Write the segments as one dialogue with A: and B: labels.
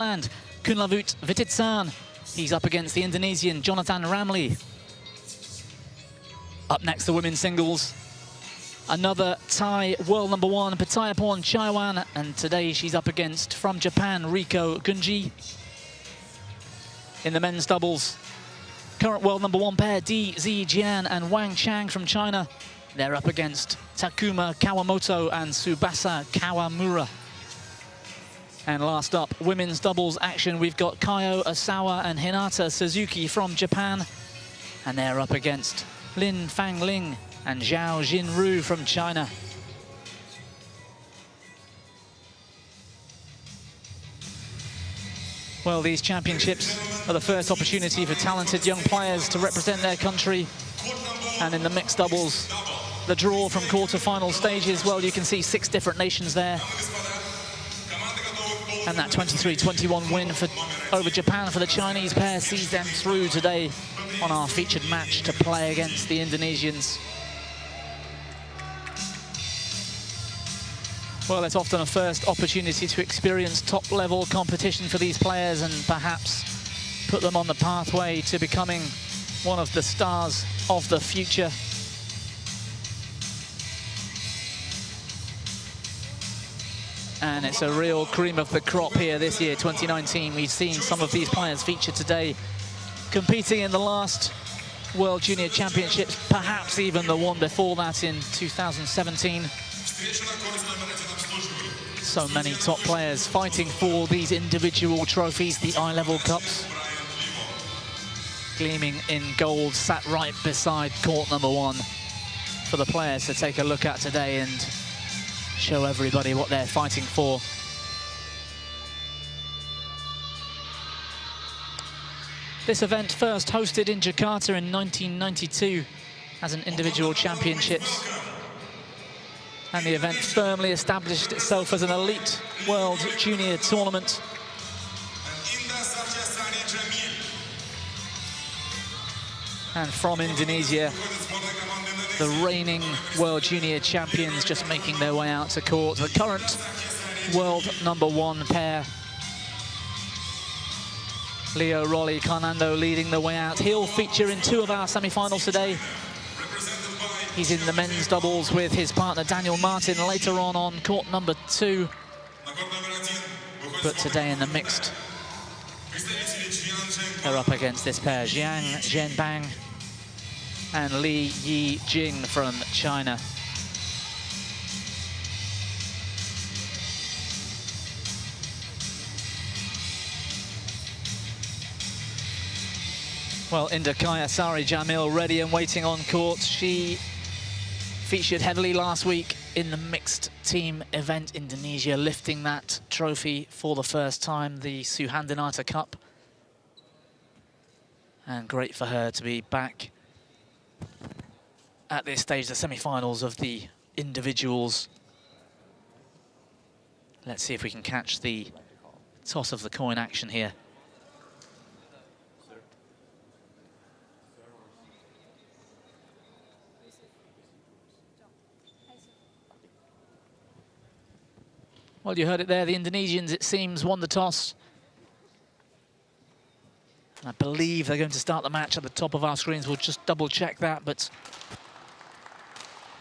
A: And Kunlavut Vititsan, he's up against the Indonesian Jonathan Ramli. Up next, the women's singles. Another Thai world number one, Patayaporn Chaiwan, and today she's up against, from Japan, Riko Gunji. In the men's doubles, current world number one pair, Di Zijian and Wang Chang from China. They're up against Takuma Kawamoto and Tsubasa Kawamura. And last up, women's doubles action, we've got Kaio Osawa and Hinata Suzuki from Japan. And they're up against Lin Fangling and Zhao Jinru from China. Well, these championships are the first opportunity for talented young players to represent their country. And in the mixed doubles, the draw from quarter-final stages, well, you can see 6 different nations there. And that 23-21 win over Japan for the Chinese pair sees them through today on our featured match to play against the Indonesians. Well, it's often a first opportunity to experience top-level competition for these players and perhaps put them on the pathway to becoming one of the stars of the future. And it's a real cream of the crop here this year, 2019. We've seen some of these players feature today, competing in the last World Junior Championships, perhaps even the one before that in 2017. So many top players fighting for these individual trophies, the eye-level cups. Gleaming in gold, sat right beside court number one for the players to take a look at today and show everybody what they're fighting for. This event first hosted in Jakarta in 1992 as an individual championships. And the event firmly established itself as an elite World Junior tournament. And from Indonesia, the reigning World Junior champions just making their way out to court. The current world number one pair, Leo Rolly, Carnando leading the way out. He'll feature in 2 of our semi-finals today. He's in the men's doubles with his partner Daniel Martin later on court number 2. But today in the mixed, they're up against this pair, Jiang Zhenbang and Li Yijing from China. Well, Indakaya Sari Jamil ready and waiting on court. She featured heavily last week in the mixed team event, Indonesia lifting that trophy for the first time, the Suhandinata Cup. And great for her to be back at this stage, the semi-finals of the individuals. Let's see if we can catch the toss of the coin action here. Well, you heard it there, the Indonesians, it seems, won the toss. And I believe they're going to start the match at the top of our screens. We'll just double check that, but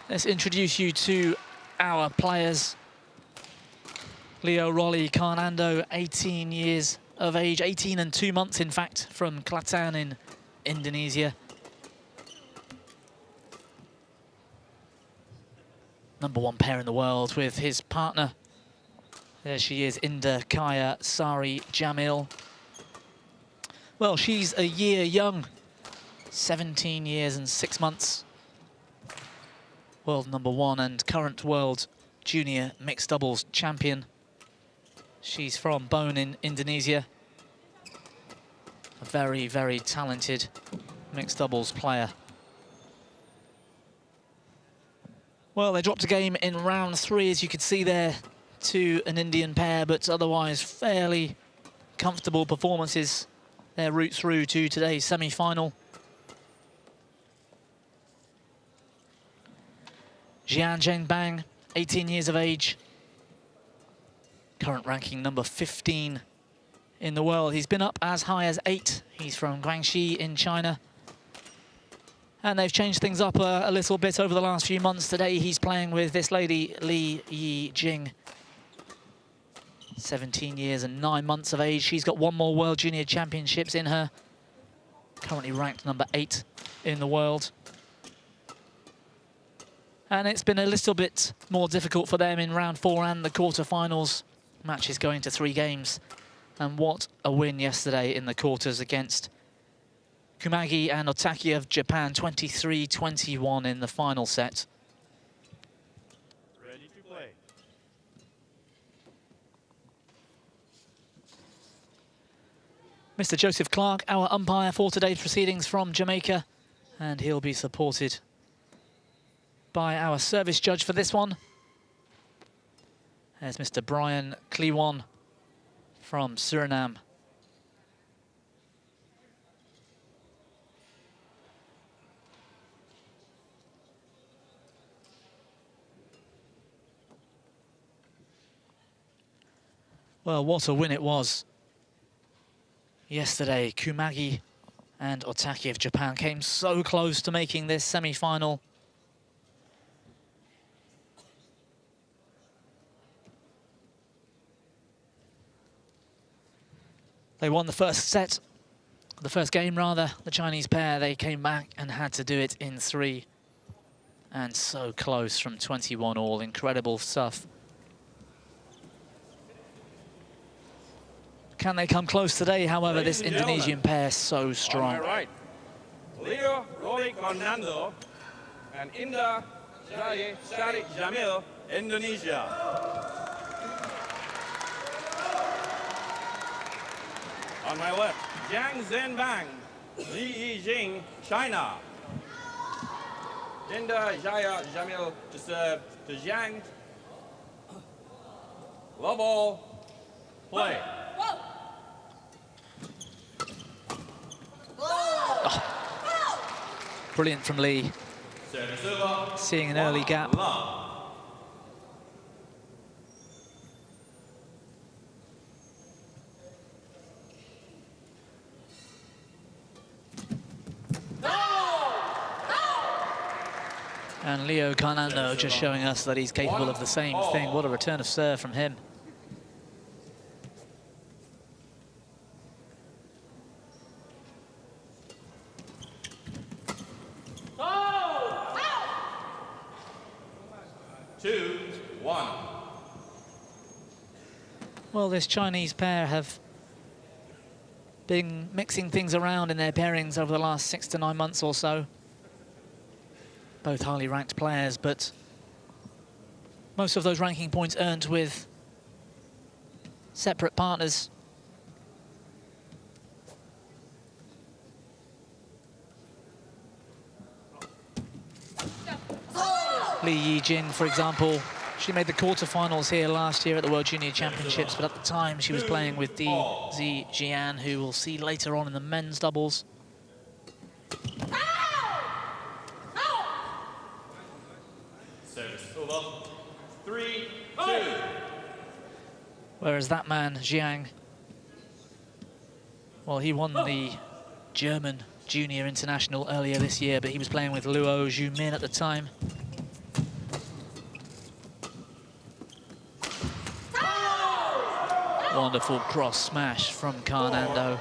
A: let's introduce you to our players. Leo Rolly Carnando, 18 years of age, 18 and 2 months, in fact, from Kazan in Indonesia. Number one pair in the world with his partner. There she is, Indakaya Sari Jamil. Well, she's a year young, 17 years and 6 months. World number one and current World Junior Mixed Doubles champion. She's from Bone in Indonesia. A very, very talented mixed doubles player. Well, they dropped a game in round 3, as you could see there, to an Indian pair, but otherwise fairly comfortable performances. Their route through to today's semi-final. Jiang Zhenbang, 18 years of age. Current ranking number 15 in the world. He's been up as high as 8. He's from Guangxi in China. And they've changed things up a little bit over the last few months. Today he's playing with this lady, Li Yijing. 17 years and 9 months of age. She's got 1 more World Junior Championships in her. Currently ranked number 8 in the world. And it's been a little bit more difficult for them in round 4 and the quarterfinals. Matches going to 3 games. And what a win yesterday in the quarters against Kumagi and Otaki of Japan, 23-21 in the final set.
B: Ready to play.
A: Mr. Joseph Clark, our umpire for today's proceedings from Jamaica, and he'll be supported by our service judge for this one. There's Mr. Brian Kliwon from Suriname. Well, what a win it was. Yesterday, Kumagi and Otaki of Japan came so close to making this semi-final. They won the first set, the first game rather, the Chinese pair. They came back and had to do it in 3. And so close from 21 all, incredible stuff. Can they come close today? However, this Indonesian pair so strong.
B: On my right, Leo Roy Fernando and Indah Jaya Sharik Jamil, Indonesia. On my left, Jiang Zhenbang, Li Yijing, China. Indah Jaya Jamil to serve to Jiang. Love all, play.
A: Brilliant from Lee, seeing an early gap. And Leo Carnando just showing us that he's capable of the same thing. What a return of serve from him. Well, this Chinese pair have been mixing things around in their pairings over the last 6 to 9 months or so. Both highly ranked players, but most of those ranking points earned with separate partners. Li Yijing, for example, she made the quarterfinals here last year at the World Junior Championships, but at the time she was playing with Di Zijian, who we'll see later on in the men's doubles.
B: Service over. 3-2.
A: Whereas that man, Jiang, well, he won the German Junior International earlier this year, but he was playing with Luo Zhumin at the time. Wonderful cross smash from Carnando.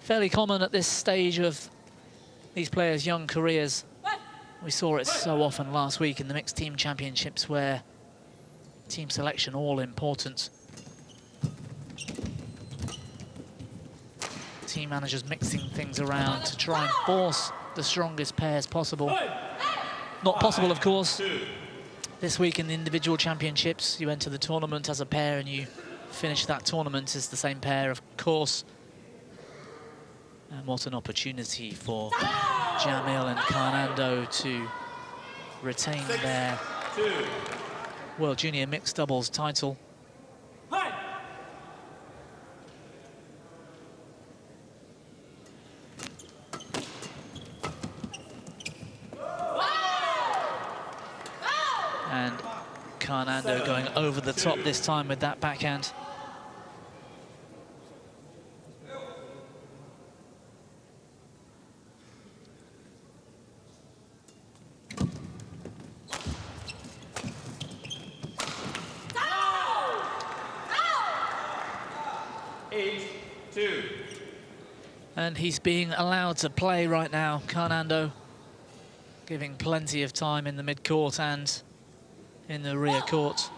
A: Fairly common at this stage of these players' young careers. We saw it so often last week in the mixed team championships, where team selection all important. Team managers mixing things around to try and force the strongest pairs possible. Not possible, of course. This week in the individual championships, you enter the tournament as a pair and you finish that tournament as the same pair, of course. And what an opportunity for Jamil and Carnando to retain their World Junior Mixed Doubles title. And Carnando going over the top this time with that backhand.
B: 8-2.
A: And he's being allowed to play right now, Karnando, giving plenty of time in the mid-court and in the rear court.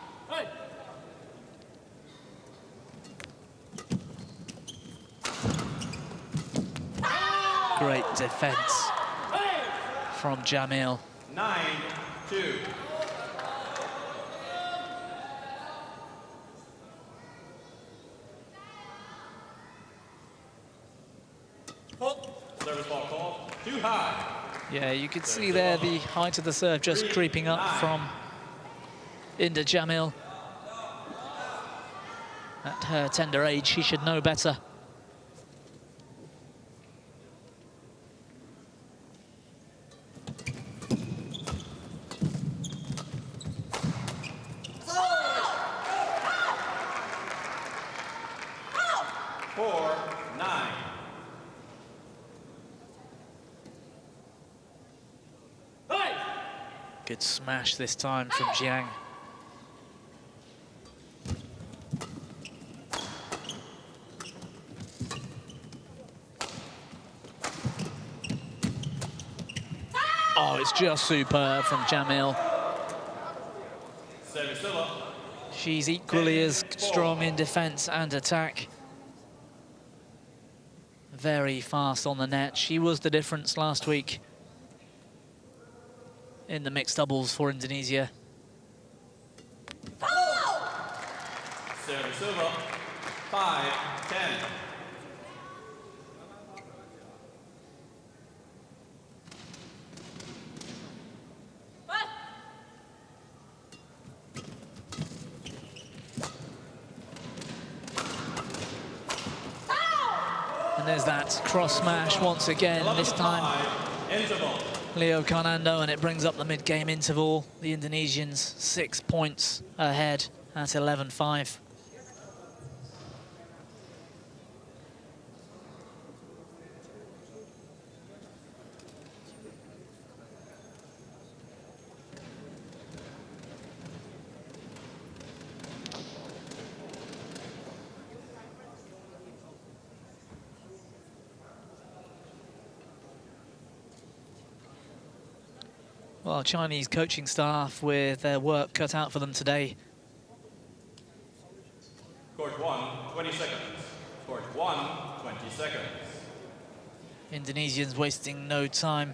A: Great defense from Jamil.
B: 9-2. Service ball called too high.
A: Yeah, you could see there the height of the serve just creeping up from Inda Jamil. At her tender age, she should know better. Good smash this time from Jiang. Oh, it's just superb from Jamil. She's equally as strong in defense and attack. Very fast on the net. She was the difference last week in the mixed doubles for Indonesia.
B: Silva, 5-10.
A: And there's that cross smash once again, this time Leo Karnando, and it brings up the mid-game interval. The Indonesians 6 points ahead at 11-5. Well, Chinese coaching staff with their work cut out for them today.
B: Court 1, 20 seconds. Court 1, 20 seconds.
A: Indonesians wasting no time.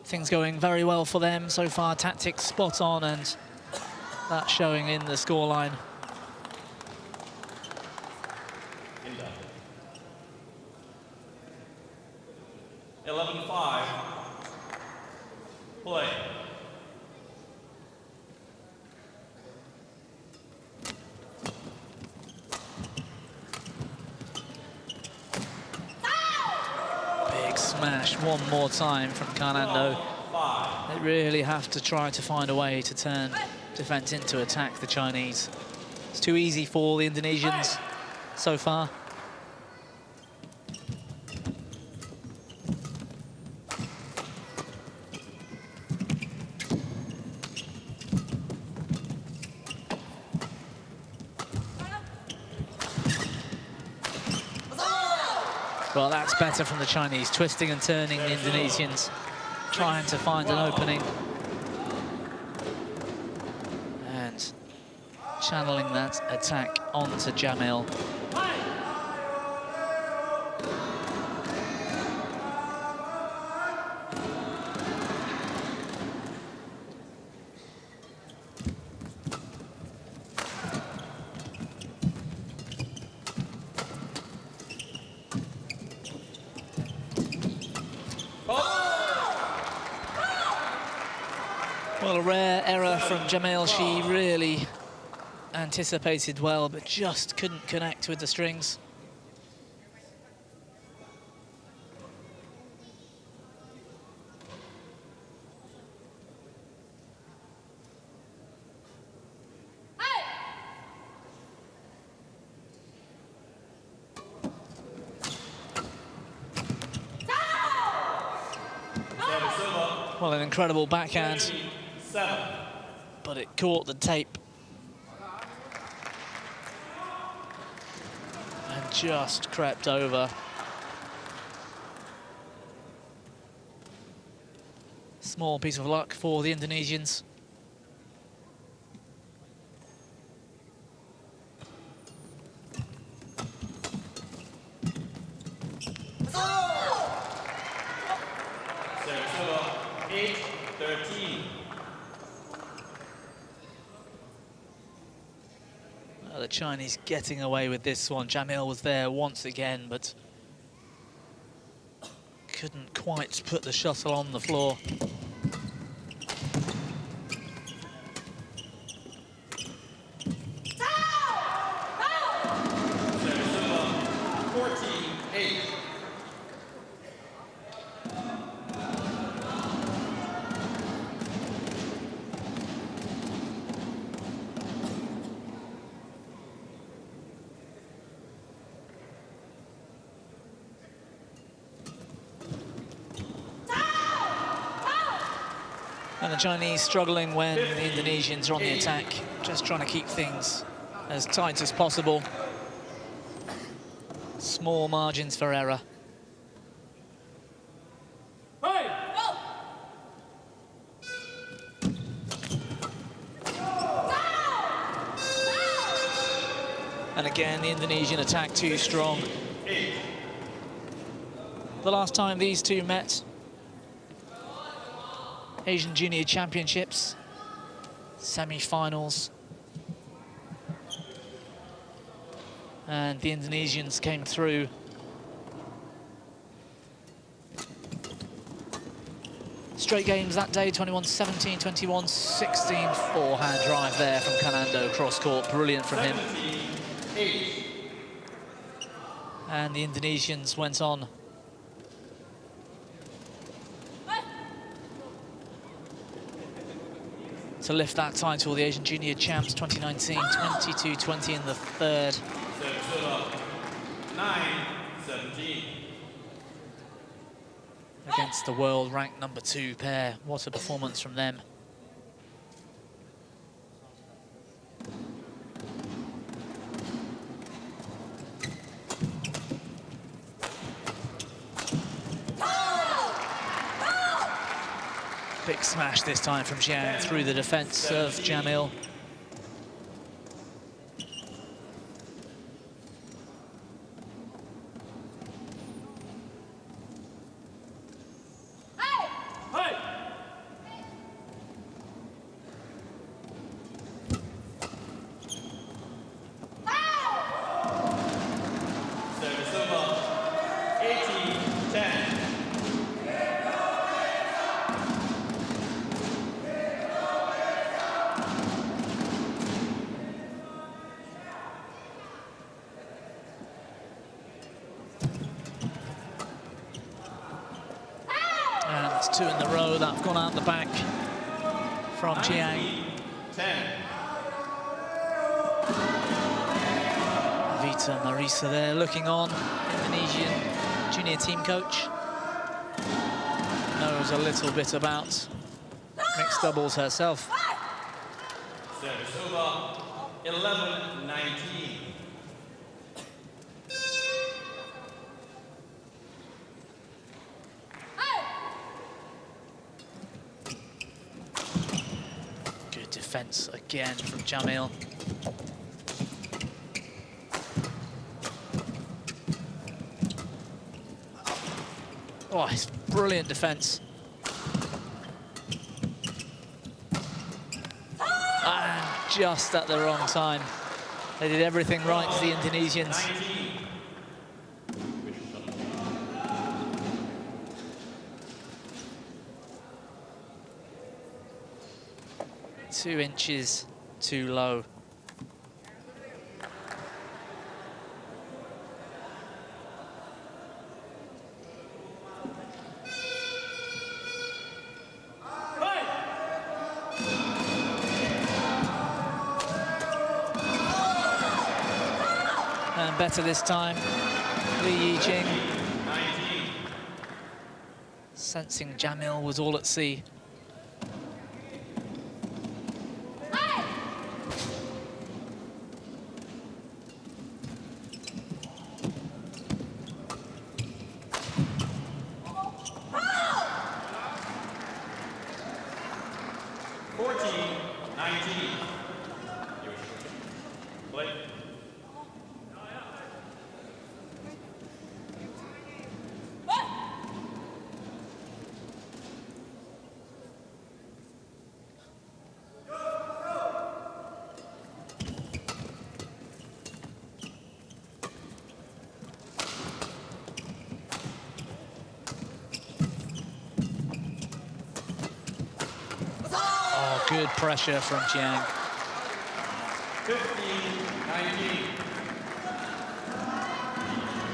A: Things going very well for them so far. Tactics spot on, and that's showing in the scoreline.
B: 11-5. Play.
A: Big smash one more time from Karnando. They really have to try to find a way to turn defense into attack, the Chinese. It's too easy for the Indonesians so far. Well, that's better from the Chinese, twisting and turning the Indonesians, trying to find an opening. And channeling that attack onto Jamil. Well, a rare error from Jamil. She really anticipated well, but just couldn't connect with the strings. Well, an incredible backhand, but it caught the tape. And just crept over. Small piece of luck for the Indonesians. The Chinese getting away with this one. Jamil was there once again, but couldn't quite put the shuttle on the floor. And the Chinese struggling when the Indonesians are on the attack, just trying to keep things as tight as possible. Small margins for error. And again, the Indonesian attack too strong. The last time these two met, Asian Junior Championships, semi-finals. And the Indonesians came through. Straight games that day, 21-17, 21-16, forehand drive there from Kanando, cross court, brilliant from him. And the Indonesians went on to lift that title, the Asian Junior Champs 2019, 22-20 in the third.
B: 9-17.
A: Against the world ranked #2 pair. What a performance from them. Big smash this time from Jiang through the defense of Jamil. Two in the row that have gone out the back from Jiang. Vita Marisa there looking on, Indonesian junior team coach. Knows a little bit about mixed doubles herself.
B: Service over, 11-19.
A: Defense again from Jamil. Oh, it's brilliant defense. And just at the wrong time. They did everything right to the Indonesians. 2 inches too low. And better this time, Li Yijing. Sensing Jamil was all at sea. good pressure from Jiang.
B: 15-19.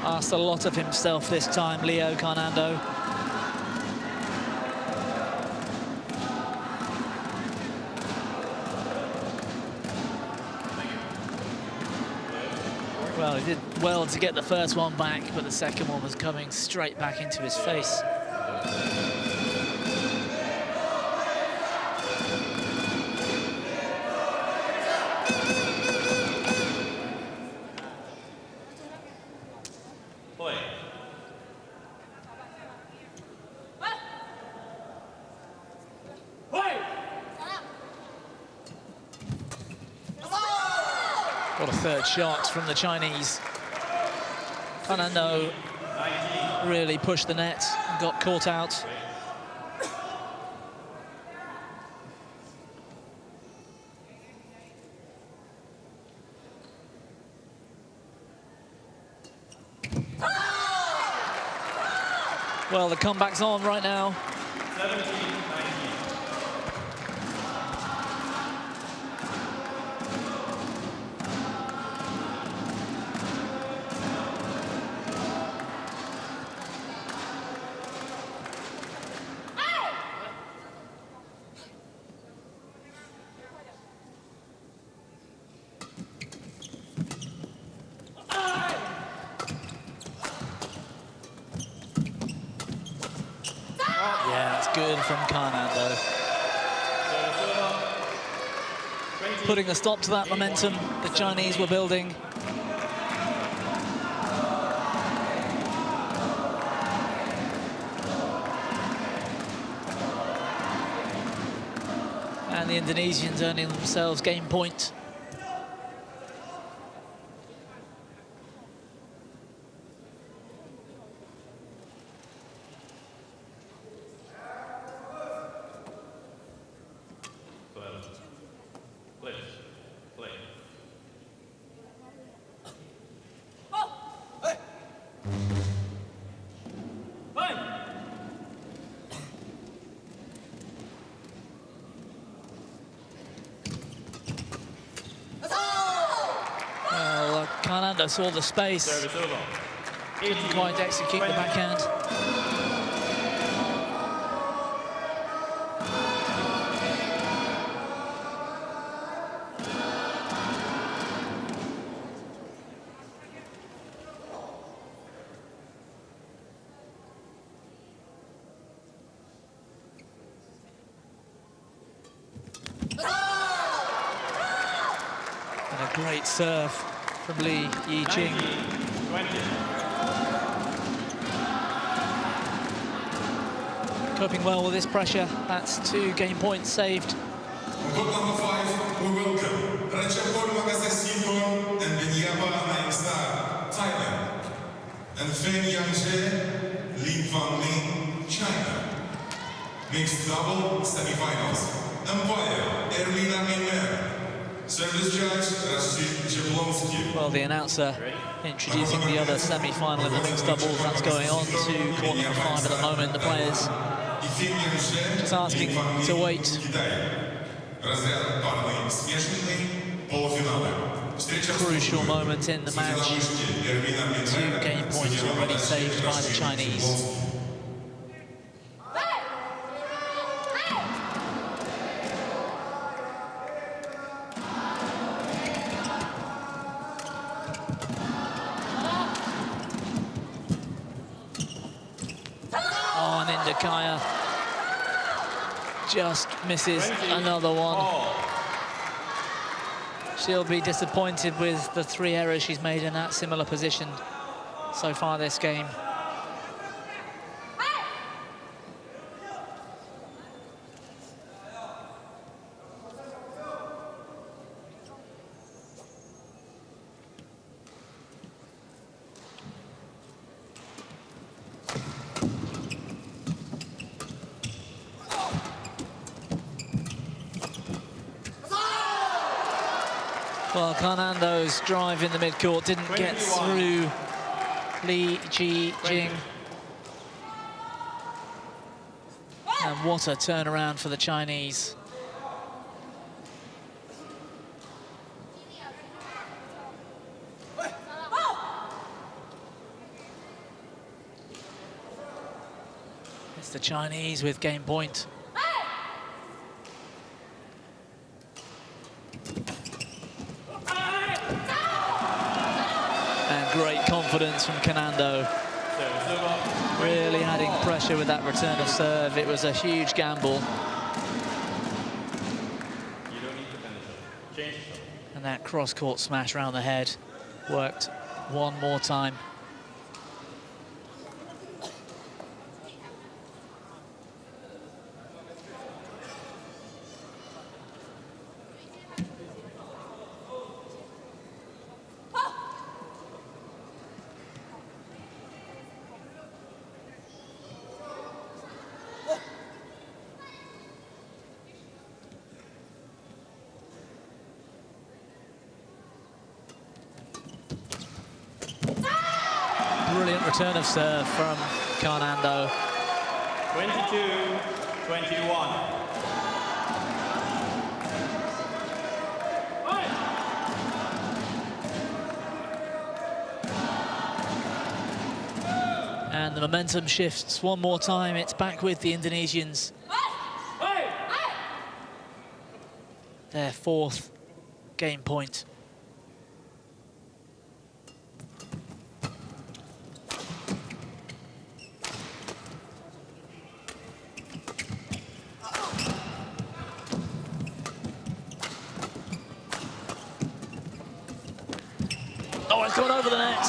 A: Asked a lot of himself this time, Leo Carnando. Well, he did well to get the first one back, but the second one was coming straight back into his face. What a third shot from the Chinese. Carnando really pushed the net and got caught out. Well, the comeback's on right now.
B: 17-19.
A: Yeah, it's good from Carnando. Putting a stop to that momentum the Chinese were building. And the Indonesians earning themselves game point. Carnando saw the space, couldn't quite execute the backhand. And a great serve from Li Yijing.
B: 20.
A: Coping well with this pressure. That's 2 game points saved.
C: On court number 5, we welcome Ratchapur Magasasinton and Benyaba Naimstar, Thailand, and Feng Yangzhe, Lin Fangling, China. Mixed double semifinals. Umpire, Erlina Meimer. Service judge, Rashid Jablonski.
A: Well, the announcer introducing the other semi-final in the mixed doubles. That's going on to court number 5 at the moment. The players just asking to wait. Crucial moment in the match. 2 game points already saved by the Chinese. Oh, and Indakaya just misses another one. She'll be disappointed with the 3 errors she's made in that similar position so far this game. Well, Carnando's drive in the midcourt didn't get through Li Yijing. And what a turnaround for the Chinese. It's the Chinese with game point. And great confidence from Kanando. Really adding pressure with that return of serve. It was a huge gamble. And that cross-court smash around the head worked one more time. Brilliant return of serve from Kanando.
D: 22-21.
A: And the momentum shifts one more time. It's back with the Indonesians. Their fourth game point. Oh, it's gone over the net.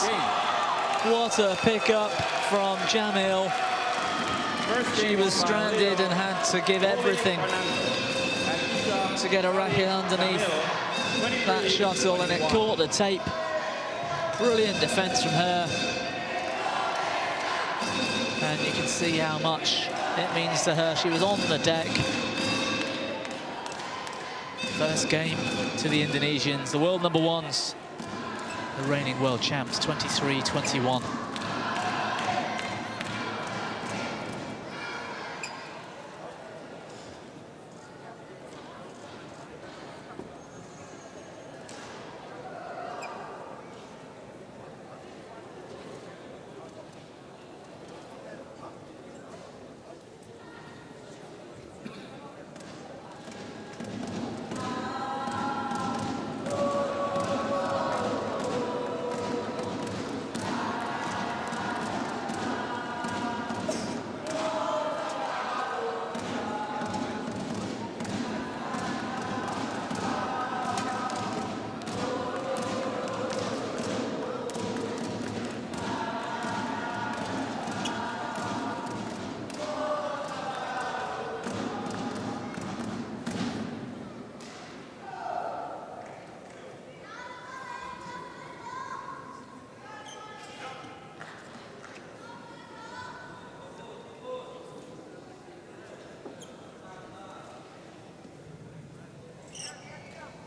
A: What a pickup from Jamil. She was stranded and had to give everything to get a racket underneath that shuttle, and it caught the tape. Brilliant defense from her. And you can see how much it means to her. She was on the deck. First game to the Indonesians, the world number ones. The reigning world champs, 23-21.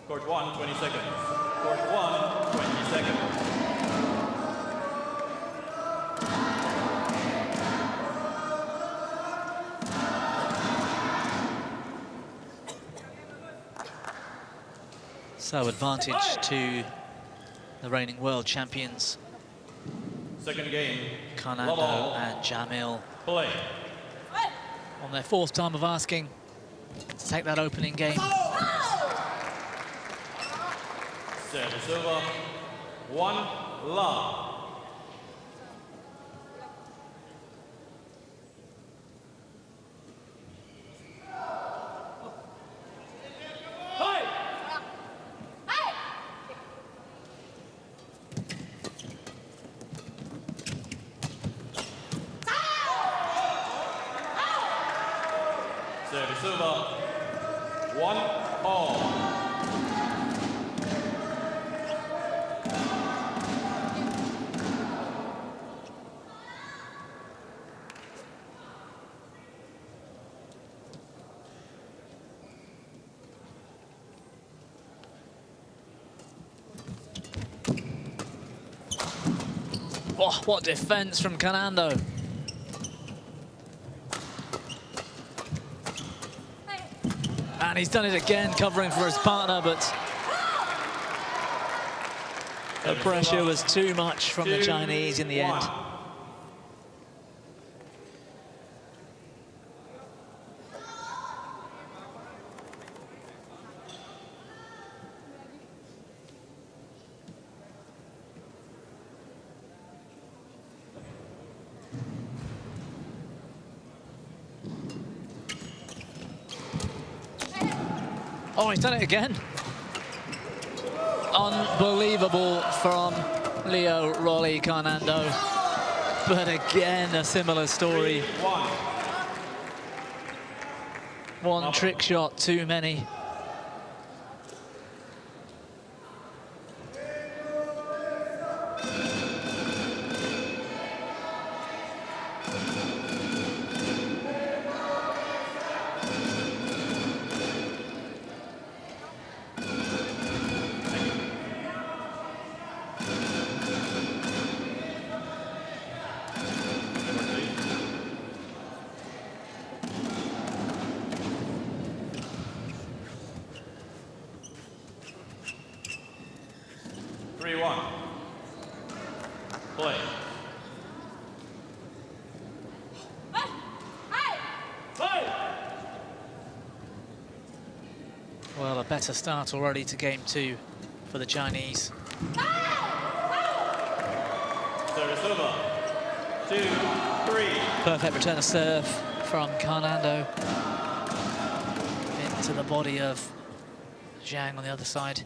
D: Court 1, 20 seconds. Court 1, 20 seconds.
A: So advantage to the reigning world champions.
D: Second game.
A: Kanando and Jamil.
D: Play.
A: On their fourth time of asking to take that opening game.
D: Service over. 1 love. Service over. 1 all.
A: Oh, what defense from Kanando. And he's done it again, covering for his partner, but the pressure was too much from the Chinese in the end. Oh, he's done it again. Unbelievable from Leo Rolly Carnando. But again, a similar story. One trick shot too many. Well, a better start already to game 2 for the Chinese.
D: Service over. 2-3.
A: Perfect return of serve from Carnando into the body of Zhang on the other side.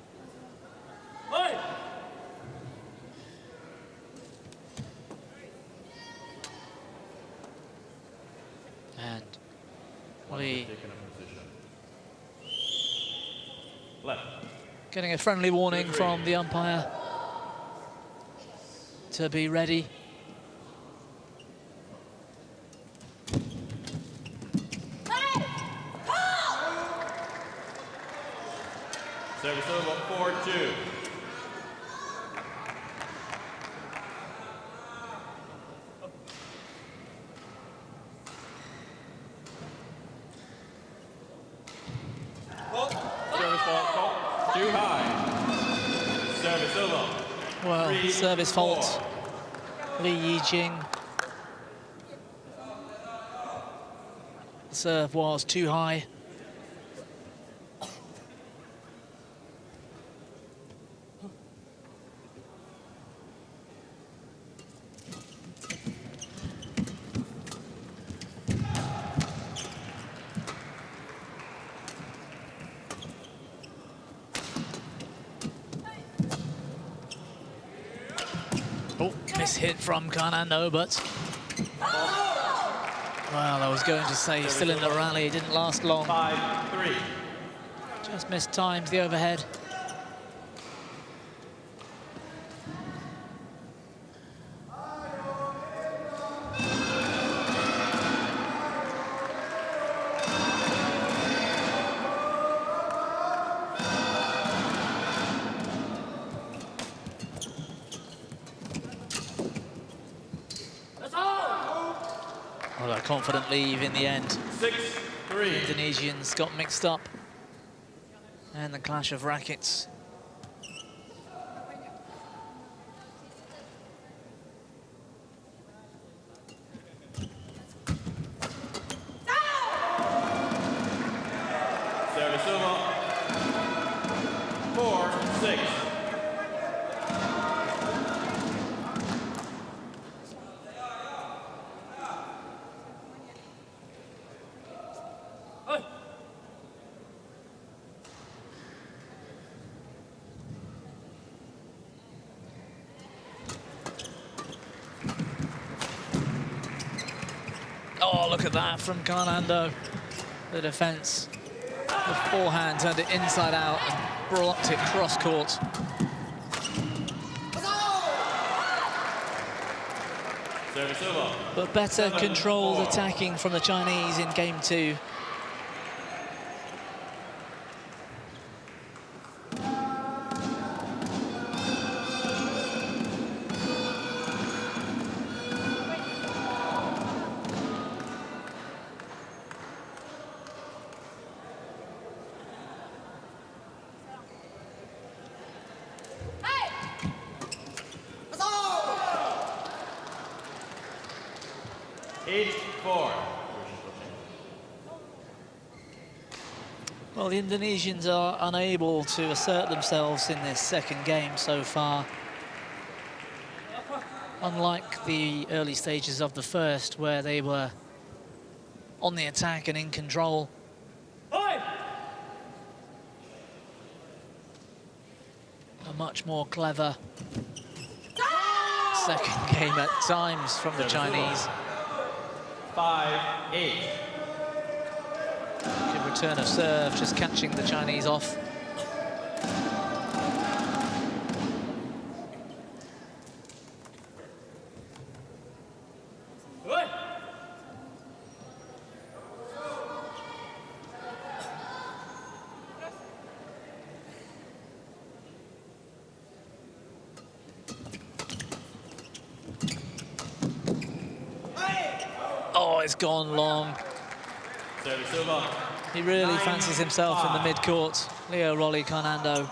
A: And Lee getting a friendly warning from the umpire to be ready.
D: Service over, 4-2. Service fault, too high. Service over.
A: Well,
D: 3-4.
A: service fault. Li Yijing. The serve was too high. Oh, mishit from Carnando, but well, I was going to say still in the rally, it didn't last long.
D: 5-3.
A: Just missed times the overhead. Well, a confident leave in the end.
D: 6-3.
A: Indonesians got mixed up. And the clash of rackets.
D: Service over. 4-6.
A: Oh, look at that from Carnando. The defense. The forehand turned it inside out and blocked it cross court.
D: Service over.
A: But better controlled attacking from the Chinese in game 2. Well, the Indonesians are unable to assert themselves in this second game so far. Unlike the early stages of the first, where they were on the attack and in control. much more clever second game at times from the Chinese.
D: 5-8.
A: Good return of serve, just catching the Chinese off. Oh, it's gone long. He really fancies himself in the mid-court, Leo Rolly Carnando.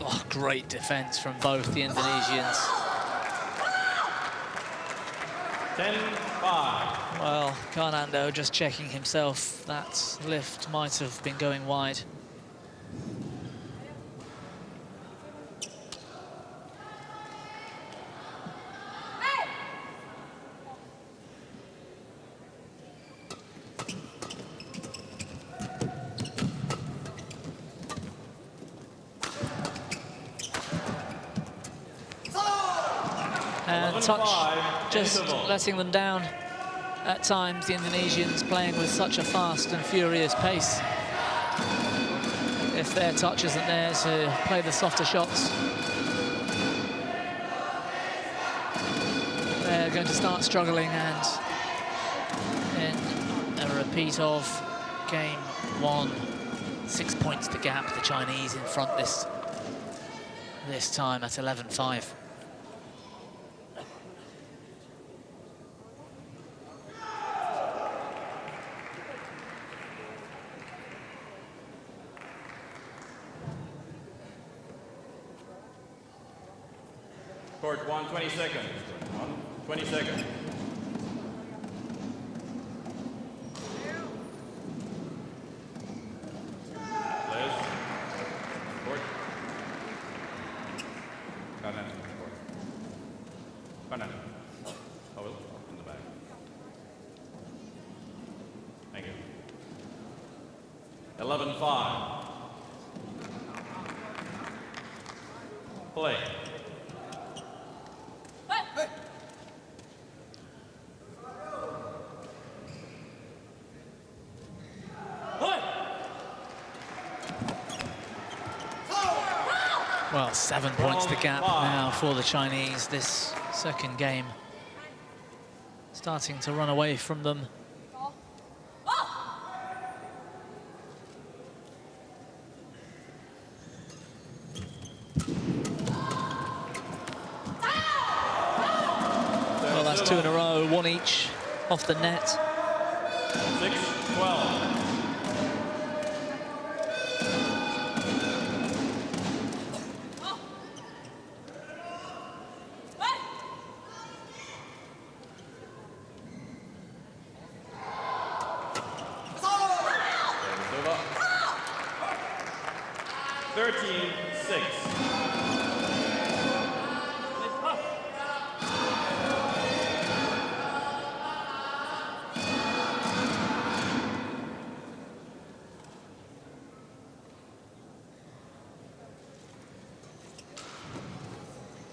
A: Oh, great defense from both the Indonesians.
D: 10-5.
A: Well, Carnando just checking himself. That lift might have been going wide. And touch, just letting them down at times, the Indonesians playing with such a fast and furious pace. If their touch isn't there to play the softer shots, they're going to start struggling, and in a repeat of game 1, 6 points to gap, the Chinese in front this time at 11-5.
D: Court 1, 20 seconds. 20 seconds. Liz. Court. Kanan. Court. Kanan. Oh, well, in the back. Thank you. 11-5. Play.
A: Well, 7 points to gap now for the Chinese. This second game starting to run away from them. Well, that's 2 in a row, 1 each off the net.
D: 6-12.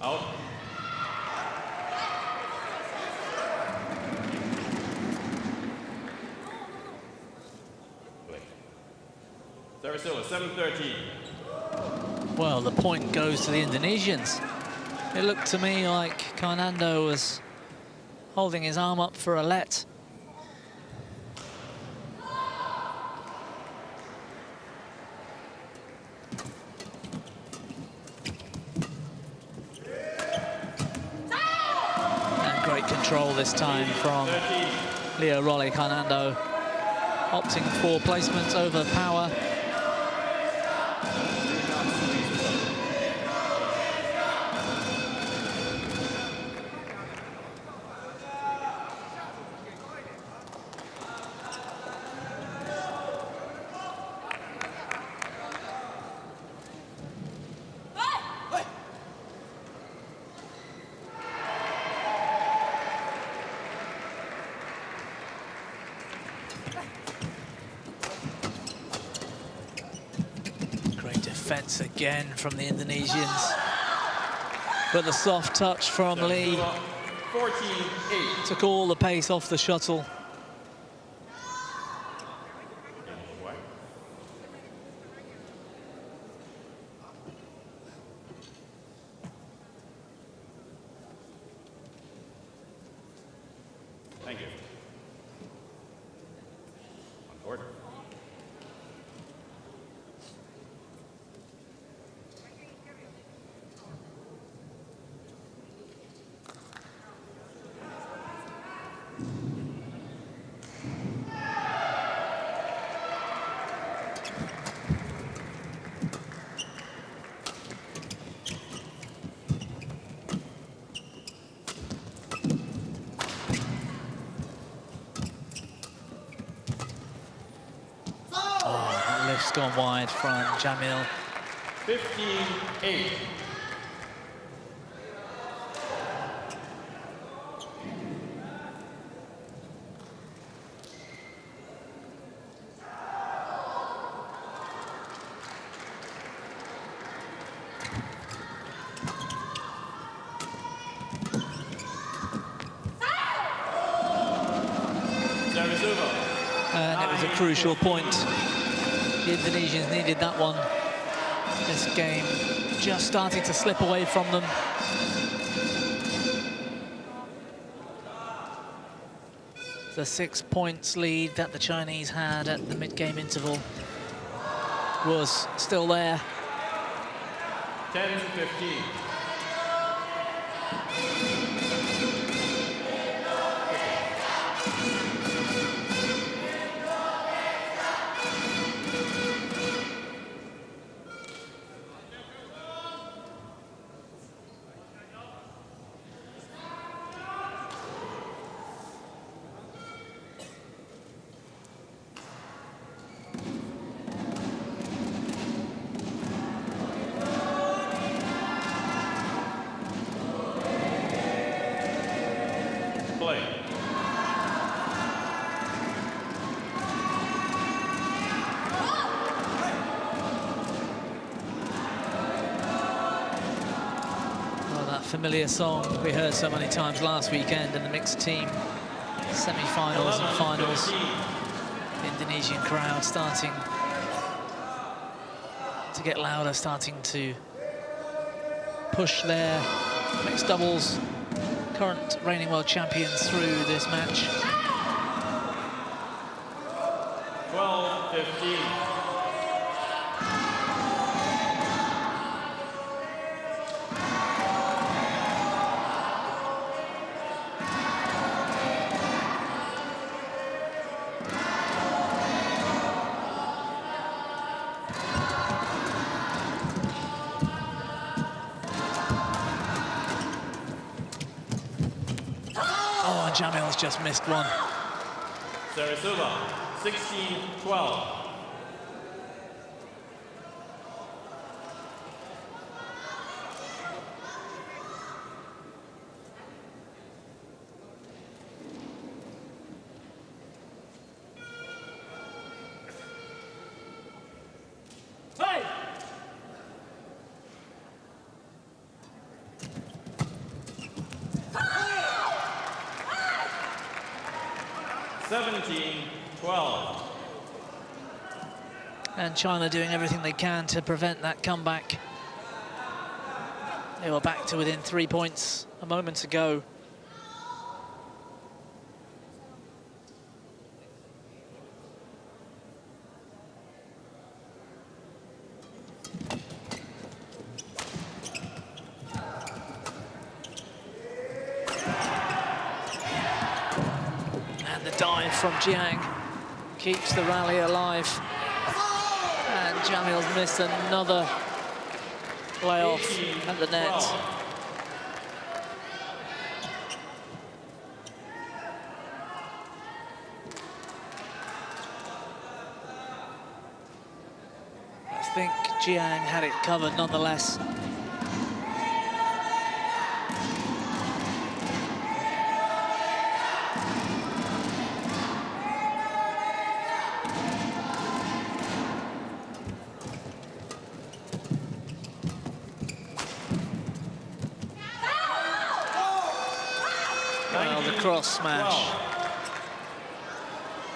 D: Out. Service over, 7-13.
A: Well, the point goes to the Indonesians. It looked to me like Carnando was holding his arm up for a let. And great control this time from Leo Rolly Carnando, opting for placement over power. defense again from the Indonesians. But the soft touch from Lee
D: 14-8.
A: took all the pace off the shuttle.
D: Thank you. On board.
A: Lift's gone wide from Jamil.
D: 15-8.
A: And it was a crucial point. The Indonesians needed that one. This game just starting to slip away from them. The 6 points lead that the Chinese had at the mid-game interval was still there.
D: 10-15.
A: Familiar song we heard so many times last weekend in the mixed team semi-finals and finals. The Indonesian crowd starting to get louder, starting to push their mixed doubles current reigning world champions through this match.
D: 12-15.
A: Jamil's just missed one.
D: Sarasuba, 16-12.
B: Hey!
D: 17-12.
A: And China doing everything they can to prevent that comeback. They were back to within 3 points a moment ago. Dive from Jiang keeps the rally alive, and Jamil's missed another layoff at the net. I think Jiang had it covered nonetheless. cross smash.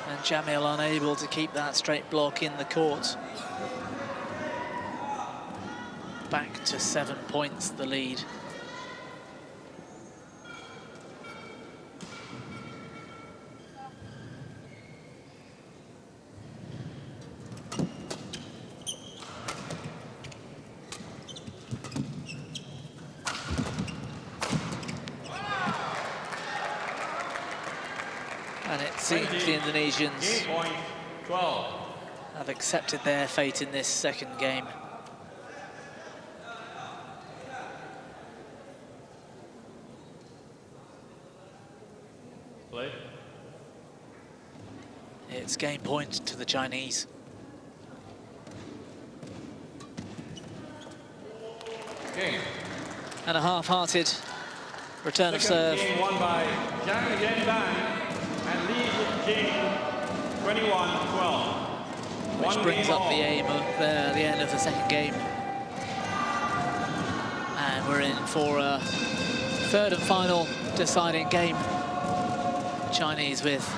A: And Jamil unable to keep that straight block in the court. Back to 7 points, the lead. And it seems the Indonesians have accepted their fate in this second game.
D: Play.
A: It's game point to the Chinese.
D: Game.
A: And a half-hearted return of serve.
B: Game won by Zhang Yanban and Li Jing, 21-12.
A: Which brings up the aim of the end of the second game. And we're in for a third and final deciding game. Chinese with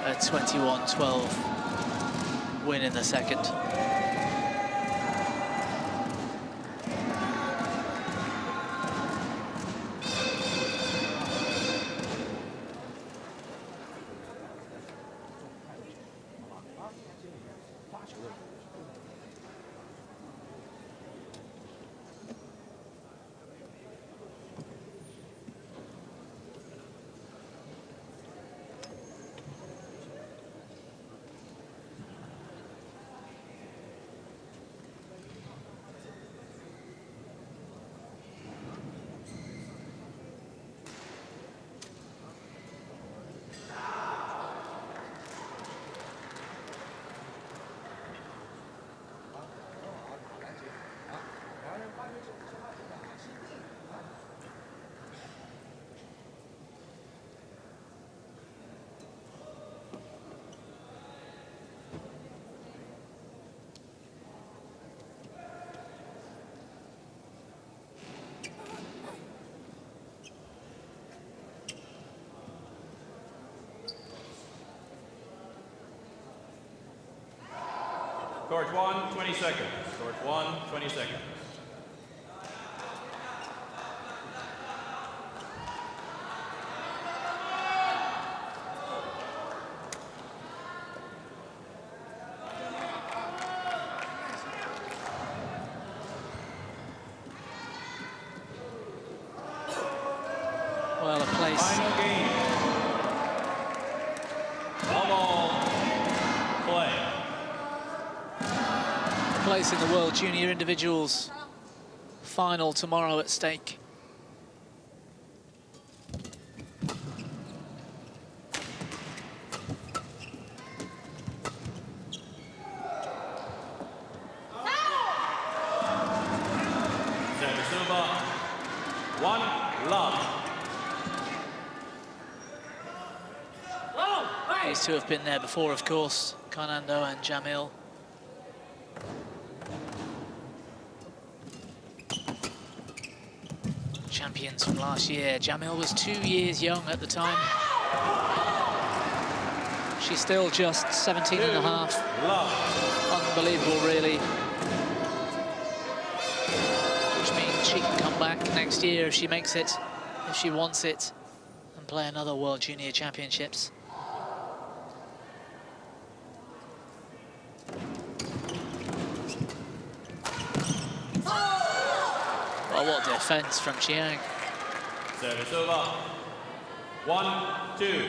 A: a 21-12 win in the second.
B: Court 1, 20 seconds. Court 1, 20 seconds.
A: Well, a place.
B: Final game. All play.
A: Place in the World Junior Individuals final tomorrow at stake.
B: Silva, 1-love.
A: These two have been there before, of course, Karnando and Jamil. Champions from last year. Jamil was 2 years young at the time. She's still just 17 and a half. Unbelievable, really. Which means she can come back next year if she makes it, if she wants it, and play another World Junior Championships. Oh, what defense from Chiang.
B: Service over. 1-2.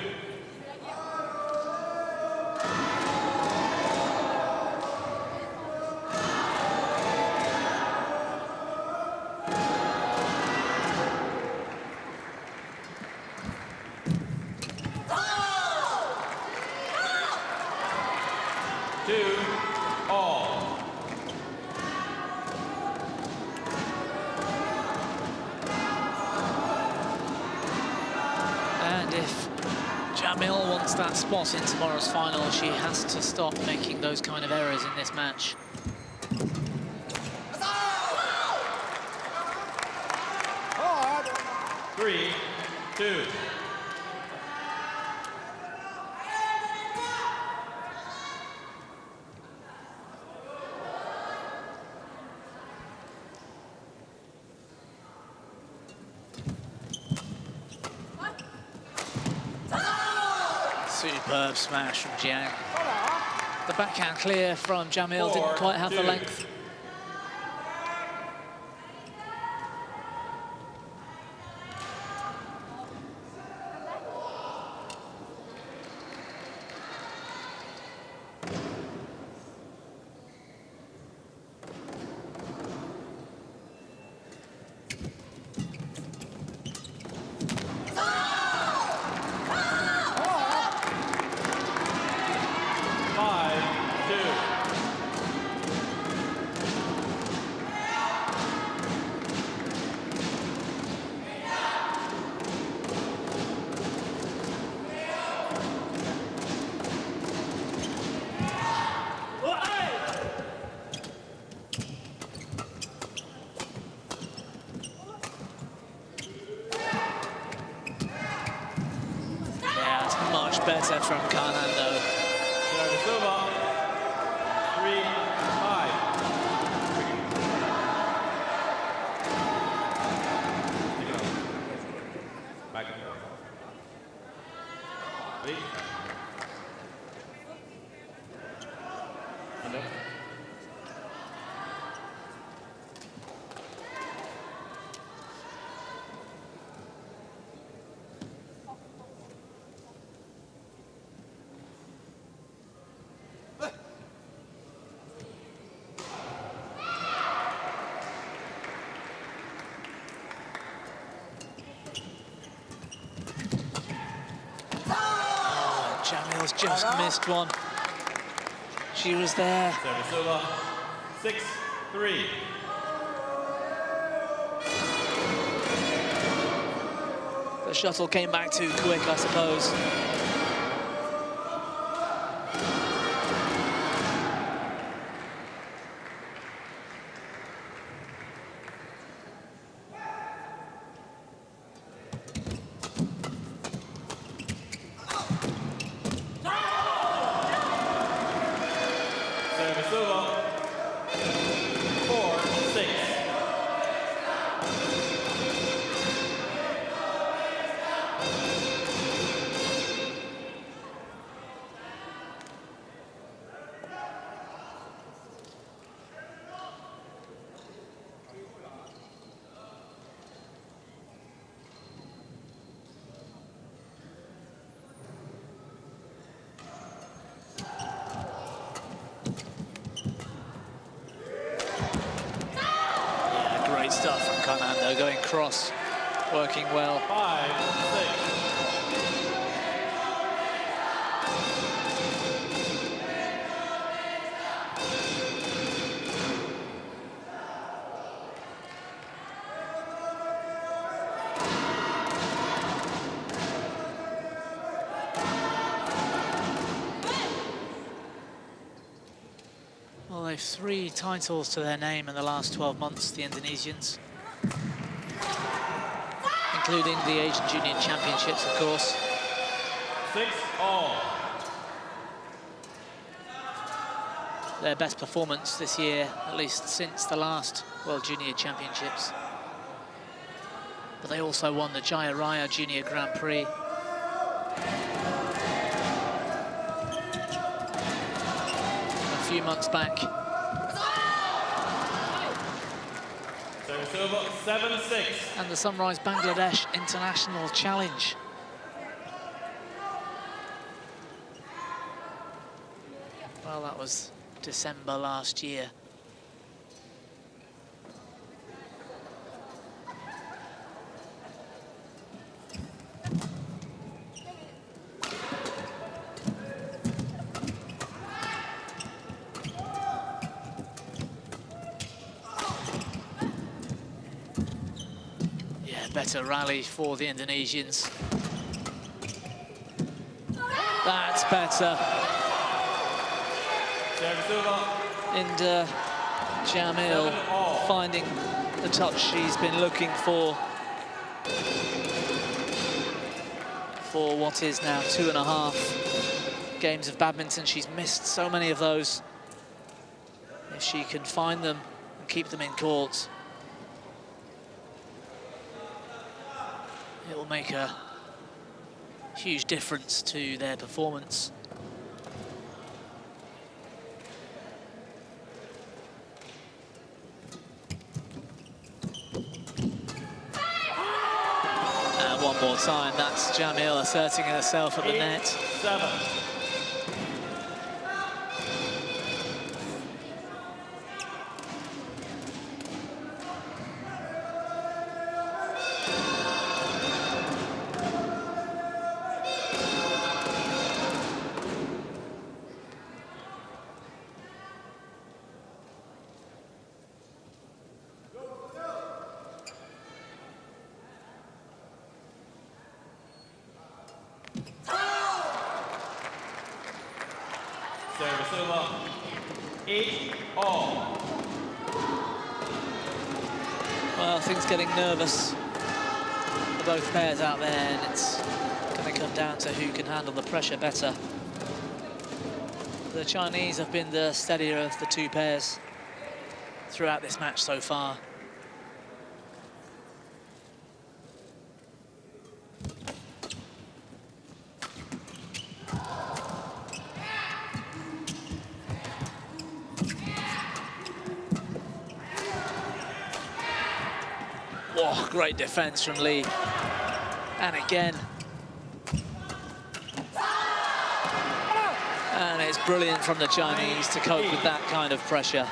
A: And if Jamil wants that spot in tomorrow's final, she has to stop making those kind of errors in this match.
B: Three, two.
A: Superb smash from Jiang. The backhand clear from Jamil didn't quite have the length. Better from Kazan though.
D: Service over. 3-5. Back. 3. Under.
A: Jamil's just missed one. She was there.
D: Service over. 6-3.
A: The shuttle came back too quick, I suppose.
D: Service over. 4-6.
A: Stuff from Kazan though, going cross, working well.
D: 5-6.
A: Well, they've 3 titles to their name in the last 12 months, the Indonesians. Including the Asian Junior Championships, of course.
D: 6-all.
A: Their best performance this year, at least since the last World Junior Championships. But they also won the Jaya Raya Junior Grand Prix. A few months back.
D: Service over. 7-6.
A: And the Sunrise Bangladesh International Challenge. Well, that was December last year. Better rally for the Indonesians. That's better. And Jamil finding the touch she's been looking for what is now 2.5 games of badminton. She's missed so many of those. If she can find them and keep them in court, it will make her huge difference to their performance. And one more time, that's Jamil asserting herself at the net.
B: 7. Service over. 8-all.
A: Well, things getting nervous for both pairs out there, and it's going to come down to who can handle the pressure better. The Chinese have been the steadier of the two pairs throughout this match so far. Oh, great defense from Lee. And again. And it's brilliant from the Chinese to cope with that kind of pressure.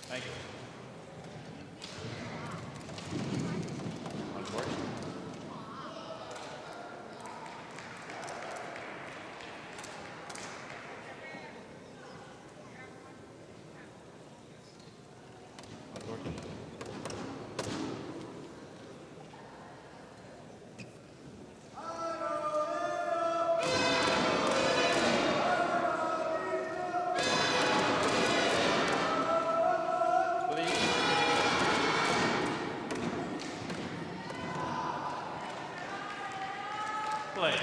B: Thank you. One court. One court. Play.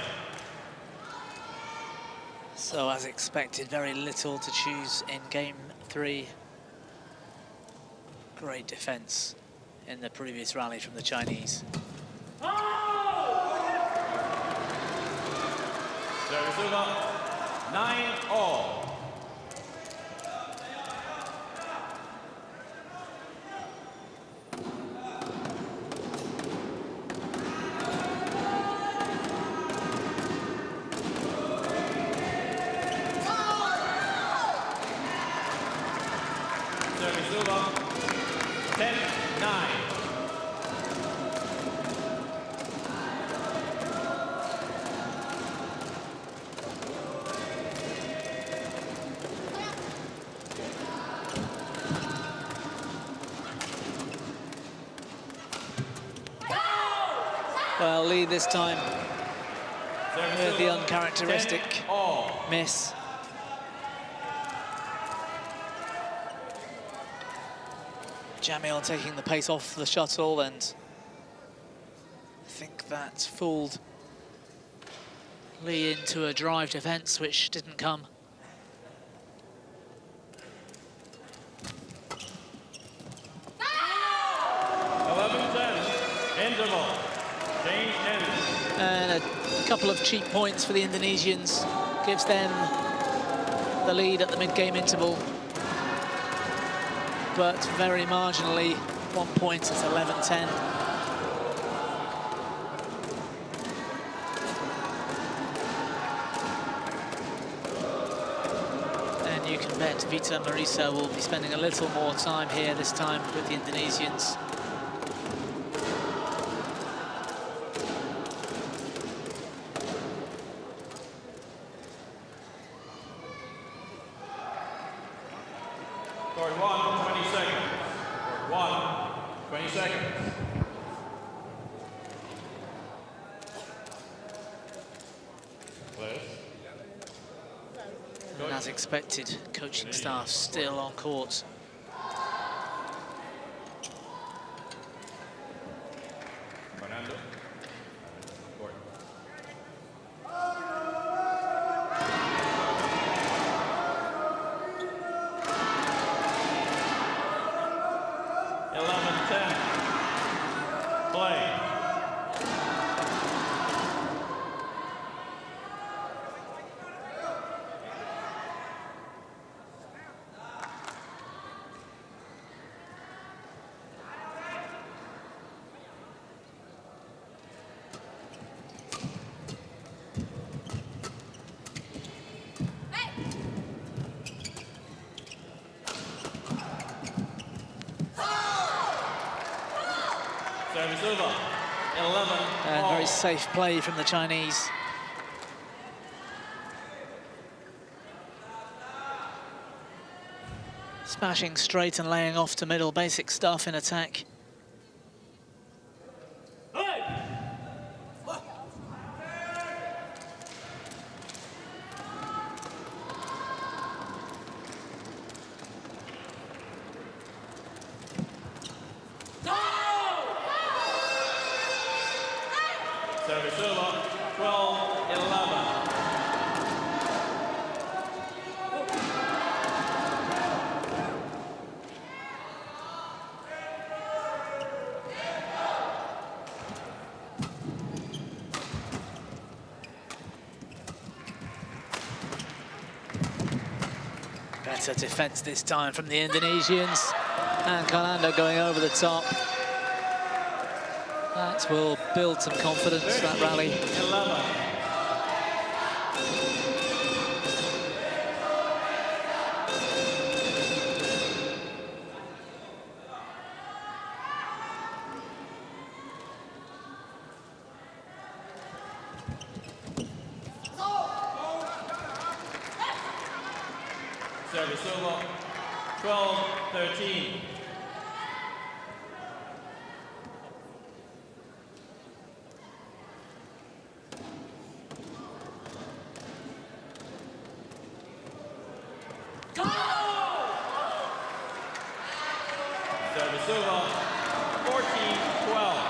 A: So, as expected, very little to choose in game 3. Great defense in the previous rally from the Chinese.
B: Service over. 9-all. Service over. 10-9.
A: Well, Lee this time
B: Service
A: with the
B: over.
A: uncharacteristic
B: 10-all.
A: miss. Jamil taking the pace off the shuttle, and I think that fooled Lee into a drive defense, which didn't come.
B: Interval. Change ends.
A: And a couple of cheap points for the Indonesians gives them the lead at the mid-game interval. But very marginally, 1 point at 11-10. And you can bet Vita Marisa will be spending a little more time here this time with the Indonesians.
B: Court 1, 20 seconds. Court 1, 20 seconds. Players.
A: And as expected, coaching staff still on court.
B: over. 11.
A: And very safe play from the Chinese. Smashing straight and laying off to middle, basic stuff in attack.
B: Service over. 12-11.
A: Better defense this time from the Indonesians. And Kalando going over the top. That will build some confidence, that rally.
B: 11. Service over. 12-13. Service over. 14-12.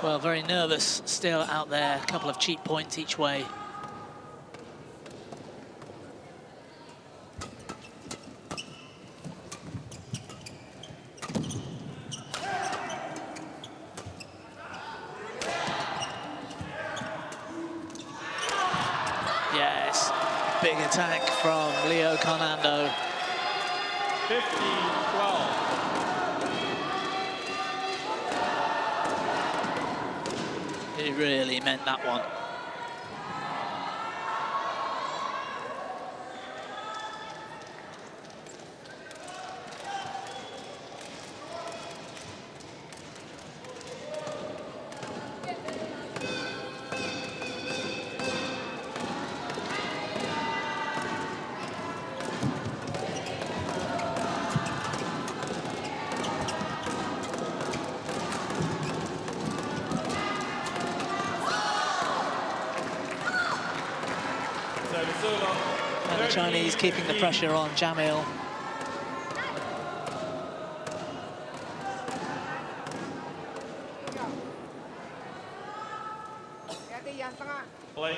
A: Well, very nervous still out there. A couple of cheap points each way. Yes, big attack from Leo Conando.
B: 15-12.
A: He really meant that one. And the Chinese keeping the pressure on Jamil.
B: Play.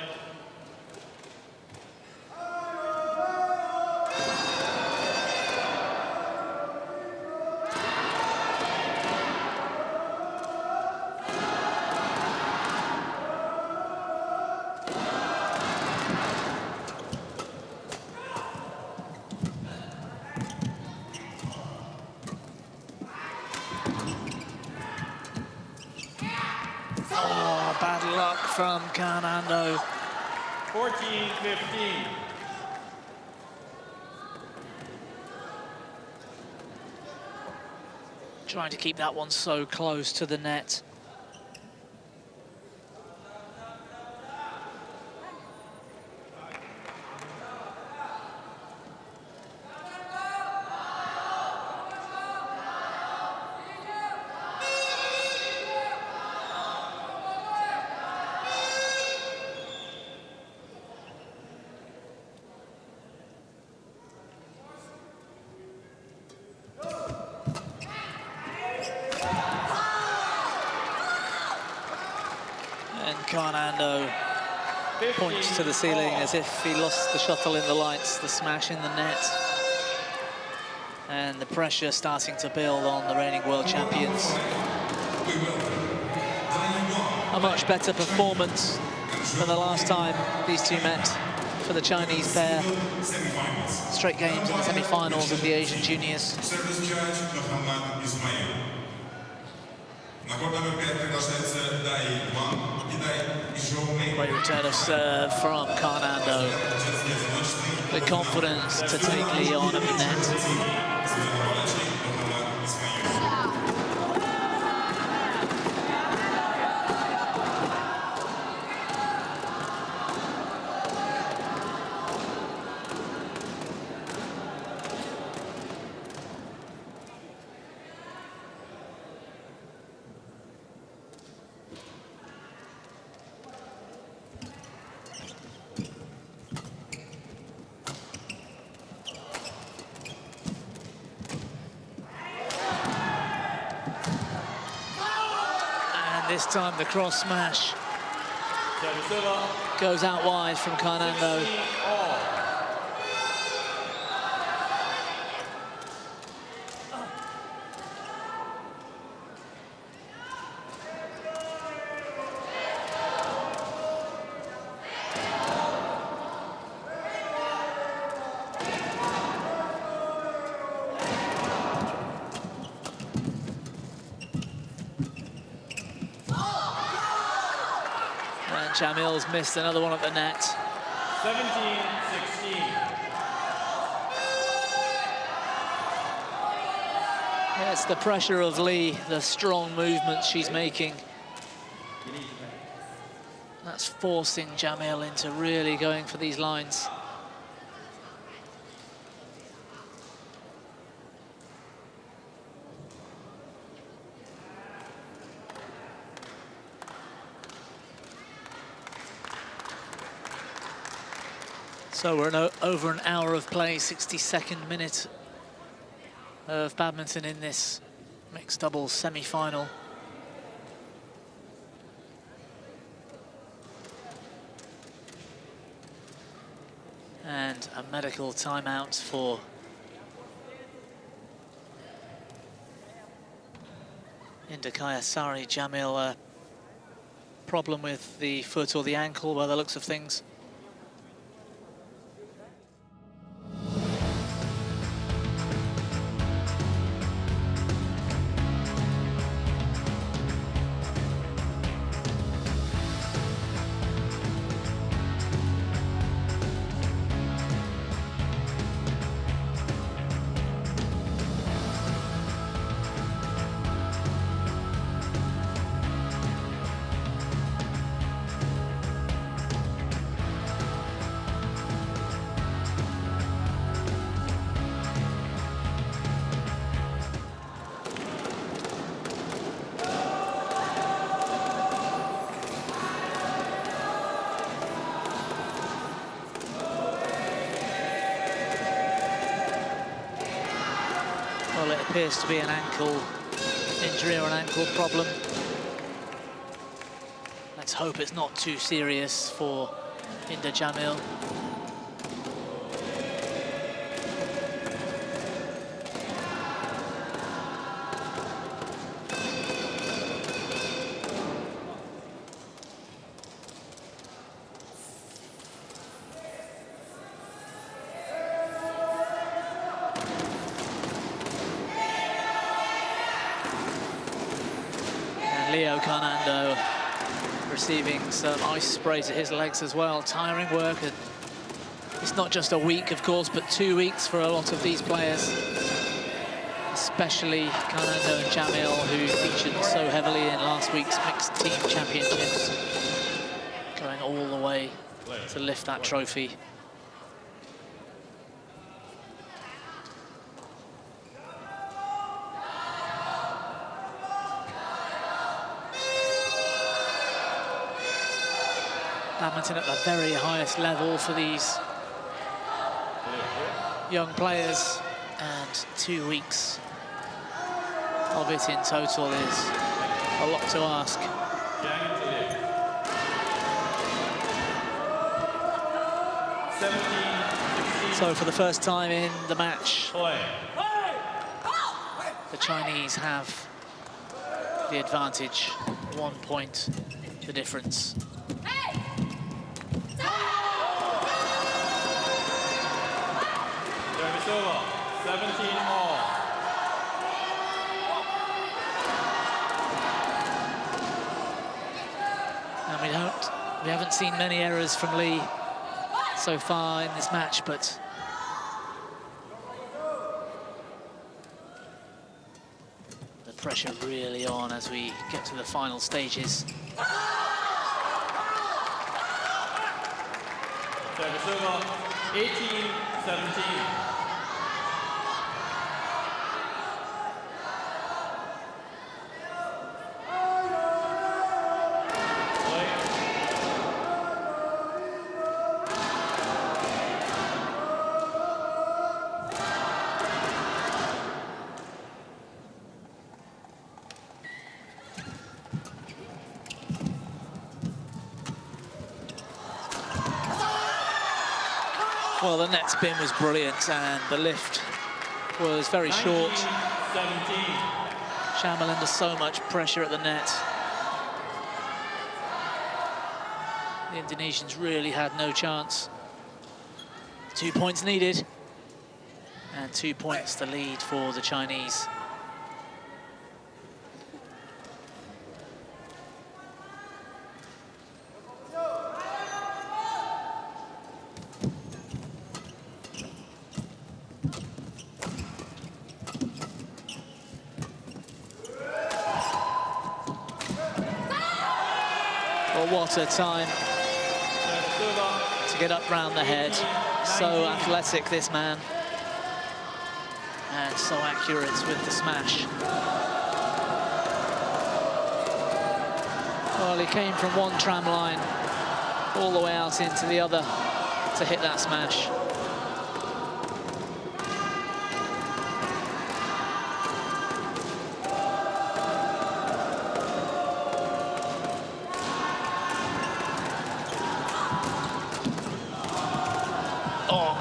A: Oh, bad luck from Conando.
B: 14-15.
A: Trying to keep that one so close to the net. And Conando points to the ceiling as if he lost the shuttle in the lights, the smash in the net. And the pressure starting to build on the reigning world champions. A much better performance than the last time these two met for the Chinese pair. Straight games in the semi-finals of the Asian Juniors.
C: Service judge,
A: Great return of serve from Karnando. With confidence to take Lee on at the net. This time the cross smash goes out wide from Karnando. Jamil's missed another one at the net.
D: 17-16.
A: Yeah, it's the pressure of Lee, the strong movements she's making. That's forcing Jamil into really going for these lines. So we're over an hour of play, 62nd minute of badminton in this mixed doubles semi-final. And a medical timeout for Indakaya Sari. Jamil, a problem with the foot or the ankle by the looks of things. Well, it appears to be an ankle injury or an ankle problem. Let's hope it's not too serious for Inda Jamil. Karnando receiving some ice spray to his legs as well. Tiring work, and it's not just a week, of course, but 2 weeks for a lot of these players, especially Karnando and Jamil, who featured so heavily in last week's mixed team championships, going all the way to lift that trophy. Badminton at the very highest level for these young players, and 2 weeks of it in total is a lot to ask. So for the first time in the match, the Chinese have the advantage, 1 point the difference. 17 all. haven't seen many errors from Lee so far in this match, but the pressure really on as we get to the final stages.
D: Service over, 18-17.
A: Well, the net spin was brilliant and the lift was very short.
D: 17.
A: Shamil under so much pressure at the net. The Indonesians really had no chance. 2 points needed and 2 points the lead for the Chinese. What a time to get up round the head. So athletic, this man. And so accurate with the smash. Well, he came from one tram line all the way out into the other to hit that smash.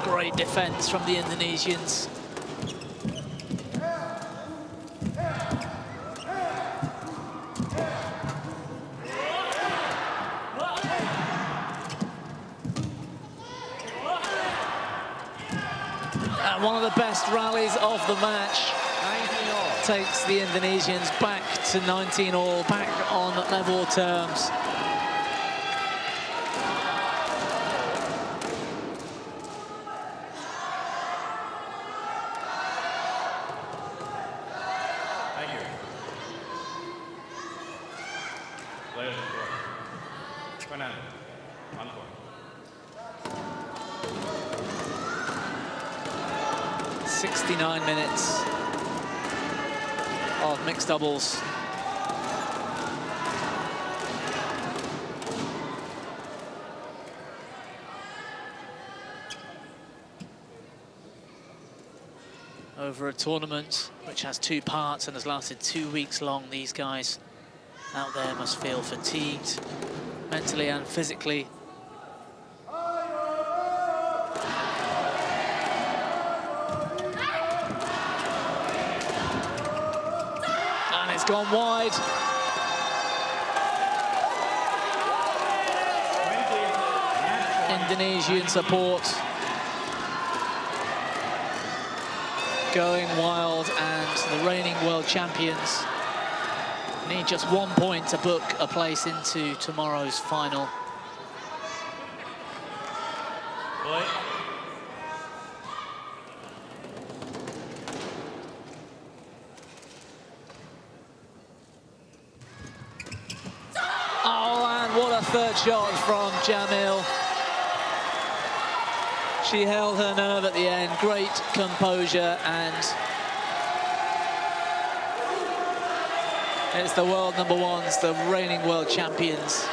A: Great defense from the Indonesians. And one of the best rallies of the match takes the Indonesians back to 19-all, back on level terms.
D: Players in court. Fernando, on court.
A: 69 minutes of mixed doubles. Over a tournament which has 2 parts and has lasted 2 weeks long, these guys out there must feel fatigued, mentally and physically. And it's gone wide. Indonesian support going wild, and the reigning world champions need just 1 point to book a place into tomorrow's final.
D: Boy.
A: Oh, and what a third shot from Jamil. She held her nerve at the end, great composure, and it's the world number ones, the reigning world champions.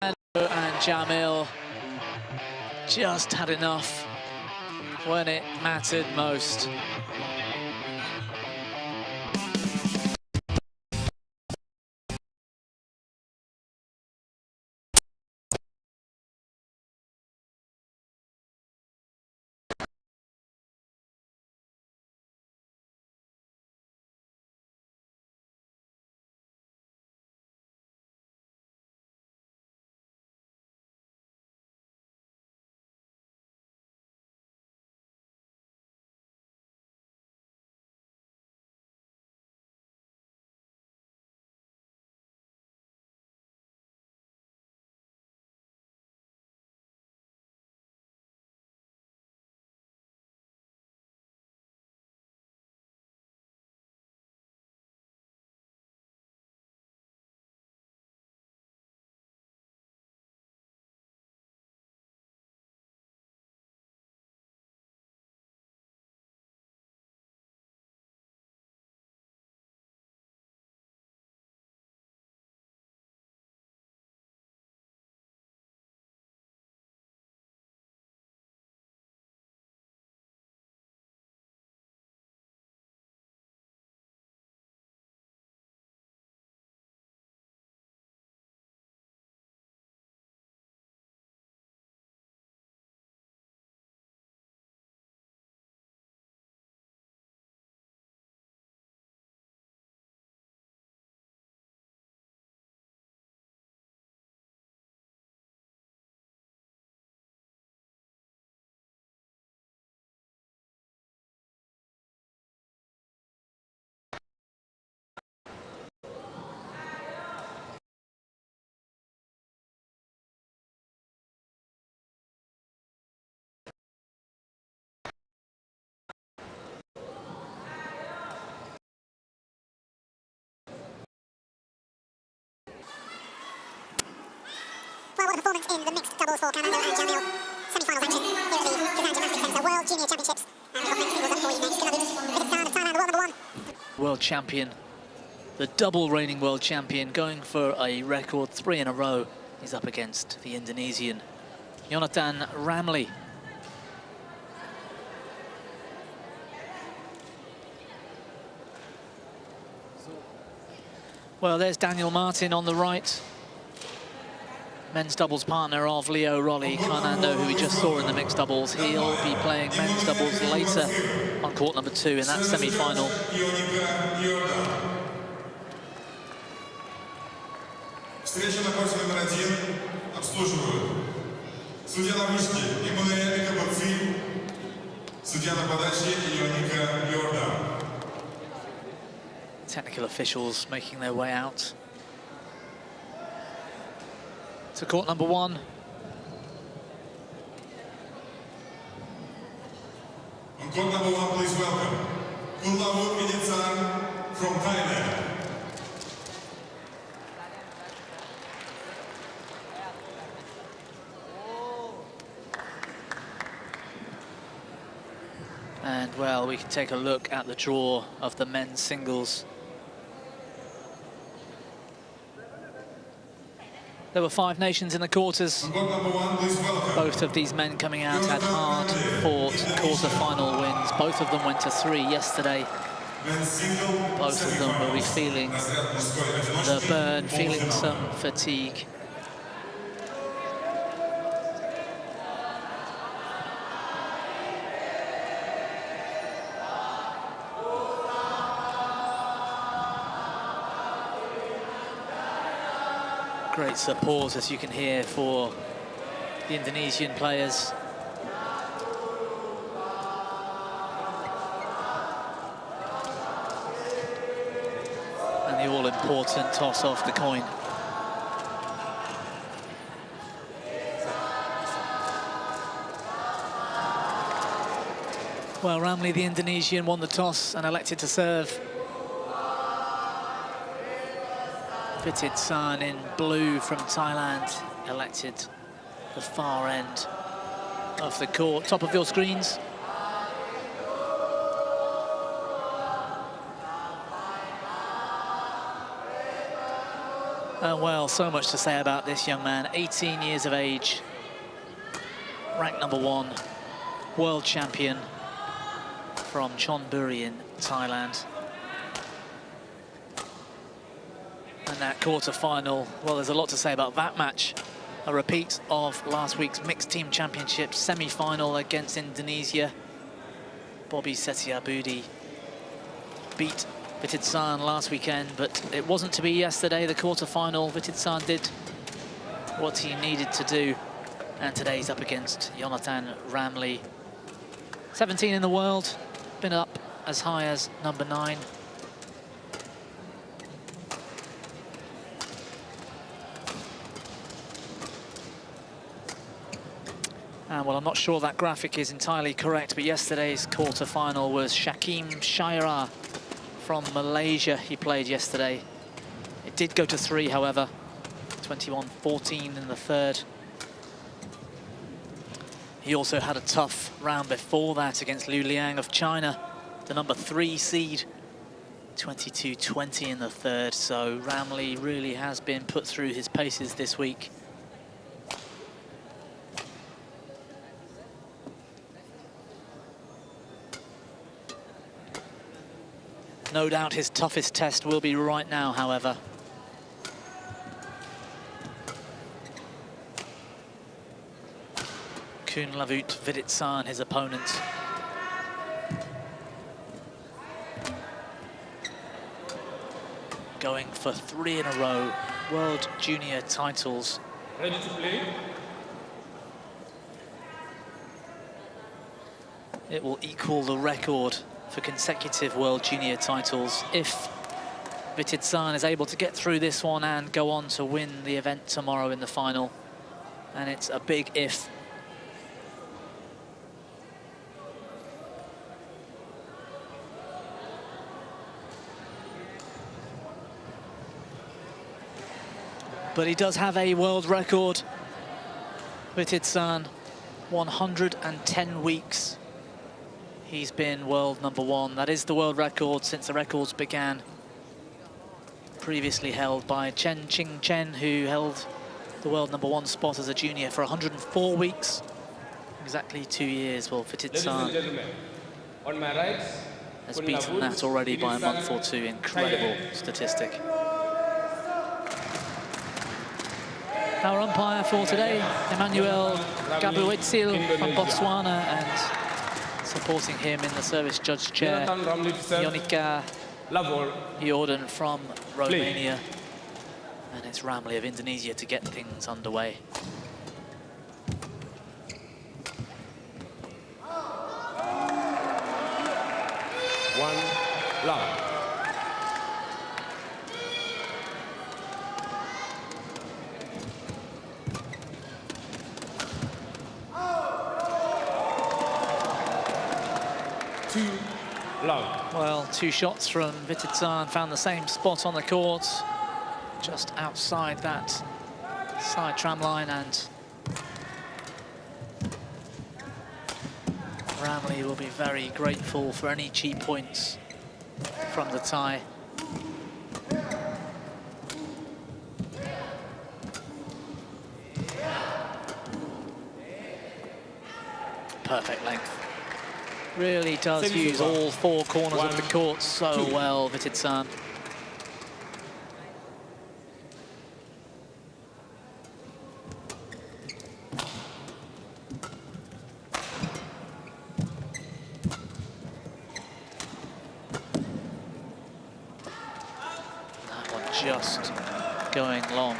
A: And Jamil just had enough when it mattered most.
E: what a performance in the mixed doubles for Kazan and Jamil. Semifinals action here at the Kazan Gymnastics Centre World Junior Championships. And we've got men's singles up for you next. Kazan of Thailand, world number 1.
A: World champion, the double reigning world champion, going for a record 3 in a row. He's up against the Indonesian Jonathan Ramli. Well, there's Daniel Martin on the right. Men's doubles partner of Leo Rolly, Fernando, who we just saw in the mixed doubles. He'll be playing men's doubles later on court number 2 in that semi-final.
C: Встреча на корте номер 1 обслуживают судья на вышке Эммануэль Кабаци, судья на подаче Ионика Йордан.
A: Technical officials making their way out to court number 1.
C: On court number 1, please welcome Kulawut Viditsan from Thailand.
A: And well, we can take a look at the draw of the men's singles. There were 5 nations in the quarters. Both of these men coming out had hard-fought quarter-final wins. Both of them went to 3 yesterday. Both of them will be feeling the burn, feeling some fatigue. Great support, as you can hear, for the Indonesian players. And the all-important toss off the coin. Well, Ramli, the Indonesian, won the toss and elected to serve. Viditsan in blue from Thailand elected the far end of the court. Top of your screens. Well, so much to say about this young man. 18 years of age, ranked number 1, world champion from Chonburi in Thailand. And that quarter-final, well, there's a lot to say about that match. A repeat of last week's mixed team championships semi-final against Indonesia. Bobby Setiabudi beat Viditsan last weekend, but it wasn't to be yesterday, the quarter-final. Viditsan did what he needed to do, and today he's up against Jonathan Ramli. 17 in the world, been up as high as number 9. And well, I'm not sure that graphic is entirely correct, but yesterday's quarter-final was Shakim Shaira from Malaysia. He played yesterday. It did go to 3, however. 21-14 in the third. He also had a tough round before that against Liu Liang of China, the number 3 seed. 22-20 in the third, so Ramli really has been put through his paces this week. No doubt his toughest test will be right now, however. Kunlavut Viditsan, his opponent. Going for 3 in a row, World Junior titles.
B: Ready to play?
A: It will equal the record for consecutive World Junior titles if Viditsan is able to get through this one and go on to win the event tomorrow in the final. And it's a big if. But he does have a world record Vititsan, 110 weeks. He's been world #1. That is the world record since the records began. Previously held by Chen Qing-chen, who held the world #1 spot as a junior for 104 weeks. Exactly 2 years. Well, Vititsan
B: on my right,
A: has beaten that already by a month or two. Incredible statistic. Our umpire for today, Emmanuel Gabuetsil from Botswana, and supporting him in the service judge chair, Yonika Jordan from Romania. And it's Ramli of Indonesia to get things underway.
B: One love. Two love.
A: Well, 2 shots from Vititsan, found the same spot on the court, just outside that side tram line, and Ramli will be very grateful for any cheap points from the tie. Perfect length. Really does use all 4 corners of the court so well, Vititsan. That one just going long.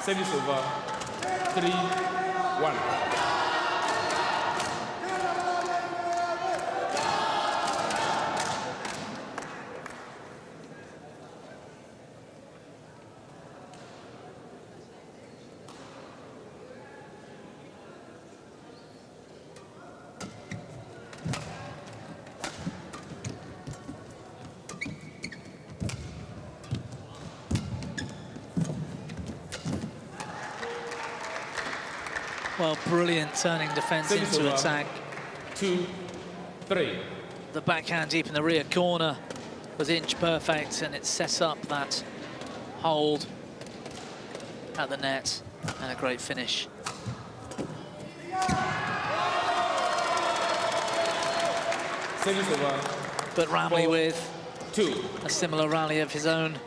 B: Service over. 3-1.
A: Well, brilliant turning defense into attack.
B: 2-3.
A: The backhand deep in the rear corner was inch perfect, and it set up that hold at the net, and a great finish.
B: Service over.
A: But Ramli with
B: 2.
A: a similar rally of his own.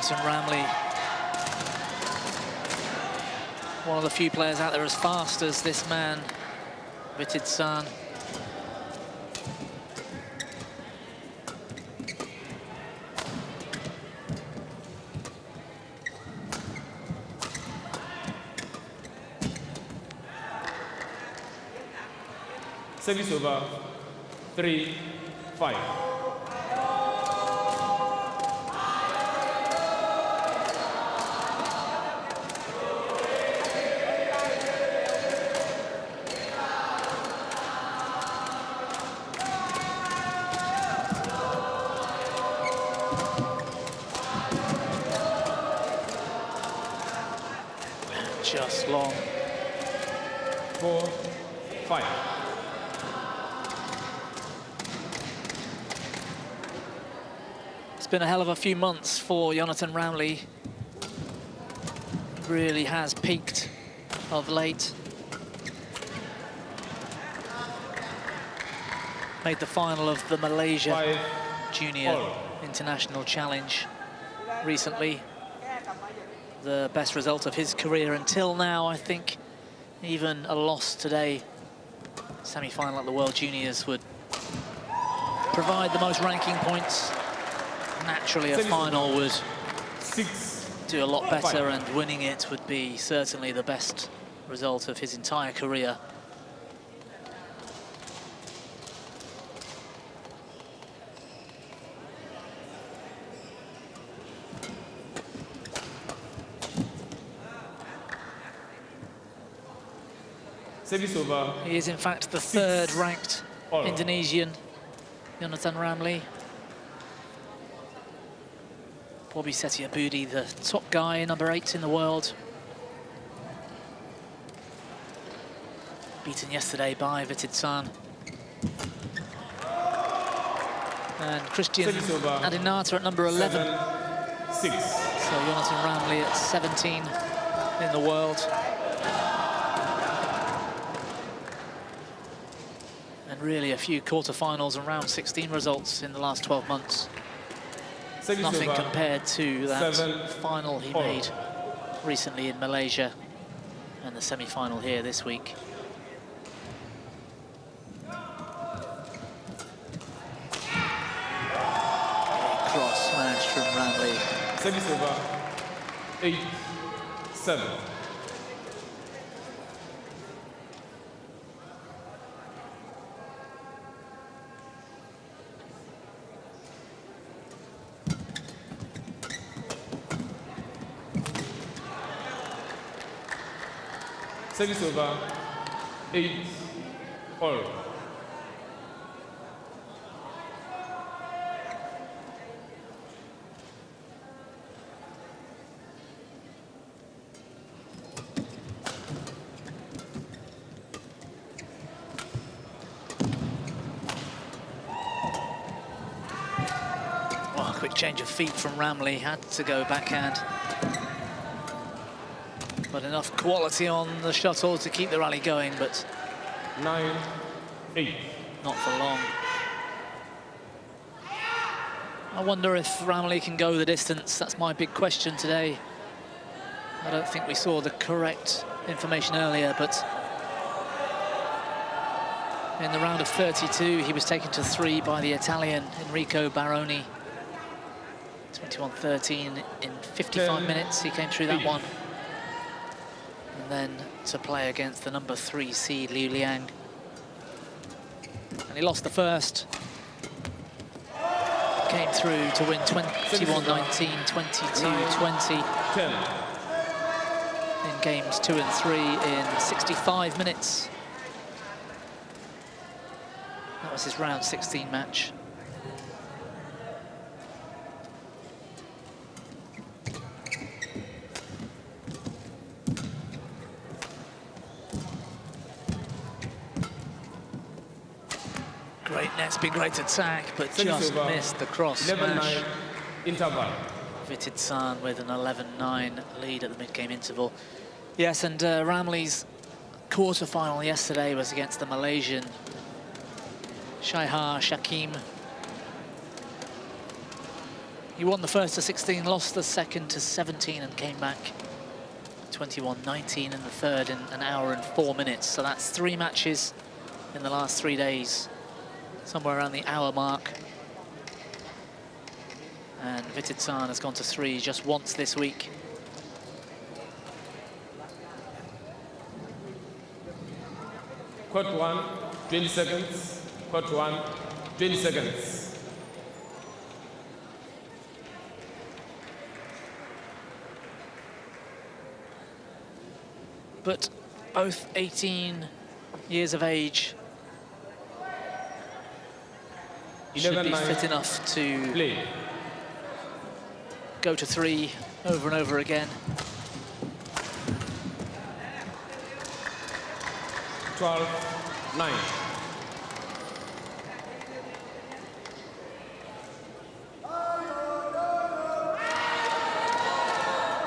A: And Ramli, one of the few players out there as fast as this man, Vititsan.
B: Service over. 3-5.
A: Just long.
B: 4-5.
A: It's been a hell of a few months for Jonathan Ramli. Really has peaked of late. Made the final of the Malaysia Junior International Challenge recently. The best result of his career until now, I think. Even a loss today, semi-final at the World Juniors, would provide the most ranking points. Naturally, a final would do a lot better, and winning it would be certainly the best result of his entire career.
D: Service over.
A: He is in fact the third-ranked
D: All.
A: Indonesian, Jonathan Ramli. Bobby Setiabudi, the top guy, number 8 in the world. Beaten yesterday by Vititsan. And Christian Adinata at number 11.
D: 6.
A: So Jonathan Ramli at 17 in the world. And really a few quarterfinals and round 16 results in the last 12 months. Nothing compared to that final he made recently in Malaysia and the semi-final here this week. Cross smash from Ramli.
D: Service over. 8-7. Service over. 8-all.
A: Oh, quick change of feet from Ramli, had to go backhand. But enough quality on the shuttle to keep the rally going, but
D: 9-8.
A: not for long. I wonder if Ramli can go the distance. That's my big question today. I don't think we saw the correct information earlier, but in the round of 32, he was taken to 3 by the Italian Enrico Baroni. 21-13 in 55 minutes, he came through that one. And then to play against the number 3 seed, Liu Liang. And he lost the first. Came through to win 21-19, 22-20.
D: 10.
A: In games 2 and 3 in 65 minutes. That was his round 16 match. Great net spin, great attack, but just missed the cross smash.
D: 11-9 interval.
A: Vititsan with an 11-9 lead at the mid-game interval. Yes, and Ramli's quarter-final yesterday was against the Malaysian Shaihar Shakim. He won the first to 16, lost the second to 17, and came back 21-19 in the third in an hour and 4 minutes. So that's 3 matches in the last 3 days, somewhere around the hour mark. And Vititsan has gone to 3 just once this week.
D: Court 1, 20 seconds. Court 1, 20 seconds.
A: But both 18 years of age, should be fit enough to
D: play.
A: Go to 3 over and over again.
D: 12-9.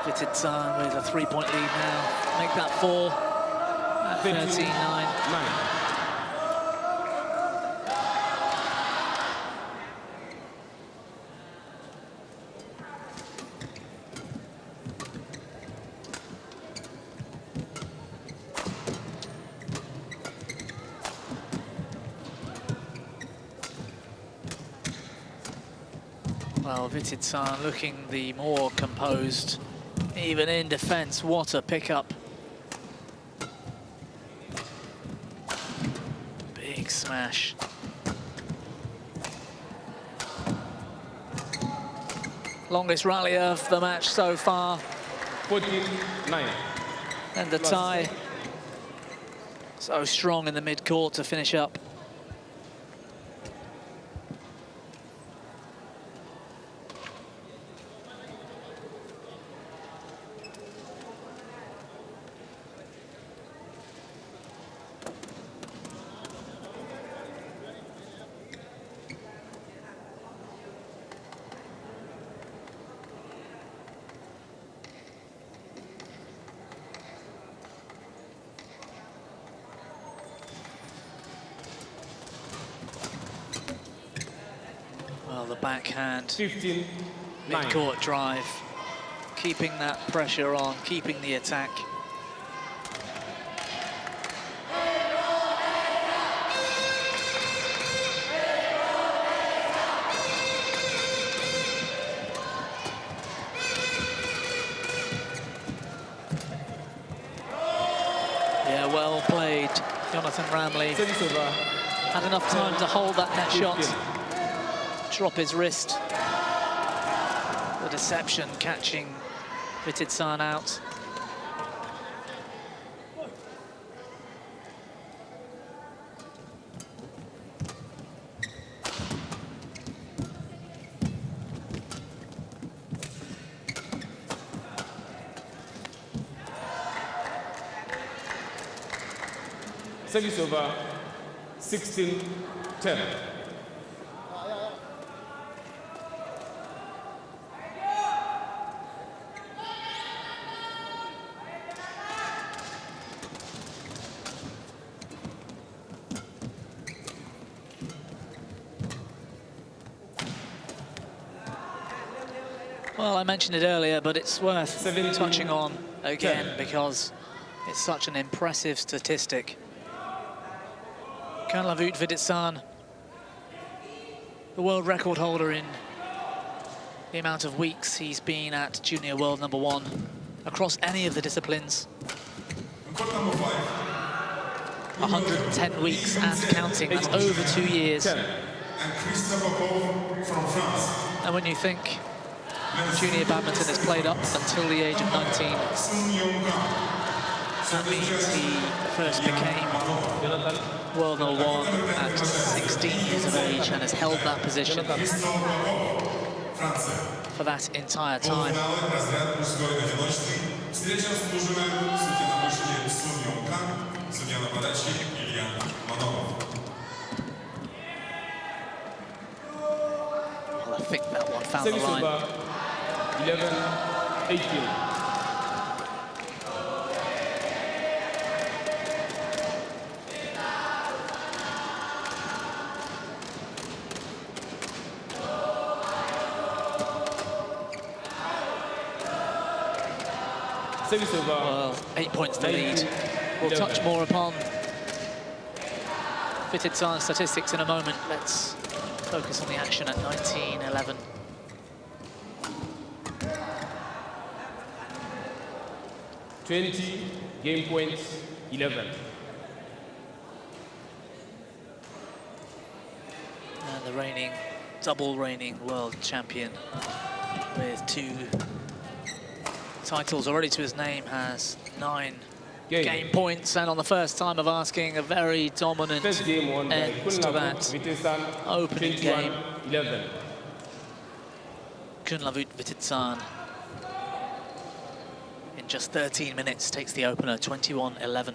A: Vititsan with a 3-point lead now. Make that 4 at 13-9. Well, Vititsan looking the more composed, even in defense. What a pickup. Big smash. Longest rally of the match so far.
D: 14-9.
A: And the tie So strong in the mid-court to finish up. Well, the backhand,
D: 15-9.
A: mid-court drive, keeping that pressure on, keeping the attack. Yeah, well played, Jonathan Ramley.
D: Service over.
A: Had enough time to hold that net shot, drop his wrist. The deception catching Vititsan out.
D: Service over. 16-10.
A: Well, I mentioned it earlier, but it's worth
D: 17,
A: touching on again
D: 10.
A: because it's such an impressive statistic. Kanlavut Viditsan, the world record holder in the amount of weeks he's been at Junior World #1 across any of the disciplines. 110 weeks and counting, that's over 2 years.
C: And Christopher Paul from France.
A: And when you think junior badminton is played up until the age of 19, that means he first became World #1 at 16 years of age and has held that position for that entire time. Well, I think that one found the
D: Service
A: line.
D: over. 11-18. Service over.
A: Well, 8 points to lead. We'll touch more upon Vititsan's statistics in a moment. Let's focus on the action at 19-11.
D: Game points, 11.
A: And the double reigning world champion with 2 titles already to his name has 9 game points, and on the first time of asking, a very dominant
D: First game won by
A: end to that
D: Vititsan,
A: opening game.
D: 21-11.
A: Kunlavut Vititsan in just 13 minutes takes the opener, 21-11.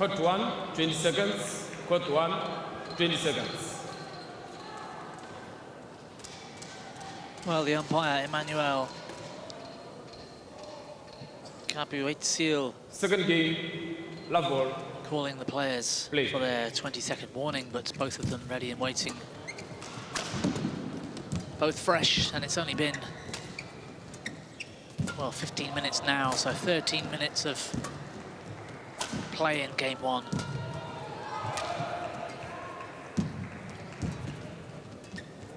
F: Court 1, 20 seconds. Court 1, 20 seconds.
A: Well, the umpire, Emmanuel Kabuetsil,
F: Second game, love ball.
A: calling the players
F: Play.
A: for their 20-second warning, but both of them ready and waiting. Both fresh, and it's only been, well, 15 minutes now, so 13 minutes of play in game one.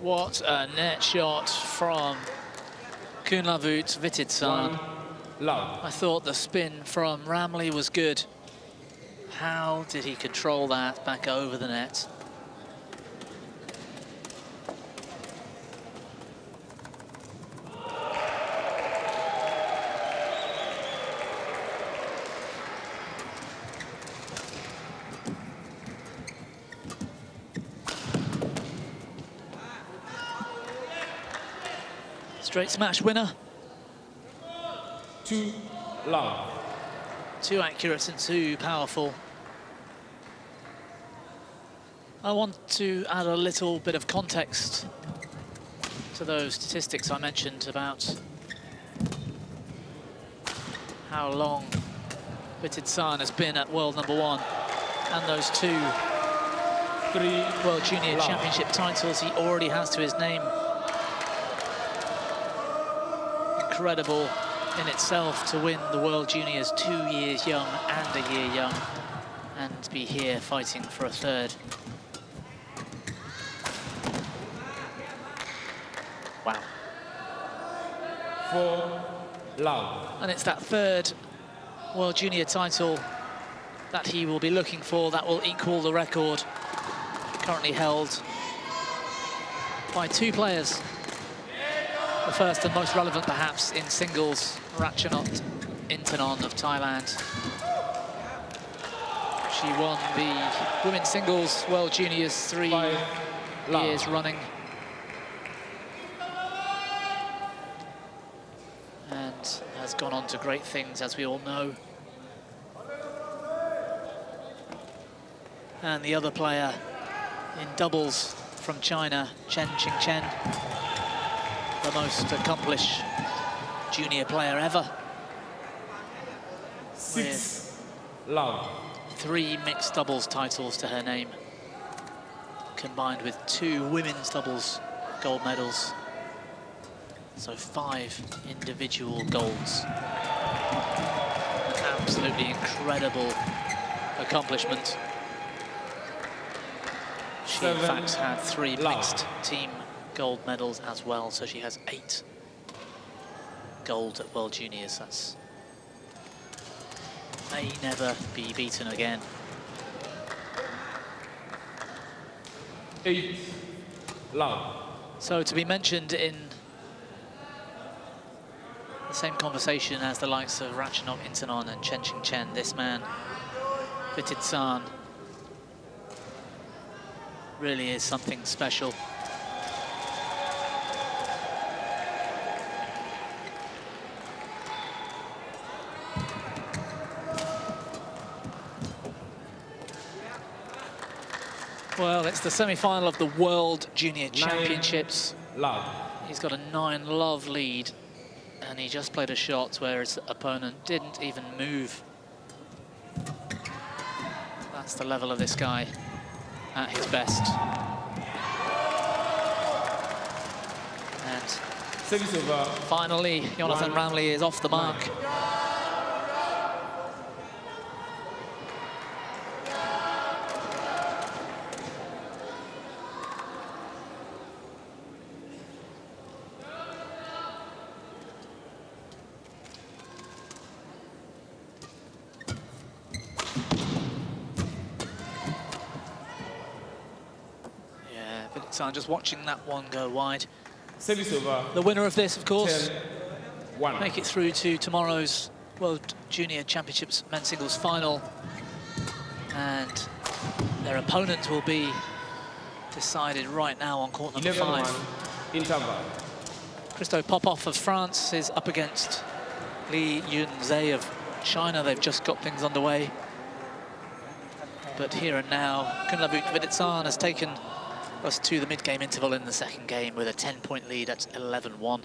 A: What a net shot from Kunlavut Vitidsan.
F: Love.
A: I thought the spin from Ramlee was good. How did he control that back over the net? Straight smash winner.
F: 2 love.
A: Too accurate and too powerful. I want to add a little bit of context to those statistics I mentioned about how long Vitidsan has been at world #1 and those 2 World Junior Championship titles he already has to his name. Incredible in itself to win the World Juniors 2 years young and a year young, and be here fighting for a third. Wow.
F: 4 love.
A: And it's that third World Junior title that he will be looking for that will equal the record currently held by 2 players. The first and most relevant, perhaps, in singles, Ratchanok Intanon of Thailand. She won the Women's Singles World Juniors 3 years running. And has gone on to great things, as we all know. And the other player in doubles from China, Chen Qingchen, the most accomplished junior player ever.
F: 6 love.
A: 3 mixed doubles titles to her name, combined with 2 women's doubles gold medals. So 5 individual golds. An absolutely incredible accomplishment. She in fact had 3 mixed team gold medals as well, so she has 8 gold at World Juniors. That's may never be beaten again.
F: 8 love.
A: So to be mentioned in the same conversation as the likes of Ratchanok Intanon and Chen Qingchen, this man, Vitidsan, really is something special. Well, it's the semi-final of the World Junior Championships.
F: Love.
A: He's got a 9-love lead, and he just played a shot where his opponent didn't even move. That's the level of this guy at his best. And
F: Service over.
A: finally, Jonathan Ramlee is off the mark. So I'm just watching that one go wide.
F: Service over.
A: The winner of this, of course,
F: 10-1.
A: make it through to tomorrow's World Junior Championships men's singles final. And their opponent will be decided right now on court number 5.
F: Interval.
A: Christo Popov of France is up against Li Yunzhe of China. They've just got things underway. But here and now, Kunlavut Viditsan has taken us to the mid-game interval in the second game with a 10-point lead at 11-1.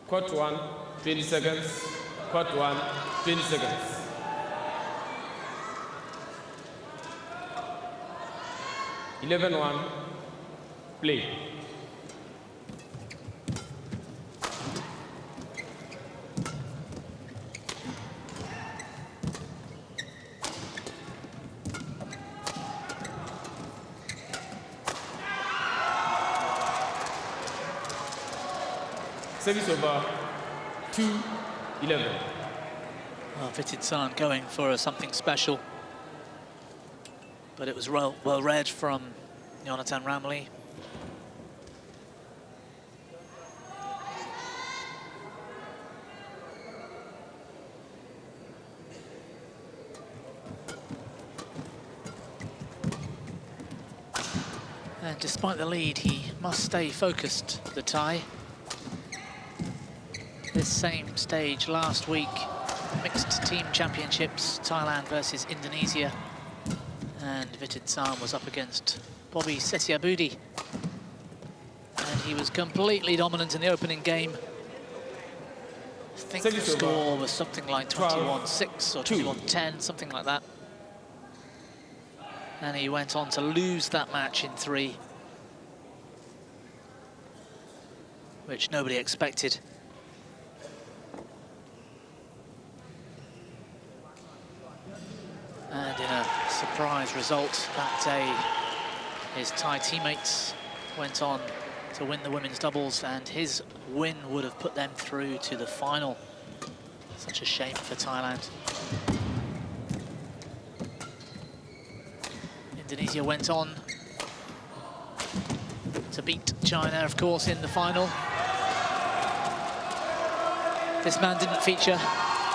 F: Court 1, 20 seconds. Court 1, 20 seconds. (11-1). Play. Service over, 2-11.
A: Well, Viditsan going for something special. But it was well read from Jonathan Ramley. And despite the lead, he must stay focused, the Thai. This same stage last week, mixed team championships, Thailand versus Indonesia. And Viditsan was up against Bobby Setiabudi. And he was completely dominant in the opening game. I think the score was something like 21-6 or 21-10, something like that. And he went on to lose that match in 3, which nobody expected. And in a surprise result that day, his Thai teammates went on to win the women's doubles, and his win would have put them through to the final. Such a shame for Thailand. Indonesia went on to beat China, of course, in the final. This man didn't feature,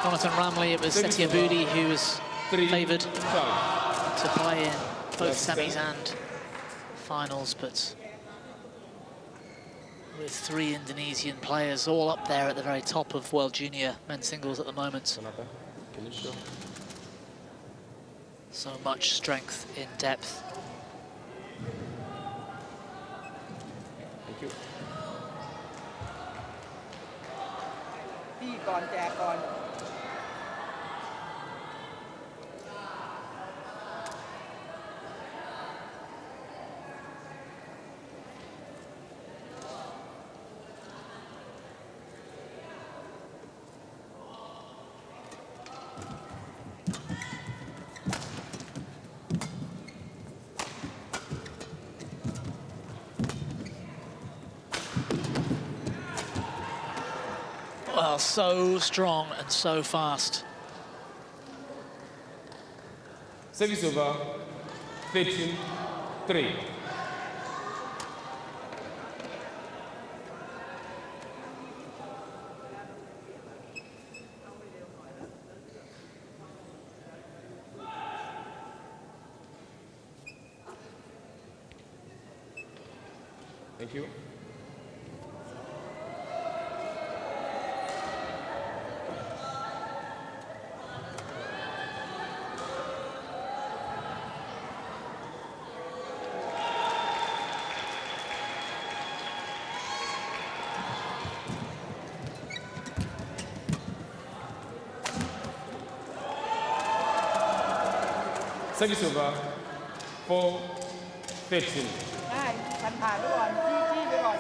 A: Jonathan Ramley. It was Setiabudi who was favoured to play in both semis and finals, but with 3 Indonesian players all up there at the very top of World Junior men's singles at the moment. So much strength in depth.
F: Thank you.
A: Well, so strong and so fast.
F: Service over, 13-3. Thank you. Service over, 4-13.
G: ได้ผ่านไปก่อนจี้ไปก่อน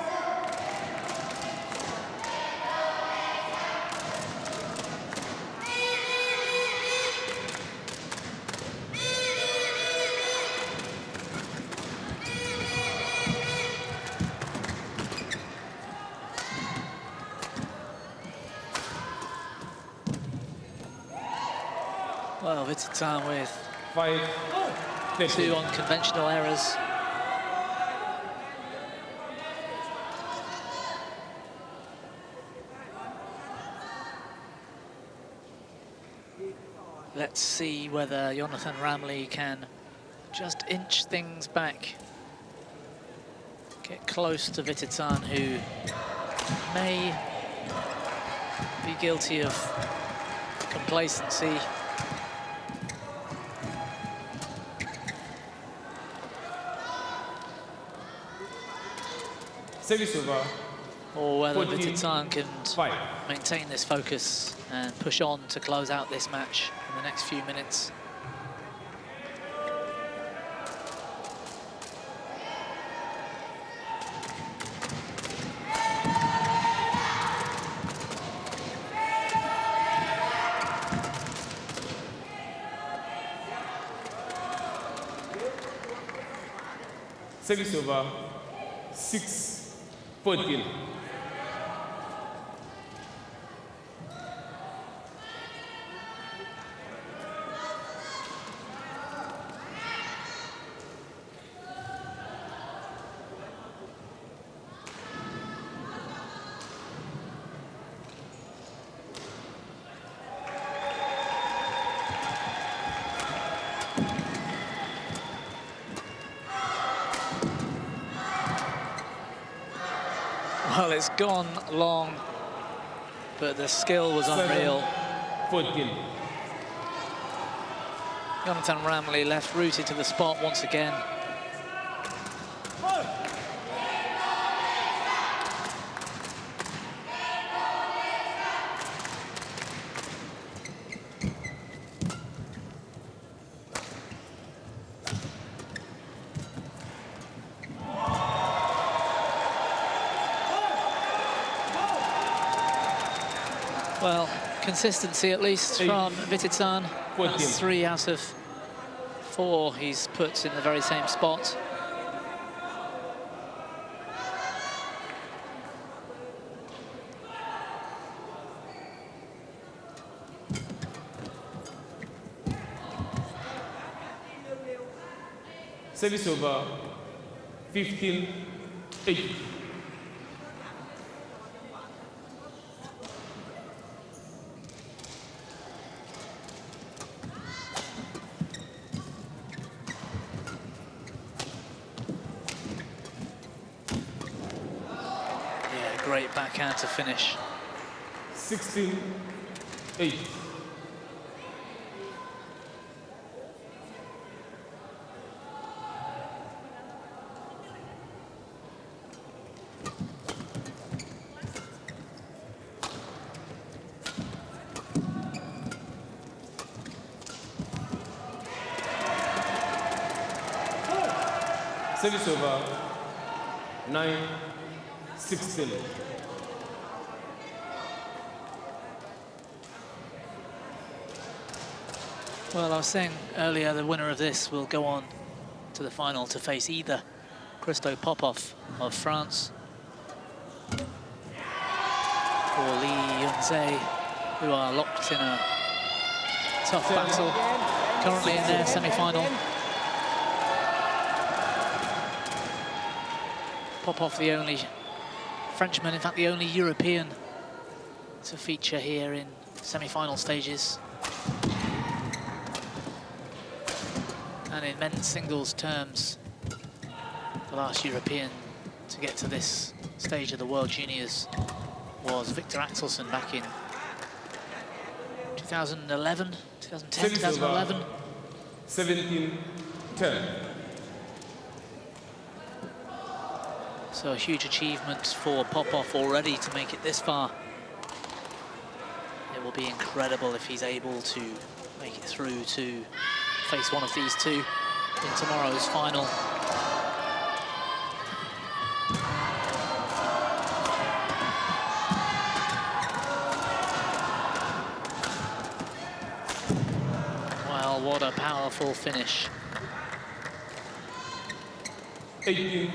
A: Well, Viditsan with
F: 5-13.
A: 2 unconventional errors. Let's see whether Jonathan Ramley can just inch things back. Get close to Vititsan, who may be guilty of complacency.
F: Service over.
A: Or whether
F: 14,
A: Vititsan can
F: 5.
A: maintain this focus and push on to close out this match in the next few minutes.
F: Service over. 6-14.
A: Well, it's gone long, but the skill was unreal.
F: 14.
A: Jonathan Ramley left rooted to the spot once again. Well, consistency at least from Vititsan. That's 3 out of 4 he's put in the very same spot.
F: Service over. 15-8.
A: Great backhand to finish.
F: 16-8. Service over. 9-16.
A: Well, I was saying earlier, the winner of this will go on to the final to face either Christo Popov of France or Lee Yunze, who are locked in a tough battle, currently in their semi-final. Popov, the only Frenchman, in fact the only European to feature here in semi-final stages. And in men's singles terms, the last European to get to this stage of the World Juniors was Victor Axelsen back in 2011, 2010, 2011.
F: 17-10.
A: So a huge achievement for Popov already to make it this far. It will be incredible if he's able to make it through to face one of these two in tomorrow's final. Well, what a powerful finish.
F: 18-10.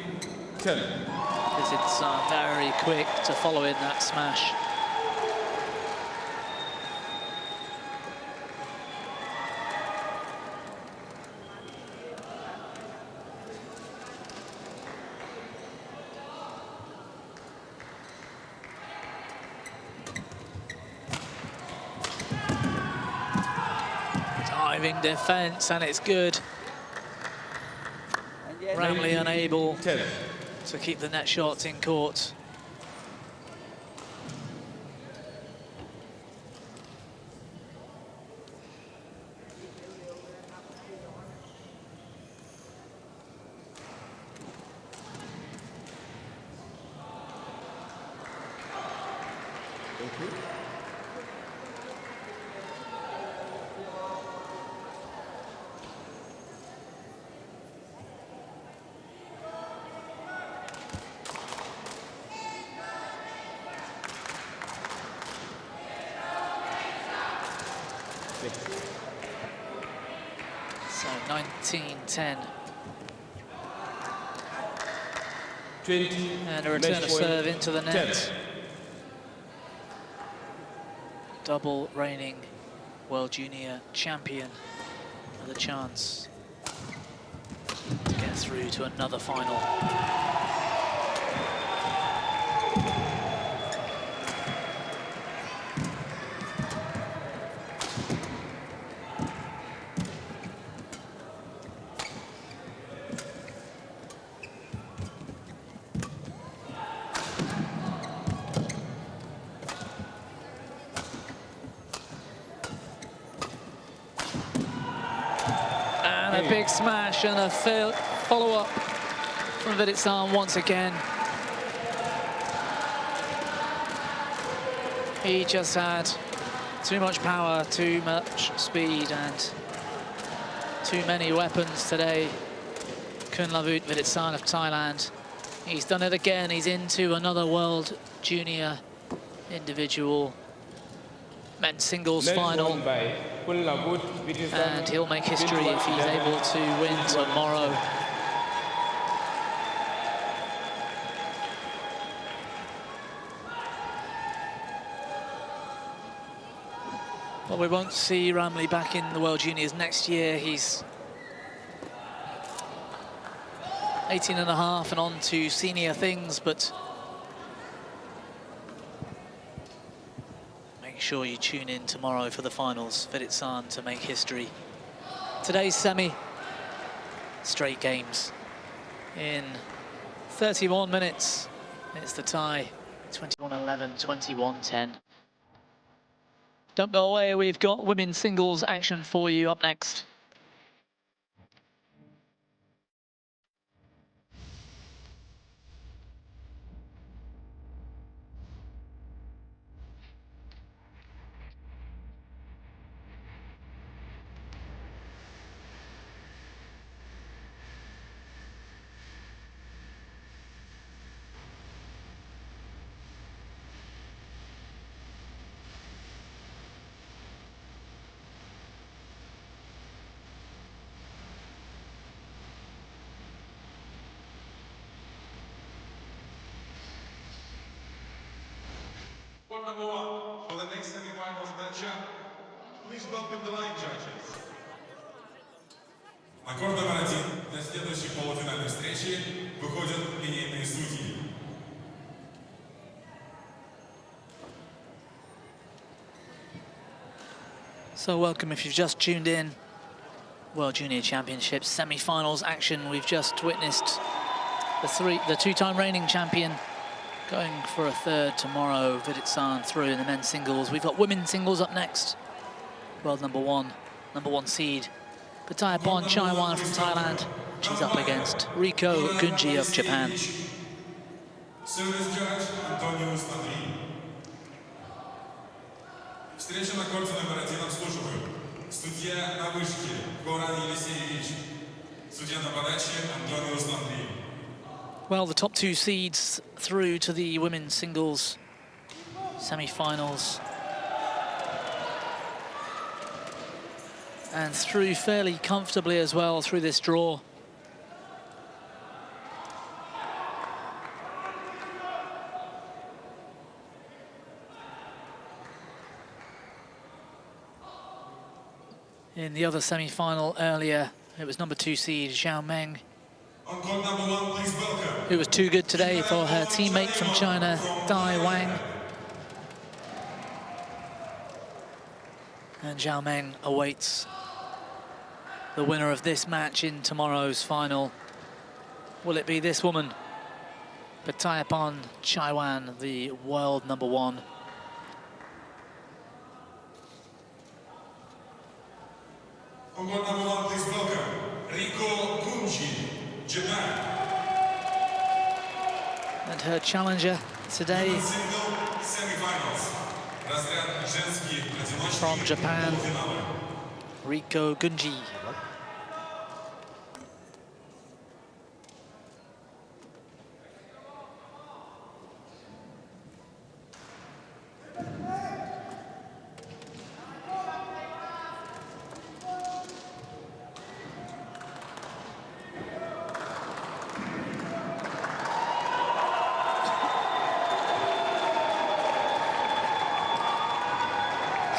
A: It's very quick to follow in that smash. Diving defense, and it's good. Ramley unable to keep the net shots in court. So 19-10.
F: 20.
A: And a return of serve into the net.
F: 10.
A: Double reigning World Junior Champion with a chance to get through to another final. A big smash and a follow-up from Kazan once again. He just had too much power, too much speed, and too many weapons today. Kunlavut Kazan of Thailand. He's done it again. He's into another World Junior individual men's singles final. And he'll make history if he's able to win tomorrow. Well, we won't see Ramley back in the World Juniors next year. He's 18 and a half and on to senior things, but make sure you tune in tomorrow for the finals. Kazan to make history. Today's semi, straight games. In 31 minutes, it's the tie. 21-11, 21-10. Don't go away, we've got women's singles action for you up next.
C: Number one, for the next semi-finals matchup, please welcome the line judges. На корт номер 1 для следующей полуфинальной встречи выходят линейные судьи.
A: So welcome if you've just tuned in. World Junior Championships semi-finals action. We've just witnessed the two-time reigning champion going for a third tomorrow. Kazan through in the men's singles. We've got women's singles up next. World number one seed Patayapon Chaiwan from Thailand. She's up against Riko Gunji of Japan.
C: Service judge Антониус Андрей. Встреча на корте номер 1 обслуживают судья на вышке Горан Елисеевич, судья на подаче Антониус Андрей.
A: Well, the top two seeds through to the women's singles semi-finals. And through fairly comfortably as well through this draw. In the other semi-final earlier, it was number 2 seed Zhao Meng,
C: On court number 1, please welcome.
A: who was too good today for her teammate from China, Dai Wang. And Zhao Meng awaits the winner of this match in tomorrow's final. Will it be this woman, Pitayaporn Chaiwan, the world #1?
C: On world #1, please welcome Riko Gunji, Japan.
A: And her challenger today
C: Single semifinals. Разряд женский одиночный.
A: from Japan, Riko Gunji.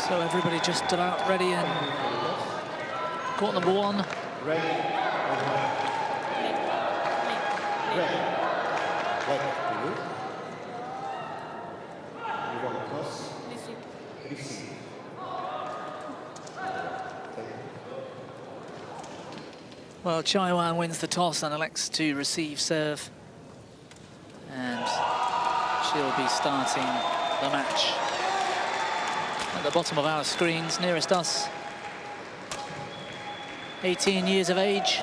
A: So everybody just about ready in court #1.
H: Ready. Ready. You want to toss? Receive.
A: Well, Chaiwan wins the toss and elects to receive serve. And she'll be starting the match. At the bottom of our screens, nearest us, 18 years of age,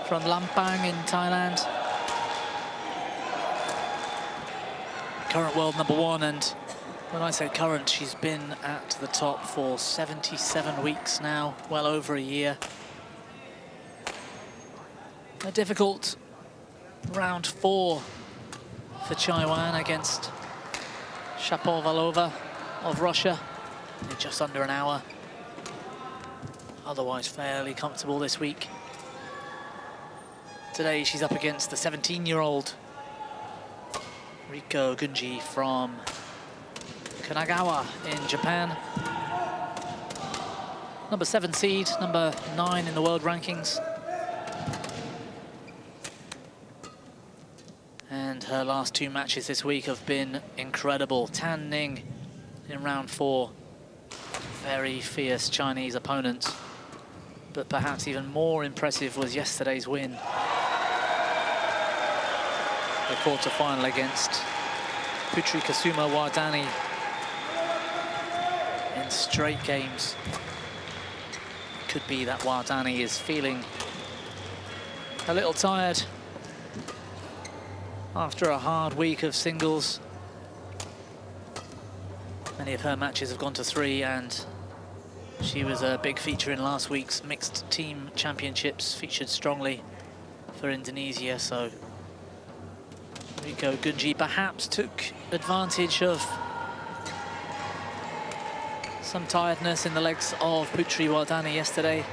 A: from Lampang in Thailand. Current world #1, and when I say current, she's been at the top for 77 weeks now, well over a year. A difficult round 4 for Chaiwan against Shapovalova of Russia in just under an hour. Otherwise fairly comfortable this week. Today she's up against the 17-year-old Riko Gunji from Kanagawa in Japan. Number 7 seed, number 9 in the world rankings. And her last 2 matches this week have been incredible. Tan Ning in round 4, very fierce Chinese opponent, but perhaps even more impressive was yesterday's win, the quarter-final against Putri Kusuma Wardani in straight games. Could be that Wardani is feeling a little tired after a hard week of singles. Many of her matches have gone to 3, and she was a big feature in last week's mixed team championships, featured strongly for Indonesia. So Riko Gunji perhaps took advantage of some tiredness in the legs of Putri Wardani yesterday.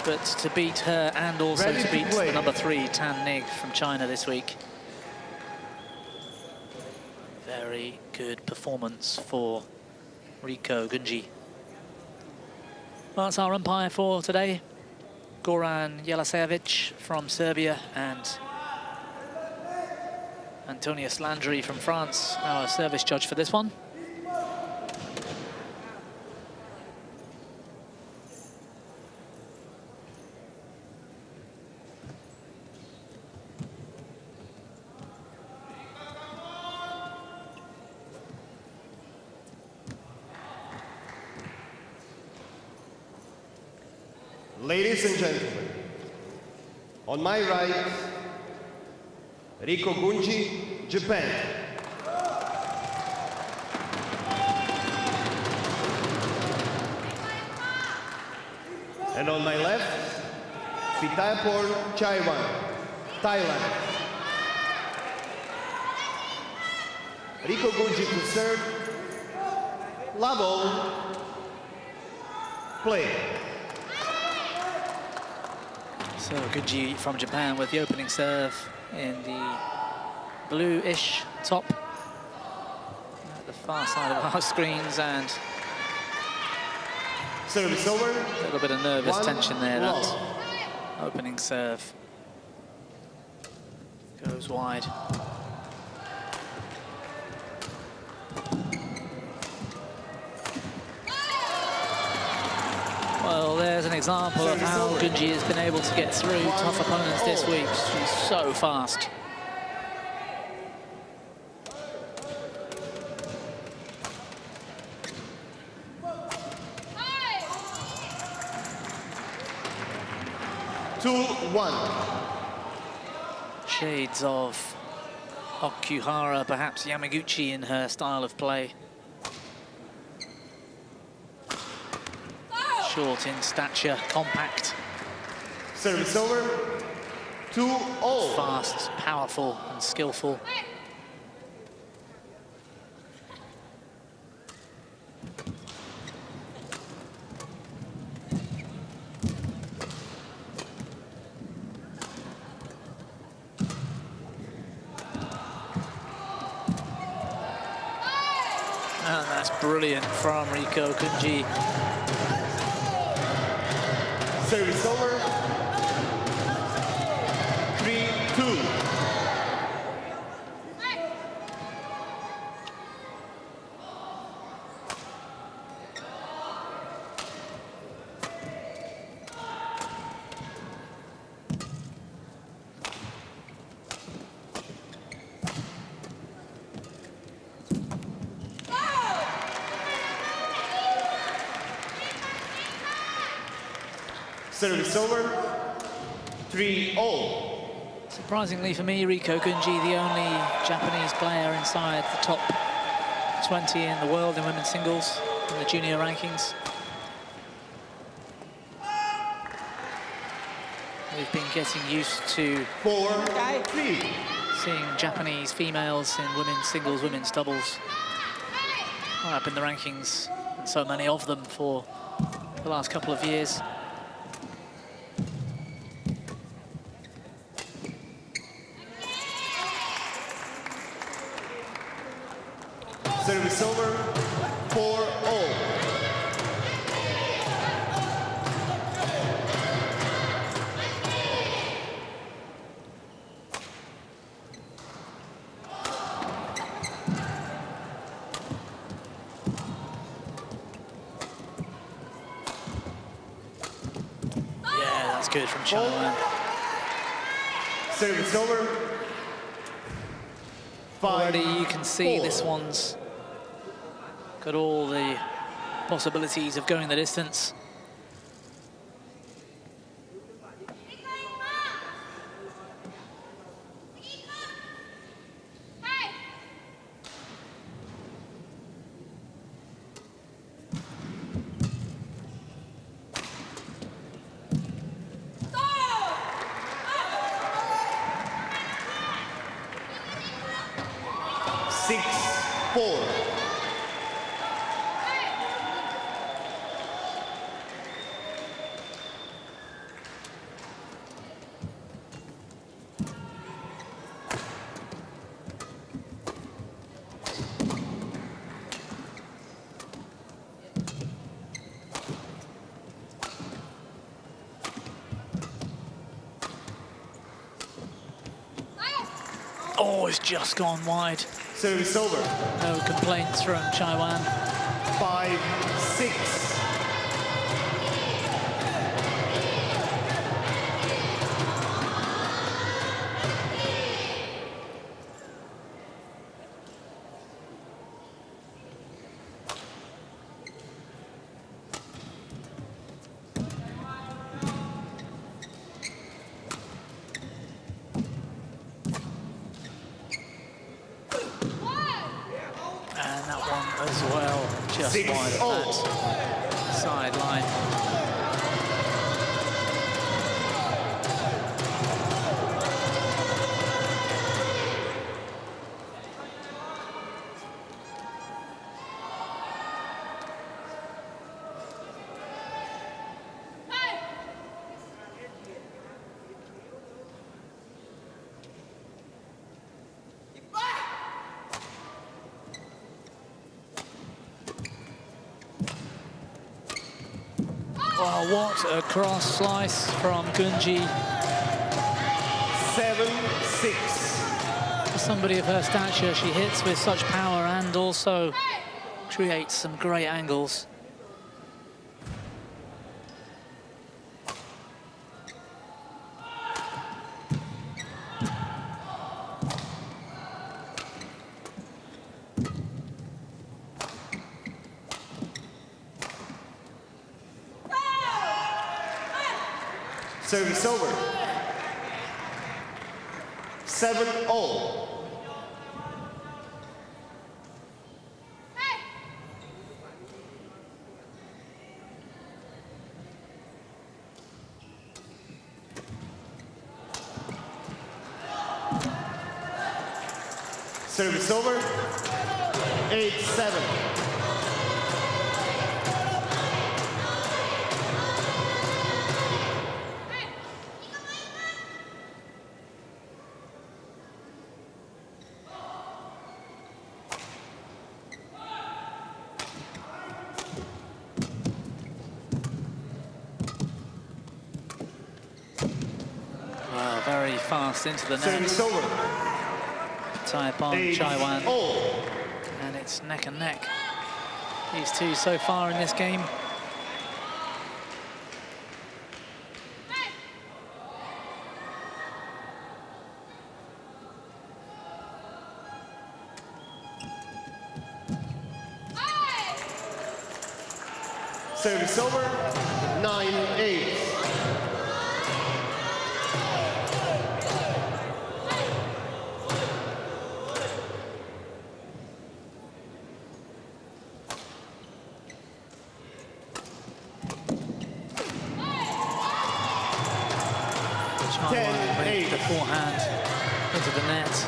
A: But to beat her and also to beat the number 3, Tan Ning from China this week. Very good performance for Riko Gunji. Well, that's our umpire for today. Goran Jelasevic from Serbia and Antonius Landry from France, our service judge for this one.
H: Ladies and gentlemen, on my right, Riko Gunji, Japan. And on my left, Pitayaporn Chaiwan, Thailand. Riko Gunji to serve, level, play.
A: So Gunji from Japan with the opening serve in the bluish top at the far side of our screens, and
H: service over.
A: A little bit of nervous tension there. That opening serve goes wide. example of how Gunji has been able to get through tough opponents this week. She's so fast.
H: Two, 1.
A: Shades of Okuhara, perhaps Yamaguchi in her style of play. Short in stature, compact.
H: Service over. 2-0.
A: Fast, powerful and skillful. And that's brilliant from Riko Gunji.
H: Service over. 3-2. Service over. 3-0.
A: Surprisingly for me, Riko Gunji, the only Japanese player inside the top 20 in the world in women's singles in the junior rankings. We've been getting used to
H: 4-3.
A: seeing Japanese females in women's singles, women's doubles high up in the rankings, and so many of them for the last couple of years.
H: Service over. 4-0.
A: Yeah, that's good from China.
H: Service over.
A: Already you can see
H: 5-4.
A: this one's got all the possibilities of going the distance. Oh, it's just gone wide.
H: Service over.
A: No complaints from Chaiwan.
H: 5-6.
A: As well, just wide of that sideline. Oh, what a cross slice from Gunji.
H: 7-6.
A: For somebody of her stature, she hits with such power and also creates some great angles.
H: Service over. 7-all. Service over. 8-7.
A: Well, very fast into the net.
H: Service over.
A: Taipon, Chaiwan,
H: all.
A: and it's neck and neck. These two so far in this game.
H: Service over. 9-8.
A: The forehand into the net.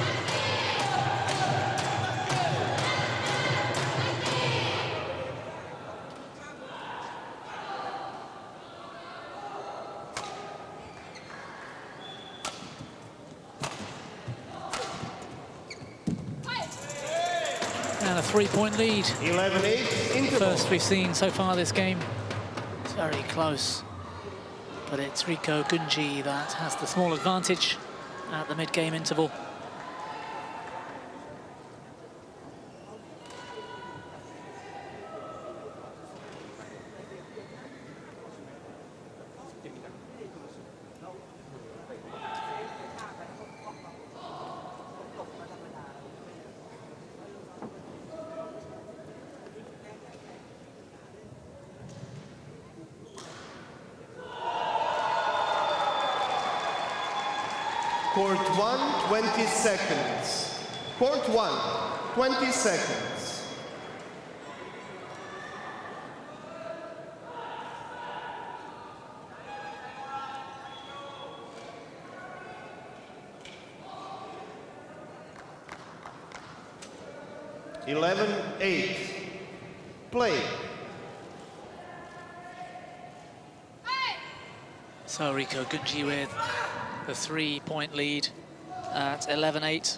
A: And a 3-point lead.
H: 11-8 interval.
A: First we've seen so far this game. It's very close. But it's Riko Gunji that has the small advantage at the mid-game interval.
H: Court 1, 20 seconds. Court 1, 20 seconds. Eleven, 8. Play.
A: So Riko Gunji with the 3-point lead at 11-8.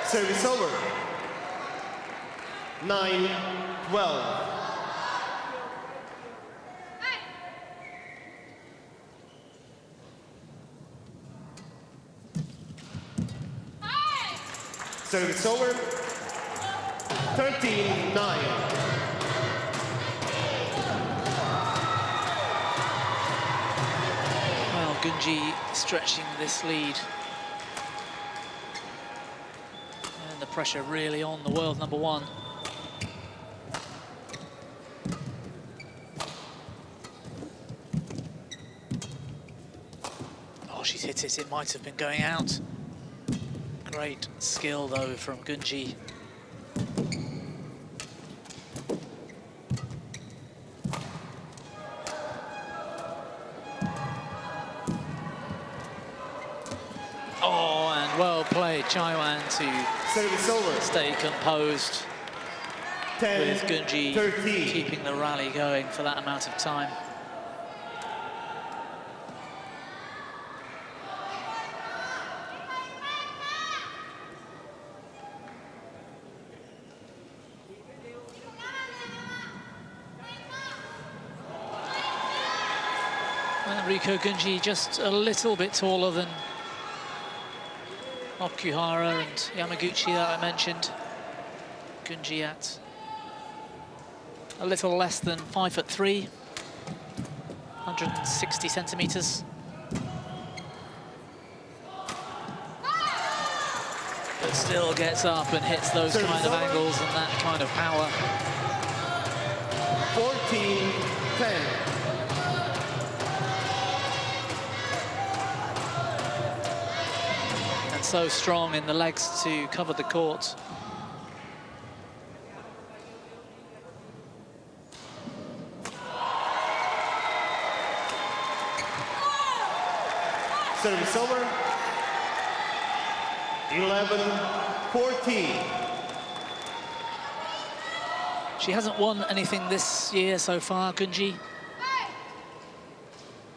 H: Service over. 9-12. Service over. 13-9.
A: Well, Gunji stretching this lead. And the pressure really on the world number one. Oh, she's hit it. It might have been going out. Great skill, though, from Gunji. Oh, and well played, Chaiwan, to stay composed.
H: 10,
A: with Gunji
H: 13.
A: keeping the rally going for that amount of time. And Riko Gunji just a little bit taller than Okuhara and Yamaguchi that I mentioned. Gunji at a little less than 5'3", 160 centimeters. But still gets up and hits those kind of angles and that kind of power.
H: 14-10.
A: And so strong in the legs to cover the court.
H: Service over. 11-14.
A: She hasn't won anything this year so far, Gunji.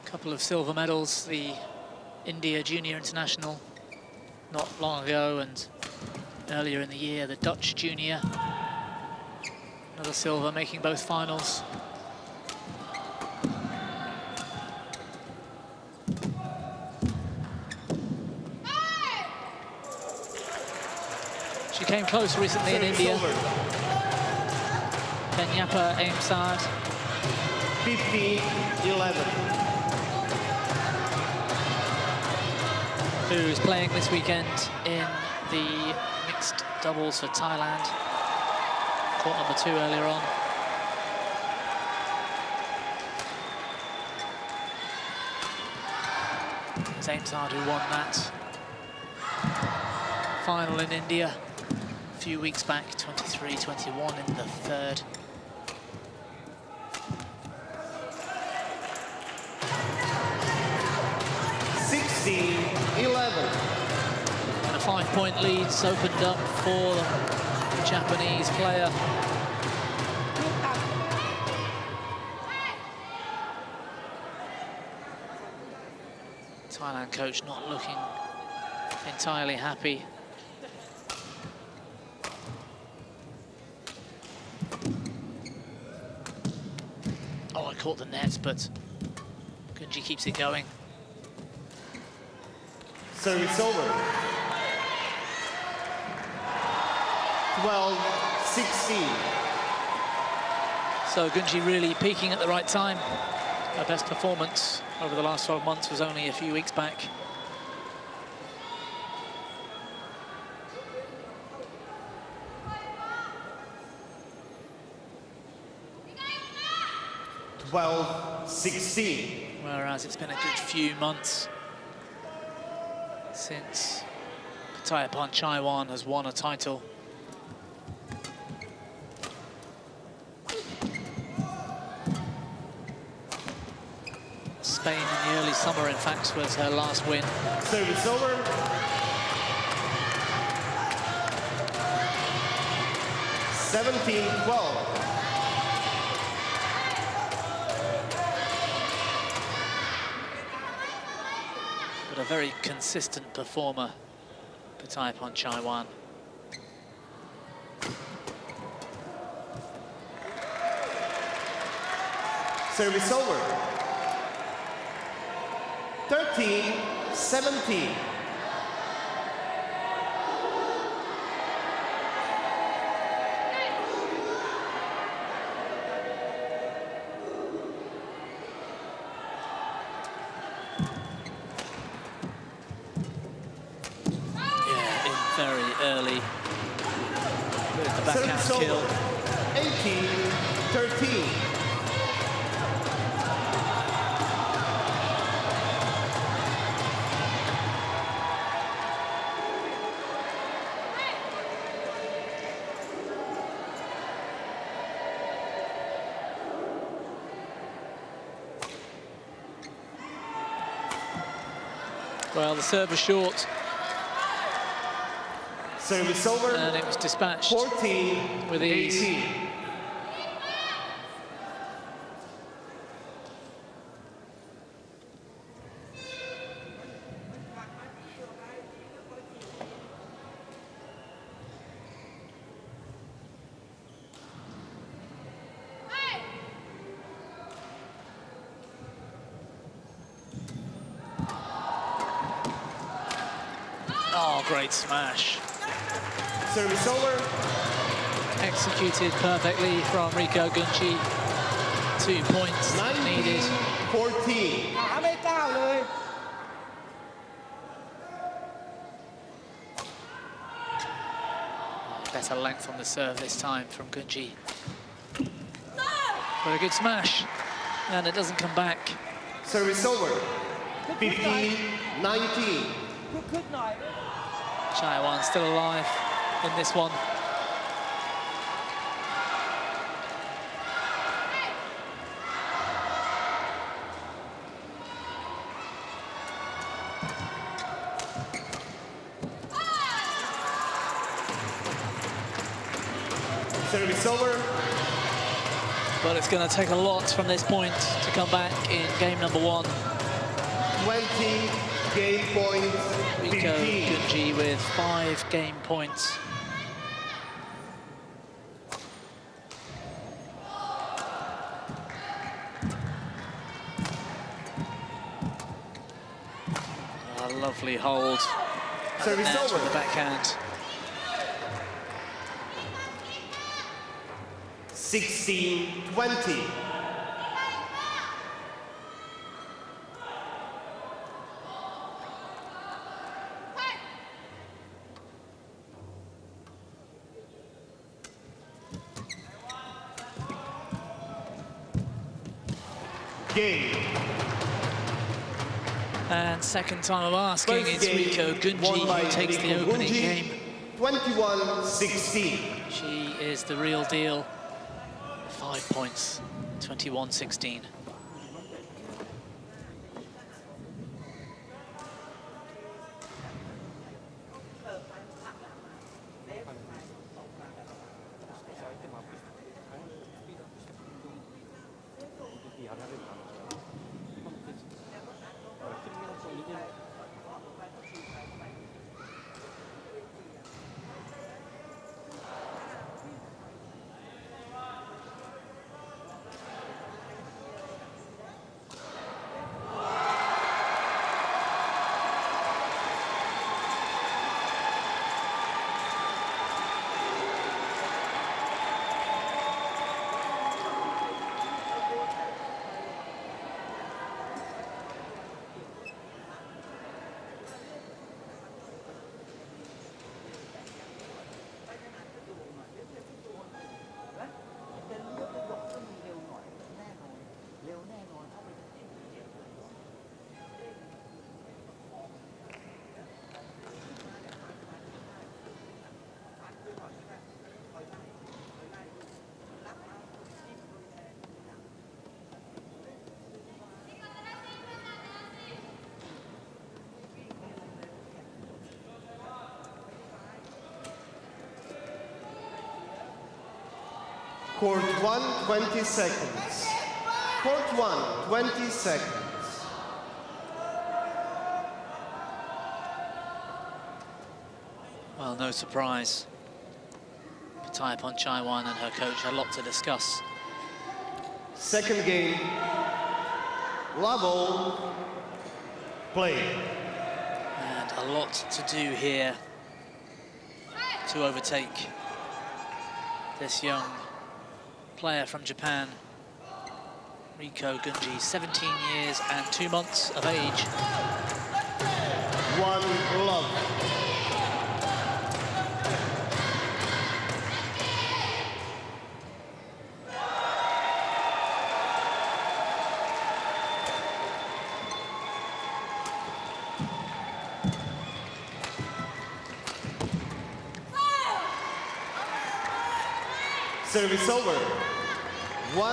A: A couple of silver medals, the India Junior International not long ago, and earlier in the year, the Dutch Junior. Another silver, making both finals. She came close recently in India. Kenyapa aims hard.
H: 15-11.
A: Who is playing this weekend in the mixed doubles for Thailand. Court number 2 earlier on. It's Aimsard who won that final in India a few weeks back, 23-21 in the third. And a 5-point lead's opened up for the Japanese player. Thailand coach not looking entirely happy. Oh, I caught the net, but Gunji keeps it going.
H: Service over. 12-16.
A: So Gunji really peaking at the right time. Her best performance over the last 12 months was only a few weeks back. Whereas it's been a good few months since Patayapan Chaiwan has won a title. Spain in the early summer, in fact, was her last win.
H: Service over. 17-12.
A: But a very consistent performer, Patayapan Chaiwan.
H: Service over. 13-17.
A: Very early with the backhand kill.
H: 18-13.
A: Well, the serve was short.
H: Service over.
A: And it was dispatched
H: 14
A: with ease.
H: 18.
A: Oh, great smash.
H: Service over.
A: Executed perfectly from Rico Gunji. 2 points needed.
H: 19-14.
G: หาไม่ก้าวเลย
A: Better length on the serve this time from Gunji. Very good smash. And it doesn't come back.
H: Service over. 15-19.
G: คึกๆหน่อย
A: Chaiwan still alive in this one.
H: Service over.
A: But it's going to take a lot from this point to come back in game number 1.
H: 20 game points.
A: Rico
H: 15.
A: Gunji with 5 game points. A lovely hold.
H: Service
A: Net
H: over.
A: with the backhand.
H: 16-20. Game.
A: And second time of asking,
H: First
A: it's
H: game
A: Rico Gunji
H: won by
A: who takes the
H: Rico
A: opening
H: Gunji,
A: game.
H: 21-16.
A: She is the real deal. 5 points, 21-16.
H: Court 1, 20 seconds. Court 1, 20 seconds.
A: Well, no surprise. Pitayapon Chaiwan and her coach had a lot to discuss.
H: Second game. Level. Play.
A: And a lot to do here to overtake this young player from Japan, Rico Gunji, 17 years and 2 months of age.
H: 1 love. Service over. 1-0.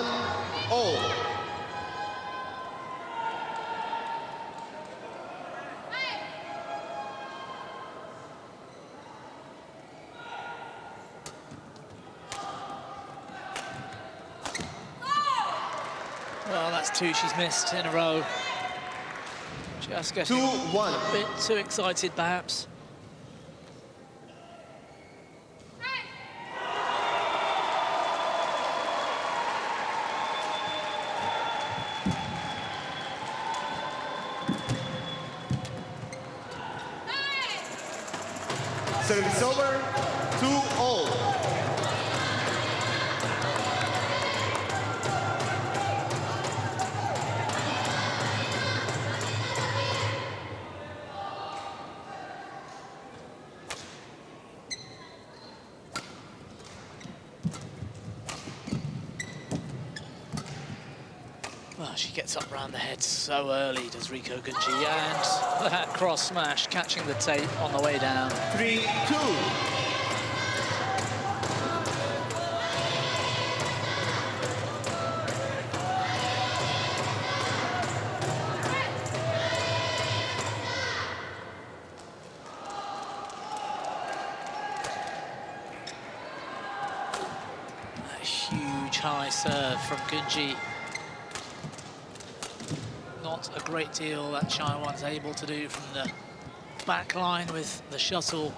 A: Well, that's 2 she's missed in a row. Just getting
H: 2-1.
A: a bit too excited, perhaps.
H: Service over, 2-all.
A: Well, she gets up round the head so early, does Riko Gunji, and that cross smash catching the tape on the way down.
H: 3-2.
A: A huge high serve from Gunji. Not a great deal that Chaiwan's able to do from the back line with the shuttle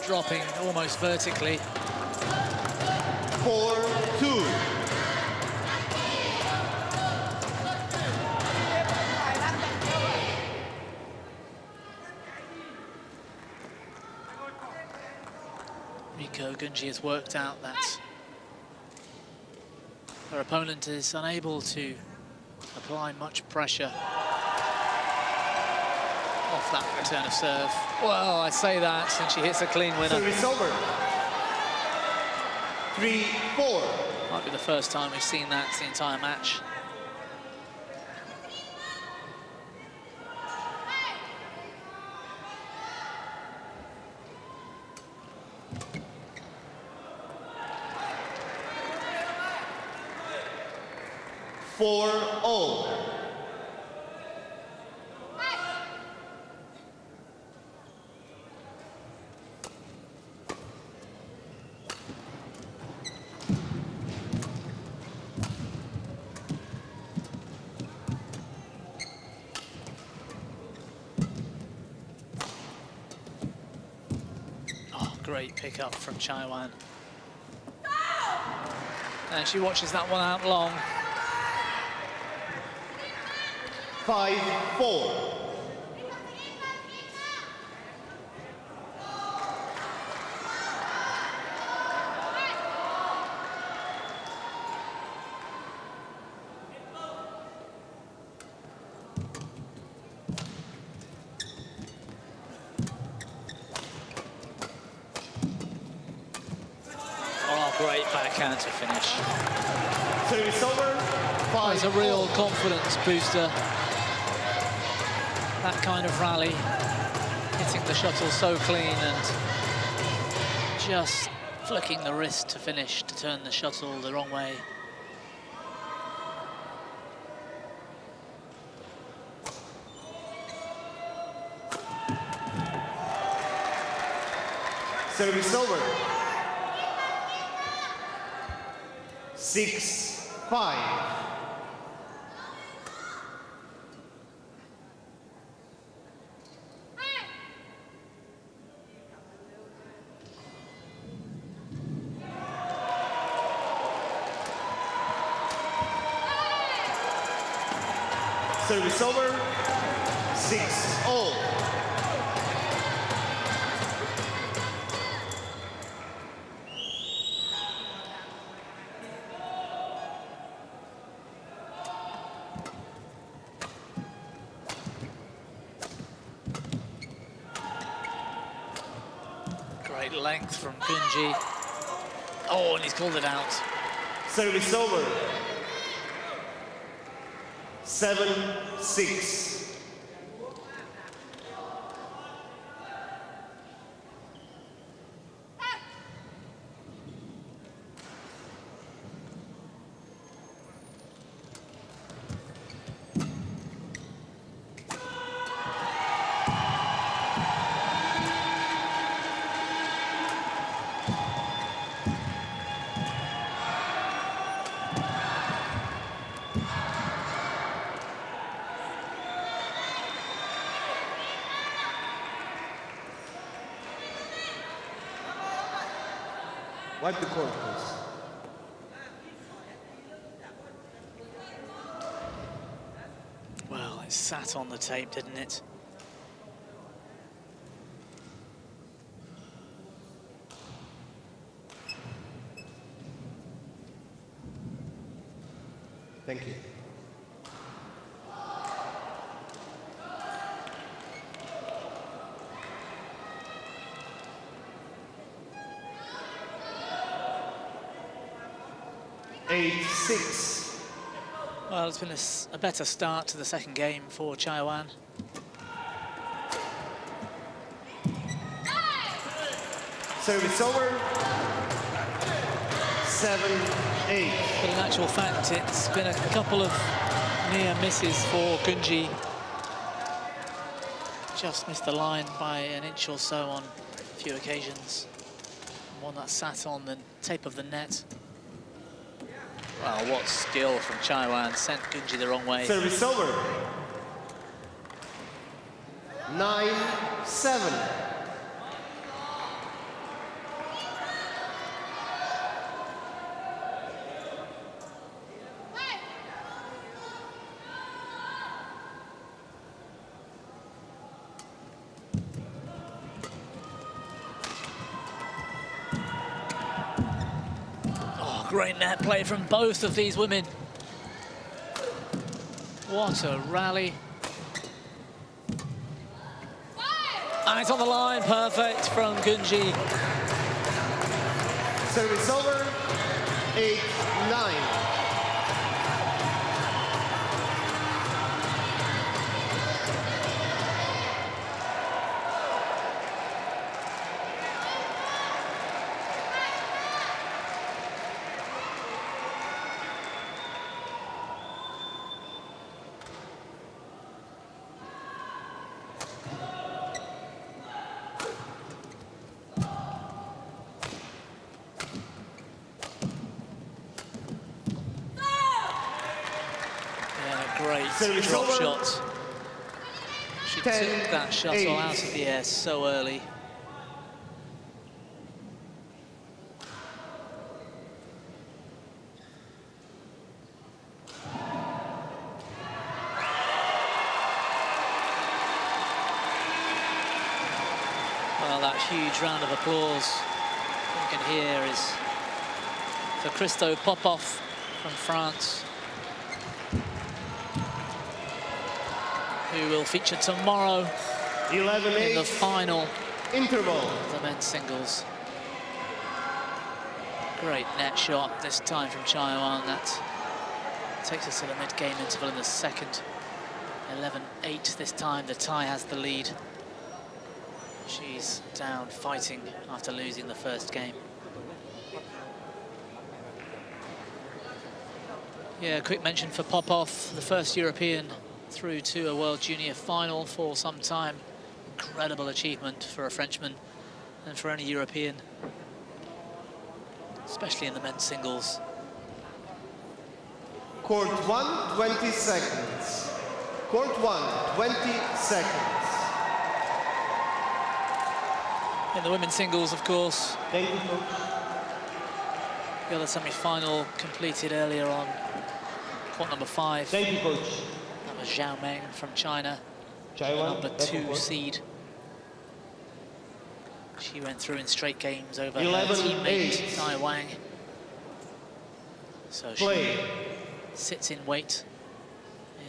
A: dropping almost vertically.
H: 4-2.
A: Riko Gunji has worked out that her opponent is unable to apply much pressure off that return of serve. Well, I say that, and she hits a clean winner.
H: Service over. 3-4.
A: Might be the first time we've seen that the entire match.
H: Four all.
A: Oh, great pickup from Chaiwan. And she watches that one out long.
H: 5-4.
A: Oh, great backhand to finish.
H: Service over.
A: It's a real confidence booster. That kind of rally, hitting the shuttle so clean and just flicking the wrist to finish, to turn the shuttle the wrong way.
H: Service over. 6-5. Service over, 6-all.
A: Great length from Gunji. Oh, and he's called it out.
H: Service over, 7-6. Wipe the court, please.
A: Well, it sat on the tape, didn't it?
H: Thank you. Eight-6.
A: Well, it's been a better start to the second game for Chaiwan.
H: Service over. 7-8.
A: But in actual fact, it's been a couple of near misses for Gunji. Just missed the line by an inch or so on a few occasions. One that sat on the tape of the net. Wow, what skill from Chaiwan, sent Gunji the wrong way.
H: Service over. 9-7.
A: Great net play from both of these women. What a rally. And it's on the line, perfect from Gunji.
H: Service over. 8-9.
A: Great drop shot. She took that shuttle out of the air so early. Well, that huge round of applause you can hear is for Christo Popov from France, who will feature tomorrow
H: 11-8
A: in the final
H: interval
A: of the men's singles. Great net shot this time from Chaiwan. That takes us to the mid-game interval in the second. 11-8 this time. The Thai has the lead. She's down fighting after losing the first game. Yeah, a quick mention for Popov, the first European through to a World Junior final for some time. Incredible achievement for a Frenchman and for any European, especially in the men's singles.
H: Court 1, 20 seconds. Court 1, 20 seconds.
A: In the women's singles, of course.
H: Thank you, coach.
A: The other semi-final completed earlier on. Court number 5.
H: Thank you, coach.
A: Zhao Meng from China,
H: Chaiwan,
A: number 2 seed. She went through in straight games over her
H: 11-8.
A: teammate Tai Wang. So she sits in wait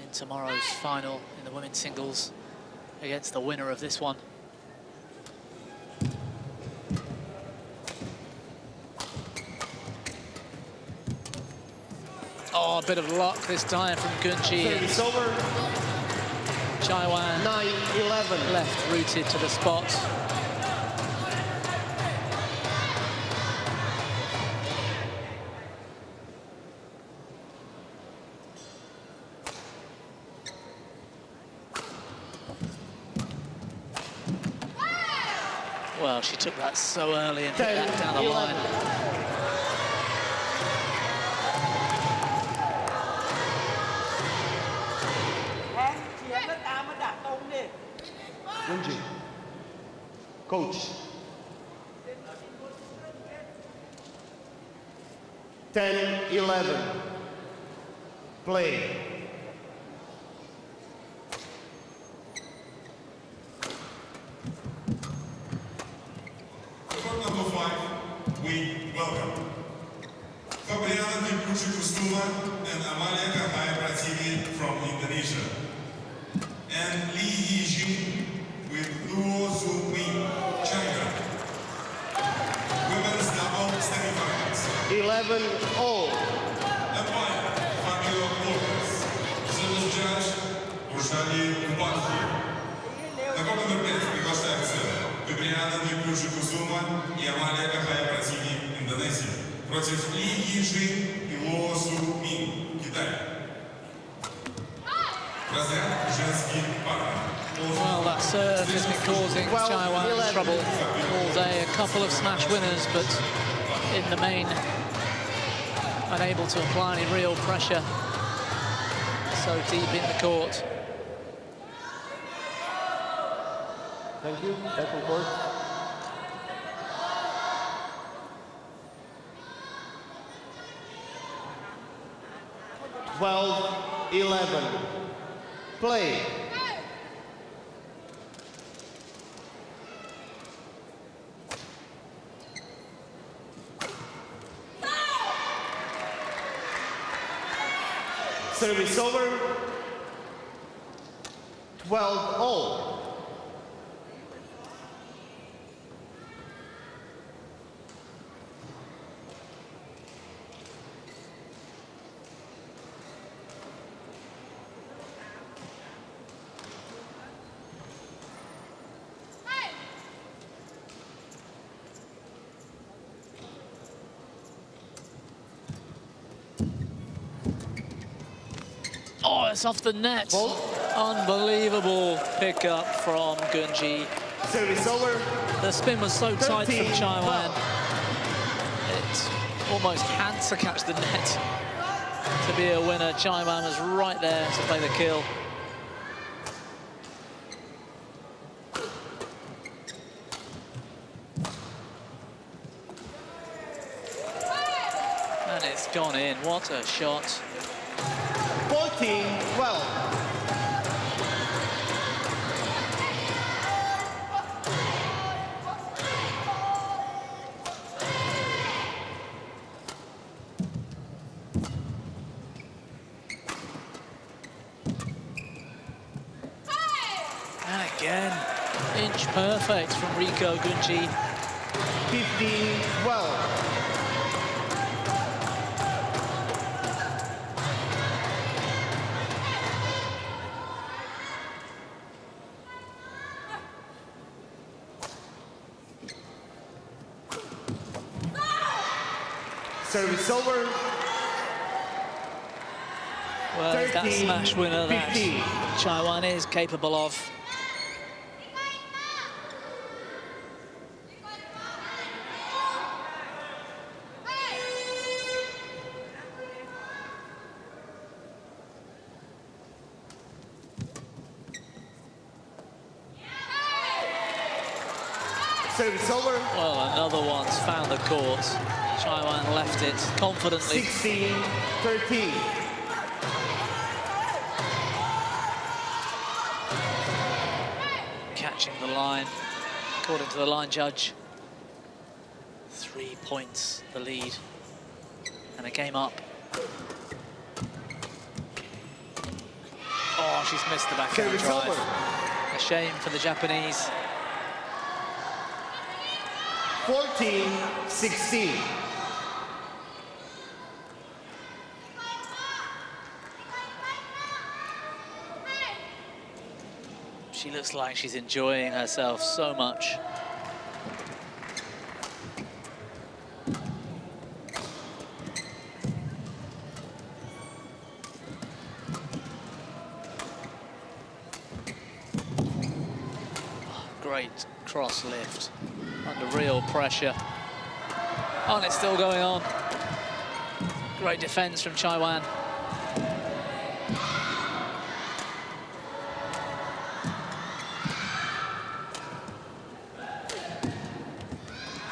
A: in tomorrow's final in the women's singles against the winner of this one. Oh, a bit of luck this time from Gunji.
H: It's over.
A: Chaiwan
H: 9-11.
A: left rooted to the spot. Well, she took that so early and hit that down the line.
H: Gunji. Coach. 10-11. Play.
C: Court number 5, we welcome Fabriana Dilkuchi-Kustuma and Amalia Kahai-Pratini from Indonesia. And Li Yijing with Luo Zhu-Ming, China. Women's double semifinals.
H: 11 all.
C: Empire, Fabio Lopez. Service judge, Urshali Kubatki. На ком номер 5 приглашается Fabriana Dilkuchi-Kustuma и Амалия Kahai-Pratini, Индонезия. Против Ли Йижин и Луо Зу-Мин, Китай. Разряд женский парный.
A: Well, that serve has been causing Chaiwan trouble all day. A couple of smash winners, but in the main, unable to apply any real pressure so deep in the court.
H: Thank you. Back on court. Well, 11. Play. Service over. 12 all.
A: Oh, it's off the net. Unbelievable pickup from Gunji.
H: Service over.
A: The spin was so tight from
H: 13,
A: Chaiwan. It almost had to catch the net to be a winner. Chaiwan was right there to play the kill. And it's gone in. What a shot.
H: 14-12.
A: And again, inch perfect from Rico Gunji.
H: 15-12. Service over.
A: Well, it's that
H: 13,
A: smash winner that
H: 15.
A: Chaiwan is capable of.
H: Service over.
A: Well, another one's found the court. Chaiwan left it confidently.
H: 16-13.
A: Catching the line, according to the line judge. 3 points, the lead. And a game up. Oh, she's missed the backhand
H: Service
A: drive.
H: over.
A: A shame for the Japanese.
H: 14-16.
A: She looks like she's enjoying herself so much. Great cross lift under real pressure. Oh, and it's still going on. Great defense from Chaiwan.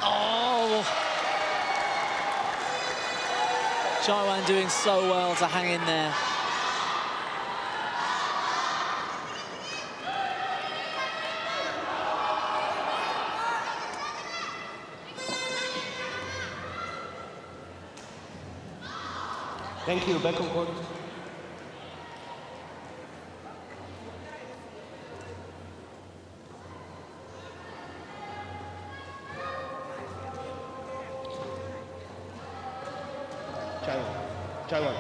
A: Oh! Chaiwan doing so well to hang in there.
H: Thank you. Back on court. Taiwan.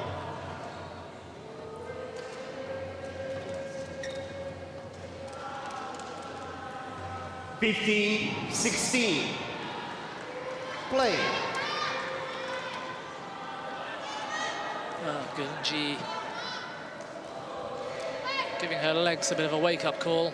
H: 15-16. Play.
A: Oh, Gunji giving her legs a bit of a wake-up call.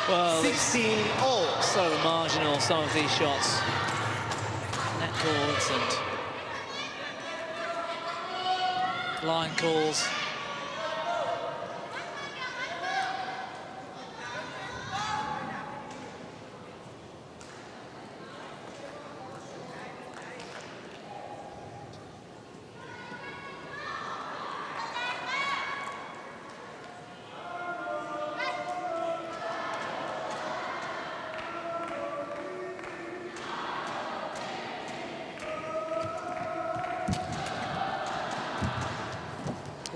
A: Well,
H: 16 all.
A: So marginal, some of these shots. Net cords and line calls.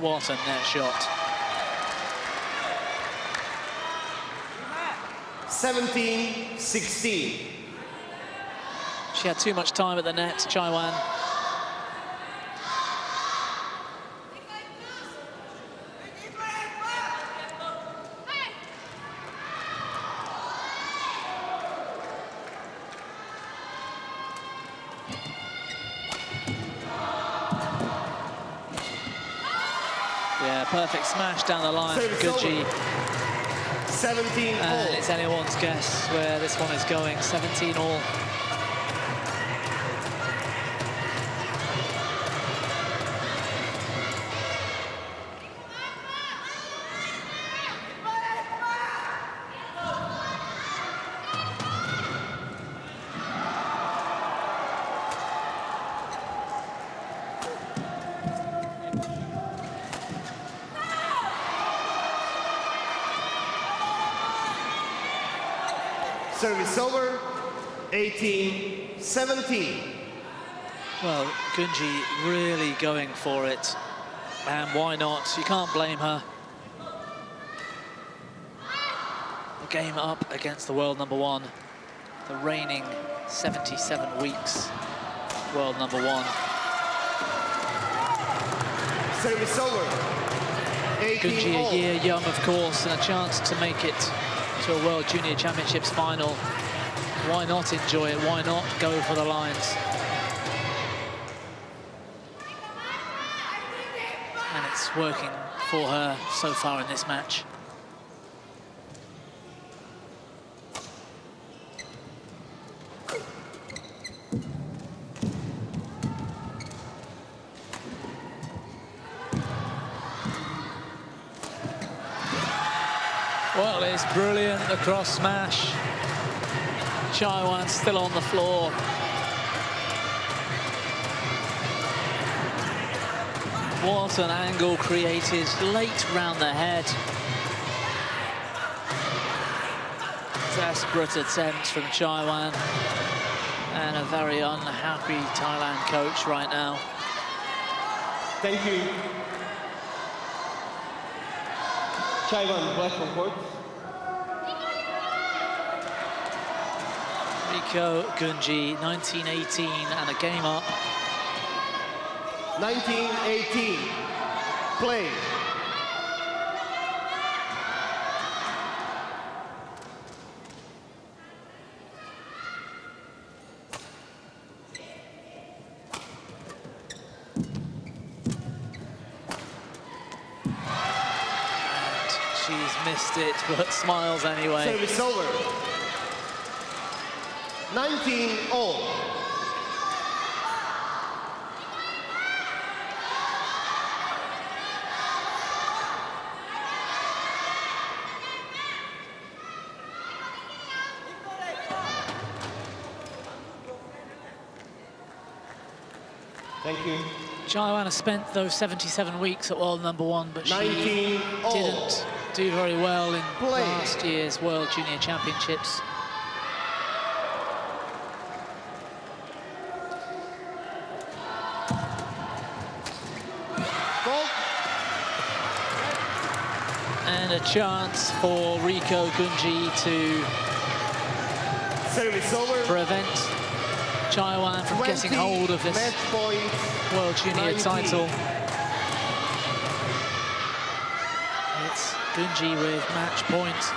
A: What a net shot.
H: 17-16.
A: She had too much time at the net, Chaiwan. Yeah, perfect smash down the line from Gunji.
H: 17 all.
A: And it's anyone's guess where this one is going. 17 all.
H: Service over, 18-17.
A: Well, Gunji really going for it. And why not? You can't blame her. The game up against the world number one. The reigning 77 weeks world number one.
H: Service over, 18
A: Gunji
H: all.
A: a year young, of course, and a chance to make it to a World Junior Championships final. Why not enjoy it? Why not go for the lines? And it's working for her so far in this match. Well, it's brilliant, the cross smash. Chaiwan still on the floor. What an angle created late round the head. Desperate attempt from Chaiwan. And a very unhappy Thailand coach right now.
H: Thank you. Chaiwan, black on court.
A: Rico Gunji, 19-18, and a game up.
H: 19-18. Play.
A: She's missed it, but smiles anyway.
H: Service over. 19 all. Thank you.
A: Chaiwan has spent those 77 weeks at world number 1, but she
H: 19 all.
A: didn't do very well in
H: Play.
A: last year's World Junior Championships.
H: Goal.
A: And a chance for Riko Gunji to
H: Service over.
A: prevent Chaiwan from getting
H: 20
A: hold of this
H: match point.
A: World Junior
H: 19.
A: title. It's Gunji with match point.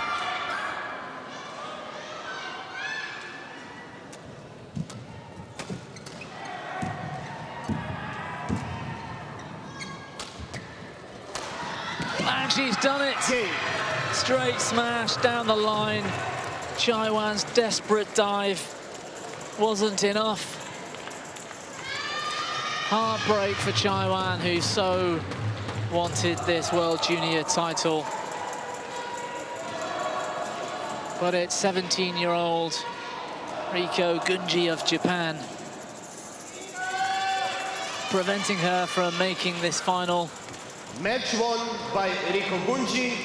A: And she's done it.
H: Game.
A: Straight smash down the line. Chaiwan's desperate dive wasn't enough. Heartbreak for Chaiwan, who so wanted this World Junior title. But it's 17-year-old Riko Gunji of Japan preventing her from making this final.
H: Match won by Riko Gunji,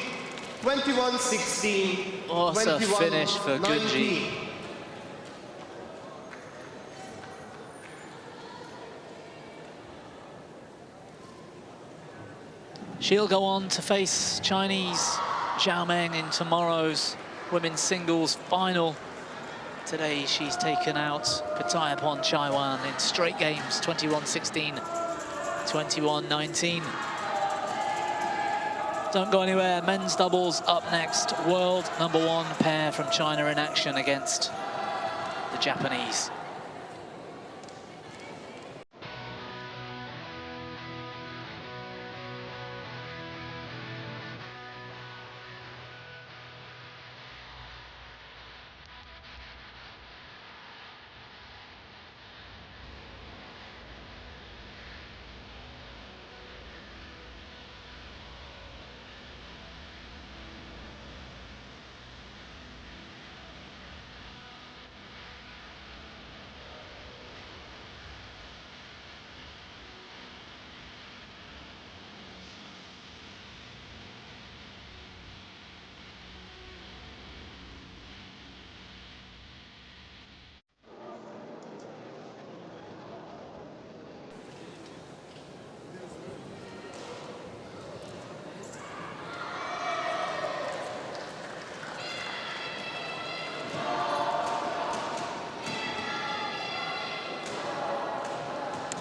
H: 21-16.
A: What a finish for Gunji. She'll go on to face Chinese Zhao Meng in tomorrow's women's singles final. Today she's taken out Pitayapon Chaiwan in straight games, 21-16, 21-19. Don't go anywhere, men's doubles up next. World number 1 pair from China in action against the Japanese.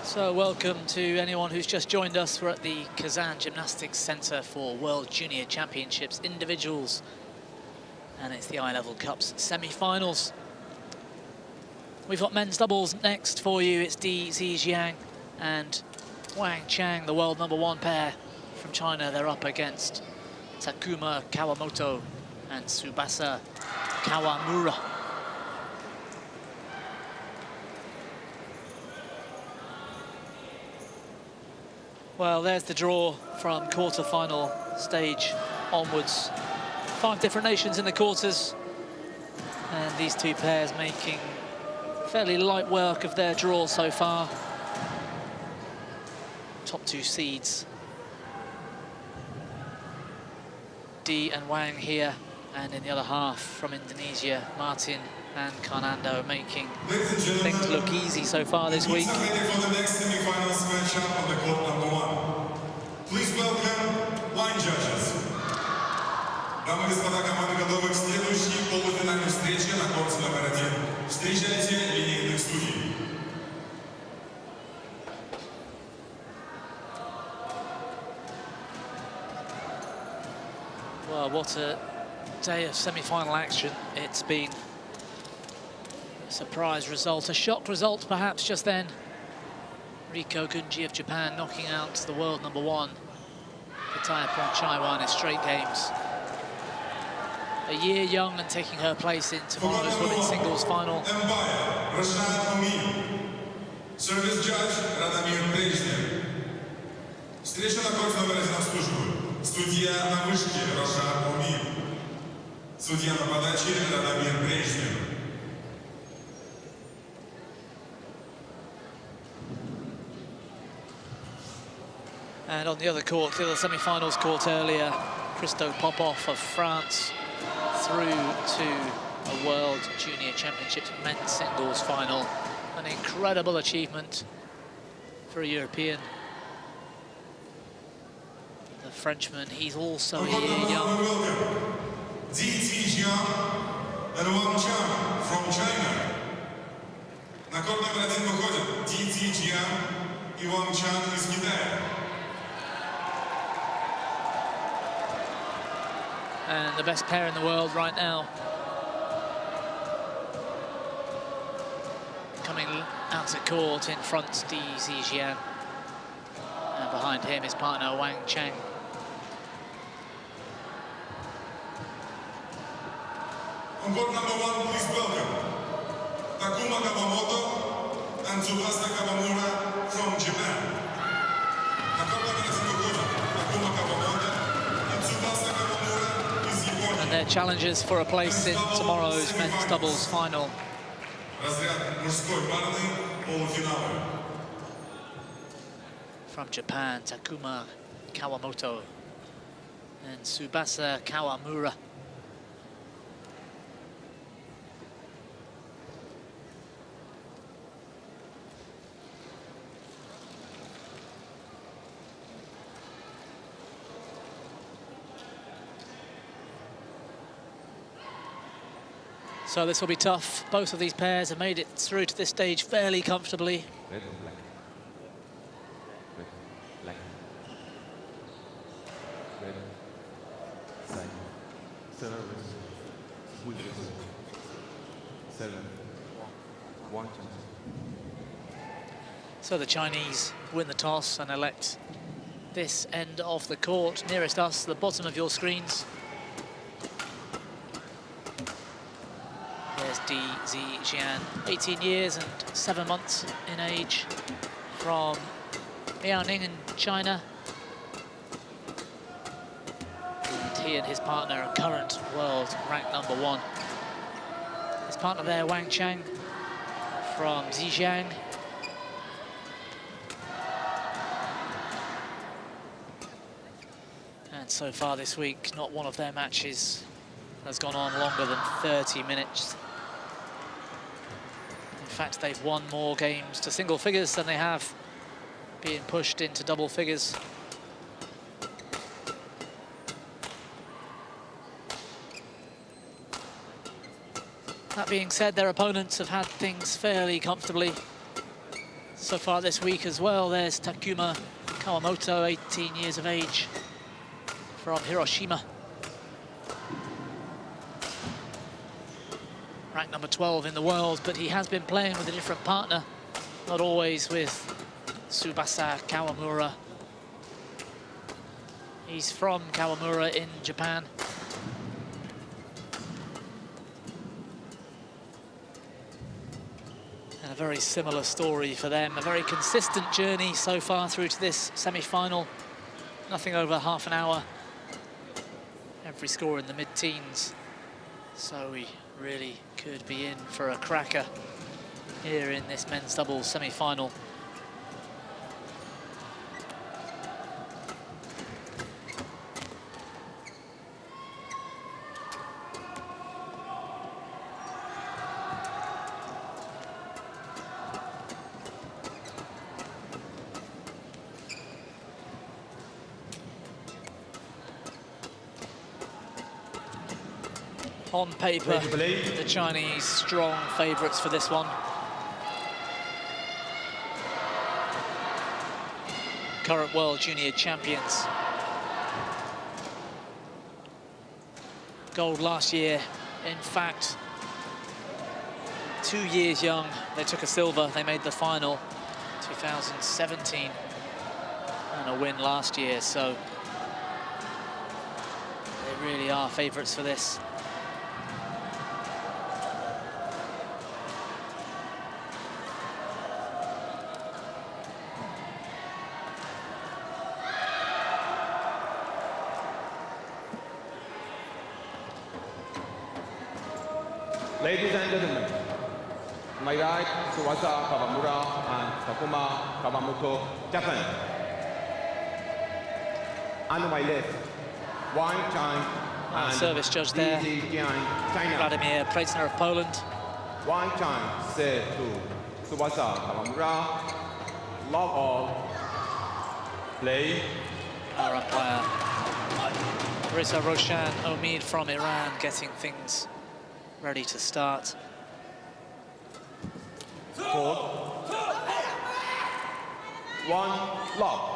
A: So welcome to anyone who's just joined us. We're at the Kazan Gymnastics Center for World Junior Championships individuals. And it's the I-Level Cups semi-finals. We've got men's doubles next for you. It's Di Zijiang and Wang Chang, the world number 1 pair from China. They're up against Takuma Kawamoto and Tsubasa Kawamura. Well, there's the draw from quarter-final stage onwards. 5 different nations in the quarters. And these 2 pairs making fairly light work of their draw so far. Top 2 seeds. Di and Wang here. And in the other half from Indonesia, Martin and Karnando making things look easy so far this week.
C: Ready for the next semi-finals matchup on the court number 1. Please welcome line judges. Дамы и господа, команды готовы к следующей полуфинальной встрече на корте номер 1. Встречайте линейных судей.
A: Well, what a day of semi-final action it's been. A surprise result, a shock result perhaps just then. Riko Gunji of Japan knocking out the world number 1, Pitayapon Chaiwan in straight games. A year young and taking her place in tomorrow's women's singles final.
C: Empire, Rashad Omi. Service judge, Радомир Брежнев. Встреча на корте номер 1 в службу. Судья на вышке, Рашад Оми. Судья на подаче, Радомир Брежнев.
A: And on the other court, the other semi-finals court earlier, Christo Popov of France through to a World Junior Championships men's singles final. An incredible achievement for a European. The Frenchman, he's also young.
C: And Wang Chang from China. На корт номер 1 выходят Ди Цзичжан и Ван Чан из Китая.
A: And the best pair in the world right now. Coming out to court in front, Di Zijian. And behind him his partner Wang Chang.
C: On court number 1, please welcome Takuma Kawamoto and Tsubasa Kawamura from Japan. На корт номер 1 выходят Takuma Kawamoto and Tsubasa Kawamura из Японии.
A: And they're challengers for a place in tomorrow's men's doubles final.
C: Разряд мужской парный полуфинала.
A: From Japan, Takuma Kawamoto and Tsubasa Kawamura. So this will be tough. Both of these pairs have made it through to this stage fairly comfortably.
D: Red or black? Red, black. Red, side, service, with this. 7, 1, 2.
A: So the Chinese win the toss and elect this end of the court, nearest us, the bottom of your screens. There's Di Zijian, 18 years and 7 months in age, from Liaoning in China. And he and his partner are current world ranked number 1. His partner there, Wang Chang, from Zhejiang. And so far this week, not one of their matches has gone on longer than 30 minutes. In fact, they've won more games to single figures than they have being pushed into double figures. That being said, their opponents have had things fairly comfortably so far this week as well. There's Takuma Kawamoto, 18 years of age, from Hiroshima. Ranked number 12 in the world, but he has been playing with a different partner, not always with Tsubasa Kawamura. He's from Kawamura in Japan. And a very similar story for them, a very consistent journey so far through to this semi-final. Nothing over half an hour. Every score in the mid-teens. So we really could be in for a cracker here in this men's doubles semi-final. On paper, the Chinese strong favourites for this one. Current World Junior Champions. Gold last year, in fact. 2 years young, they took a silver, they made the final 2017. And a win last year, so they really are favourites for this.
F: Ladies and gentlemen, to my right, Tsubasa Kawamura and Takuma Kawamoto, Japan. on my left, Wang Chang and
A: service judge there,
F: China.
A: Vladimir Pretzner of Poland.
F: Wang Chang said to Subasa Kawamura, love all, play.
A: Our umpire, Risa Roshan Omid from Iran, getting things ready to start.
F: 4, 1, love.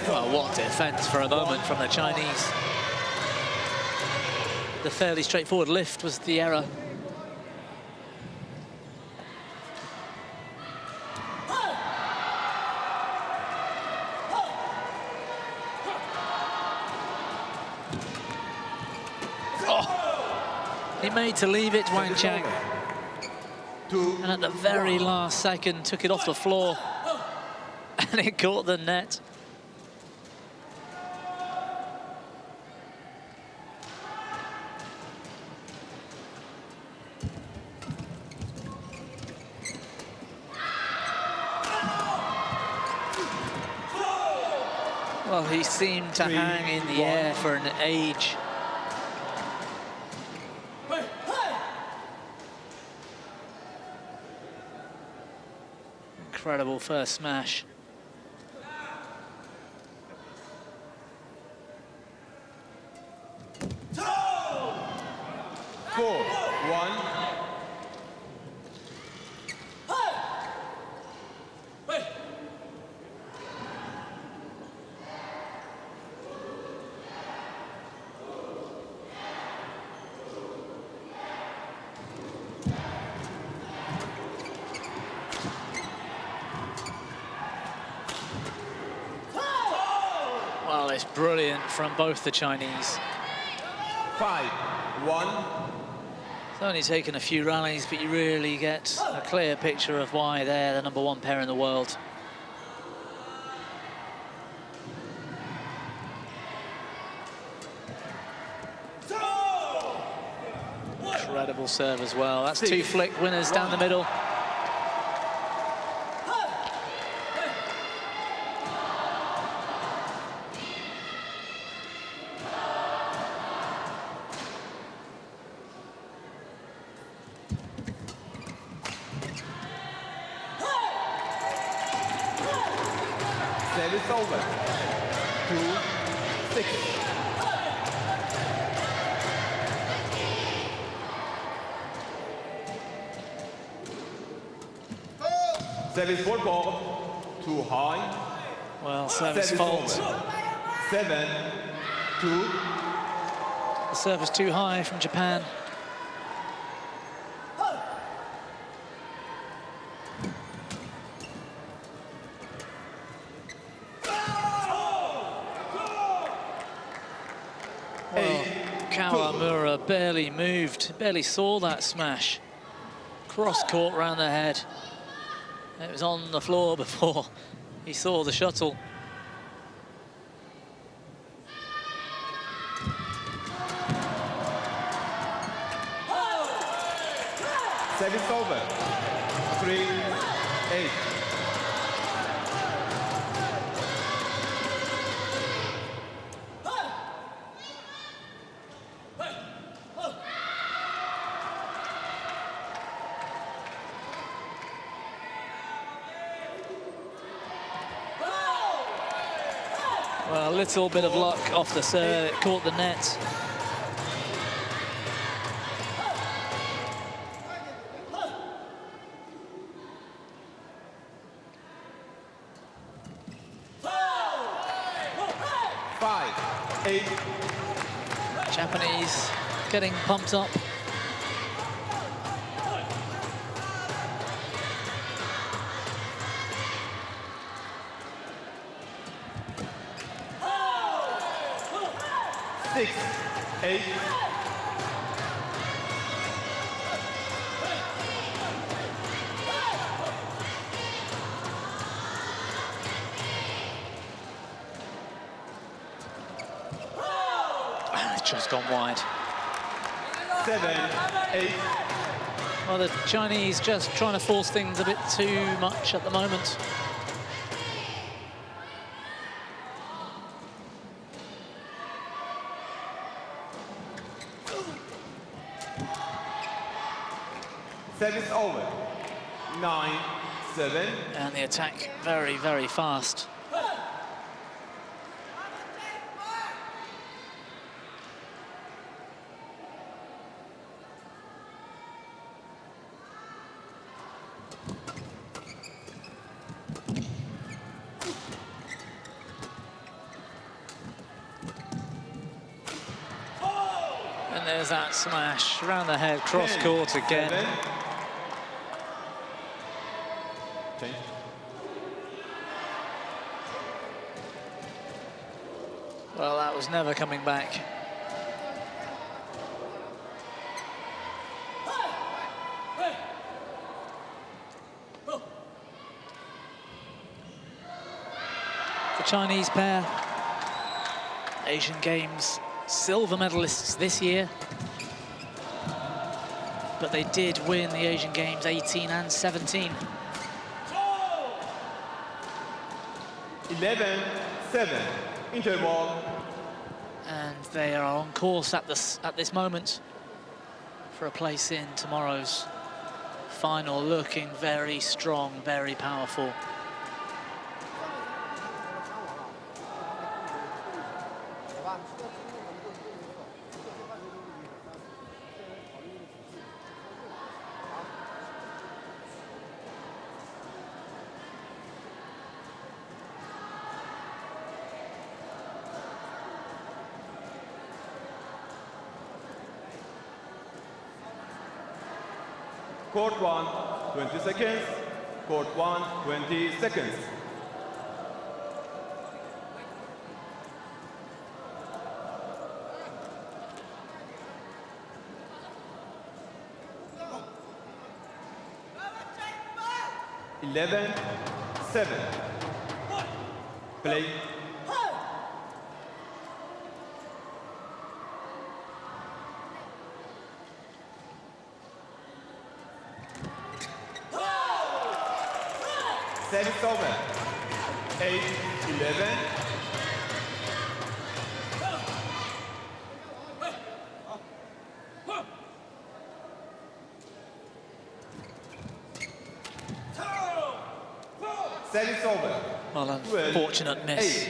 A: Well, what defense for a moment from the Chinese. The fairly straightforward lift was the error. Oh, he made to leave it, Wang Chang. And at the very last second, took it off the floor. And it caught the net. Well, he seemed to hang in the air for an age. Incredible first smash. Well, it's brilliant from both the Chinese.
F: 5-1.
A: It's only taken a few rallies, but you really get a clear picture of why they're the #1 pair in the world. Incredible serve as well. That's 2 flick winners down the middle.
F: Service over. 2-6. Service for ball. Too high.
A: Well, service fault.
F: 7-2.
A: The service too high from Japan. Kawamura barely moved, barely saw that smash. Cross court round the head. It was on the floor before he saw the shuttle.
F: Service over. 3-8.
A: Well, a little bit of luck off the serve, it caught the net. Japanese getting pumped up.
F: Six, 8.
A: just gone wide.
H: 7-8.
A: Well, the Chinese just trying to force things a bit too much at the moment.
H: Service over. 9-7.
A: And the attack very, very fast. And there's that smash around the head, cross court again.
H: 7. Change.
A: Well, that was never coming back. The Chinese pair, Asian Games silver medalists this year, but they did win the Asian Games 18 and 17.
H: 11-7. Interval.
A: And they are on course at this moment for a place in tomorrow's final, looking very strong, very powerful.
H: Court 1, 20 seconds. Court 1, 20 seconds. Eleven, 7. Play. Service over. 8-11. Service over.
A: Well, unfortunate miss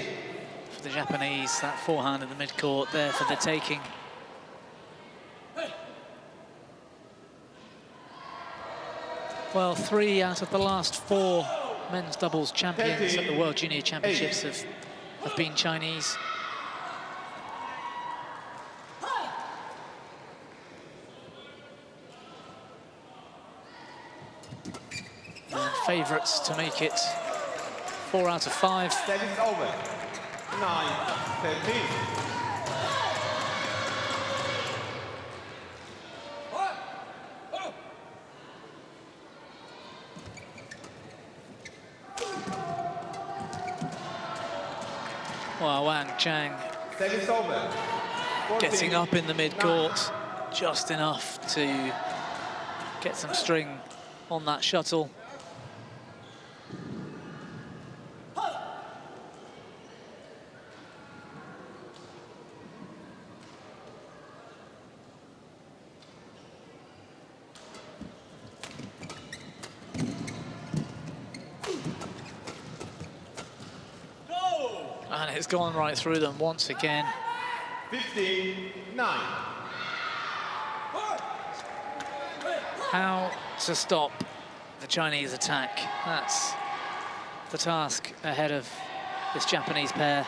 A: for the Japanese. That forehand in the mid-court there for the taking. Well, 3 out of the last 4 men's doubles champions at the World Junior Championships have been Chinese. And favourites to make it 4 out of 5.
H: Service over. 9-13.
A: Well, Wang Chang
H: Service over.
A: getting up in the mid-court, just enough to get some string on that shuttle. And it's gone right through them once again.
H: 15-9.
A: How to stop the Chinese attack? That's the task ahead of this Japanese pair.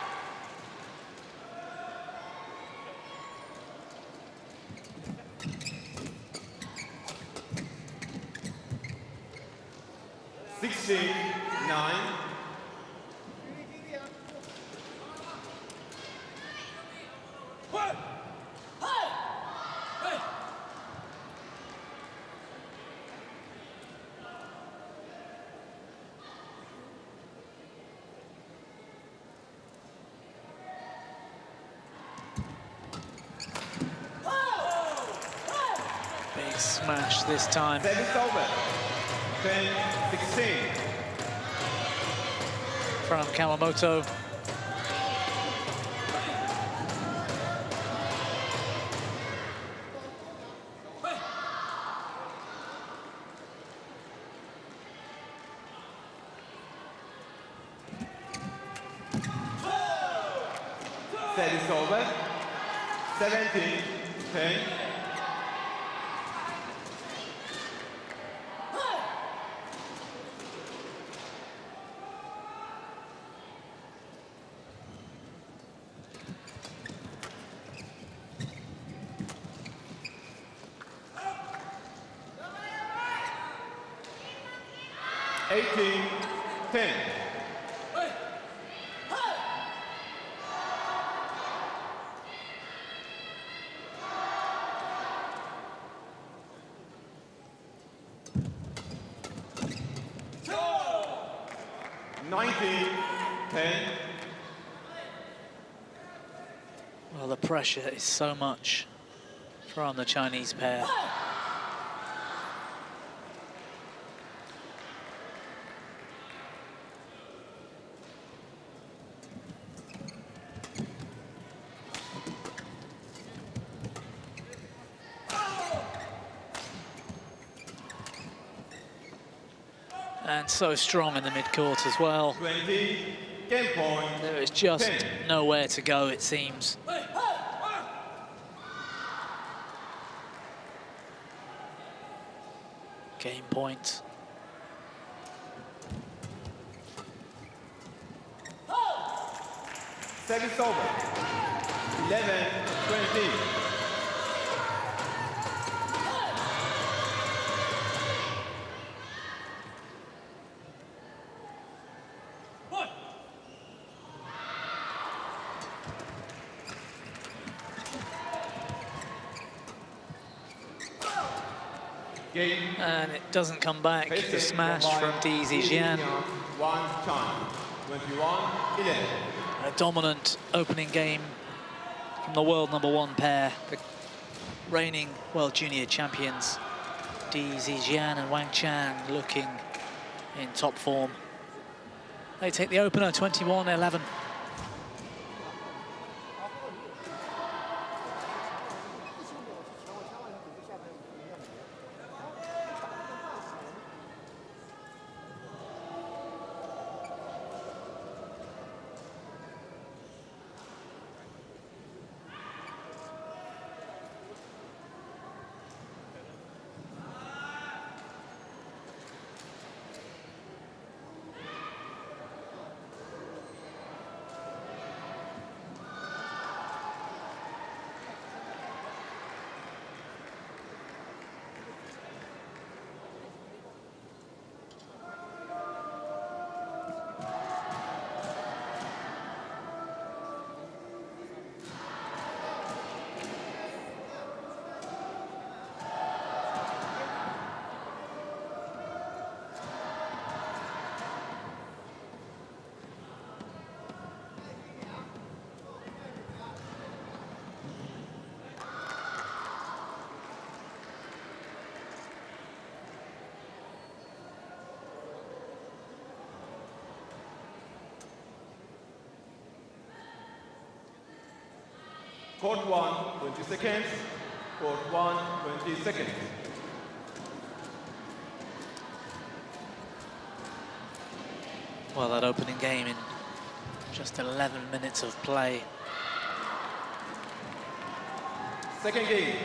A: smash this time.
H: Service over. 10-16.
A: From Kawamoto.
H: Service over. 17-10.
A: Well, the pressure is so much from the Chinese pair. And so strong in the mid-court as well.
H: 20, game point.
A: There is just
H: 10.
A: nowhere to go, it seems. Game point.
H: Service over. 11-20.
A: And it doesn't come back. The smash from Di Zijian.
H: 1 time. 21-11.
A: A dominant opening game from the world #1 pair, the reigning World Junior Champions. Di Zijian and Wang Chan looking in top form. They take the opener 21-11.
H: Court 1, 20 seconds. Court 1, 20 seconds.
A: Well, that opening game in just 11 minutes of play.
H: Second game.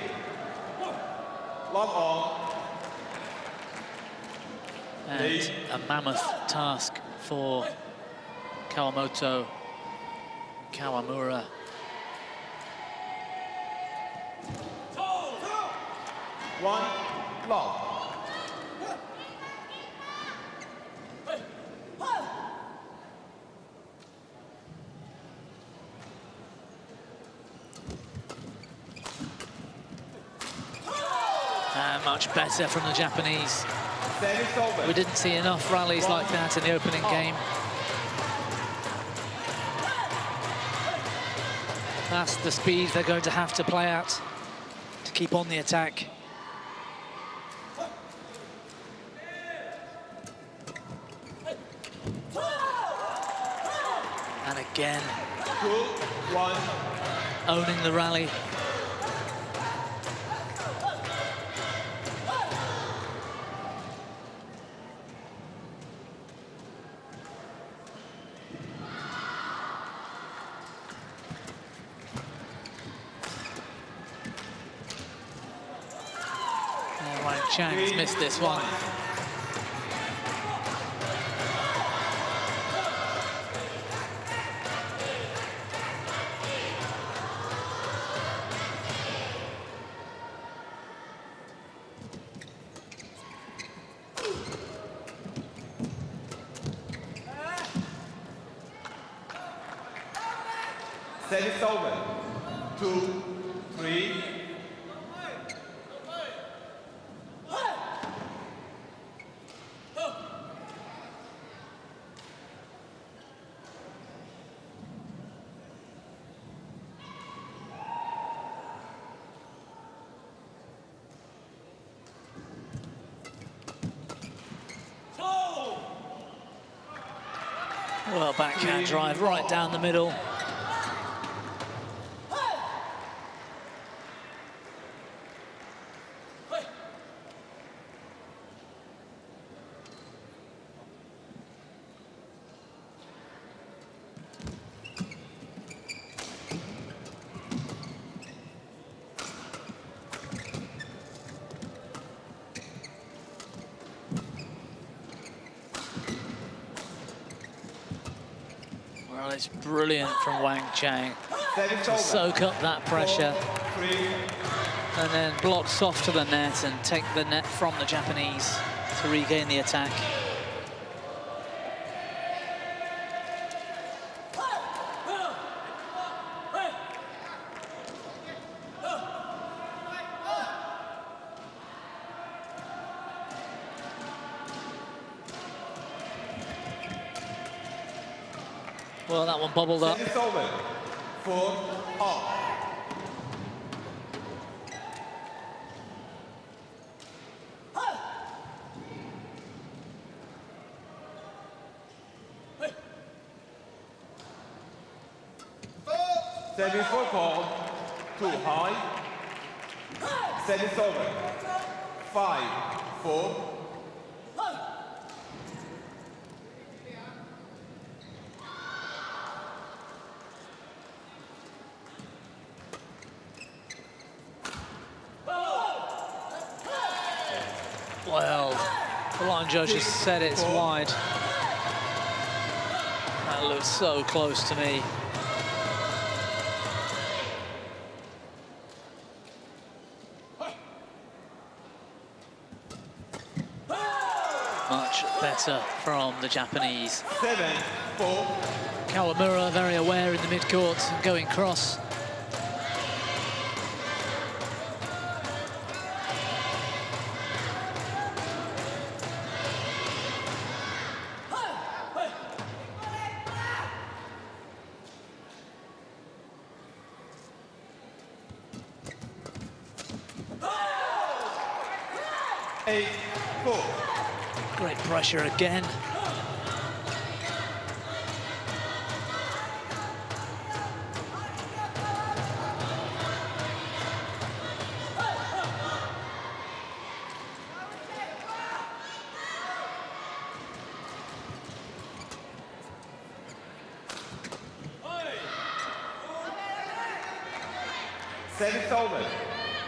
H: Log on.
A: And a mammoth task for Kawamoto, Kawamura.
H: One, log.
A: And much better from the Japanese.
H: Service over.
A: We didn't see enough rallies like that in the opening game. That's the speed they're going to have to play at to keep on the attack. Again.
H: 2-1.
A: Owning the rally. Wang Chang's missed this one.
H: Service over. 2-3.
A: Well, backhand drive right down the middle. Well, it's brilliant from Wang Chang to soak up that pressure and then block soft to the net and take the net from the Japanese to regain the attack. Well, that one bubbled up.
H: Service over. 4-all. Service for call. Too high. Service over. 5-4.
A: Well, the line judge has said it's wide. That looks so close to me. Much better from the Japanese.
H: 7-4.
A: Kawamura very aware in the mid-court and going cross. Great pressure again.
H: Service over.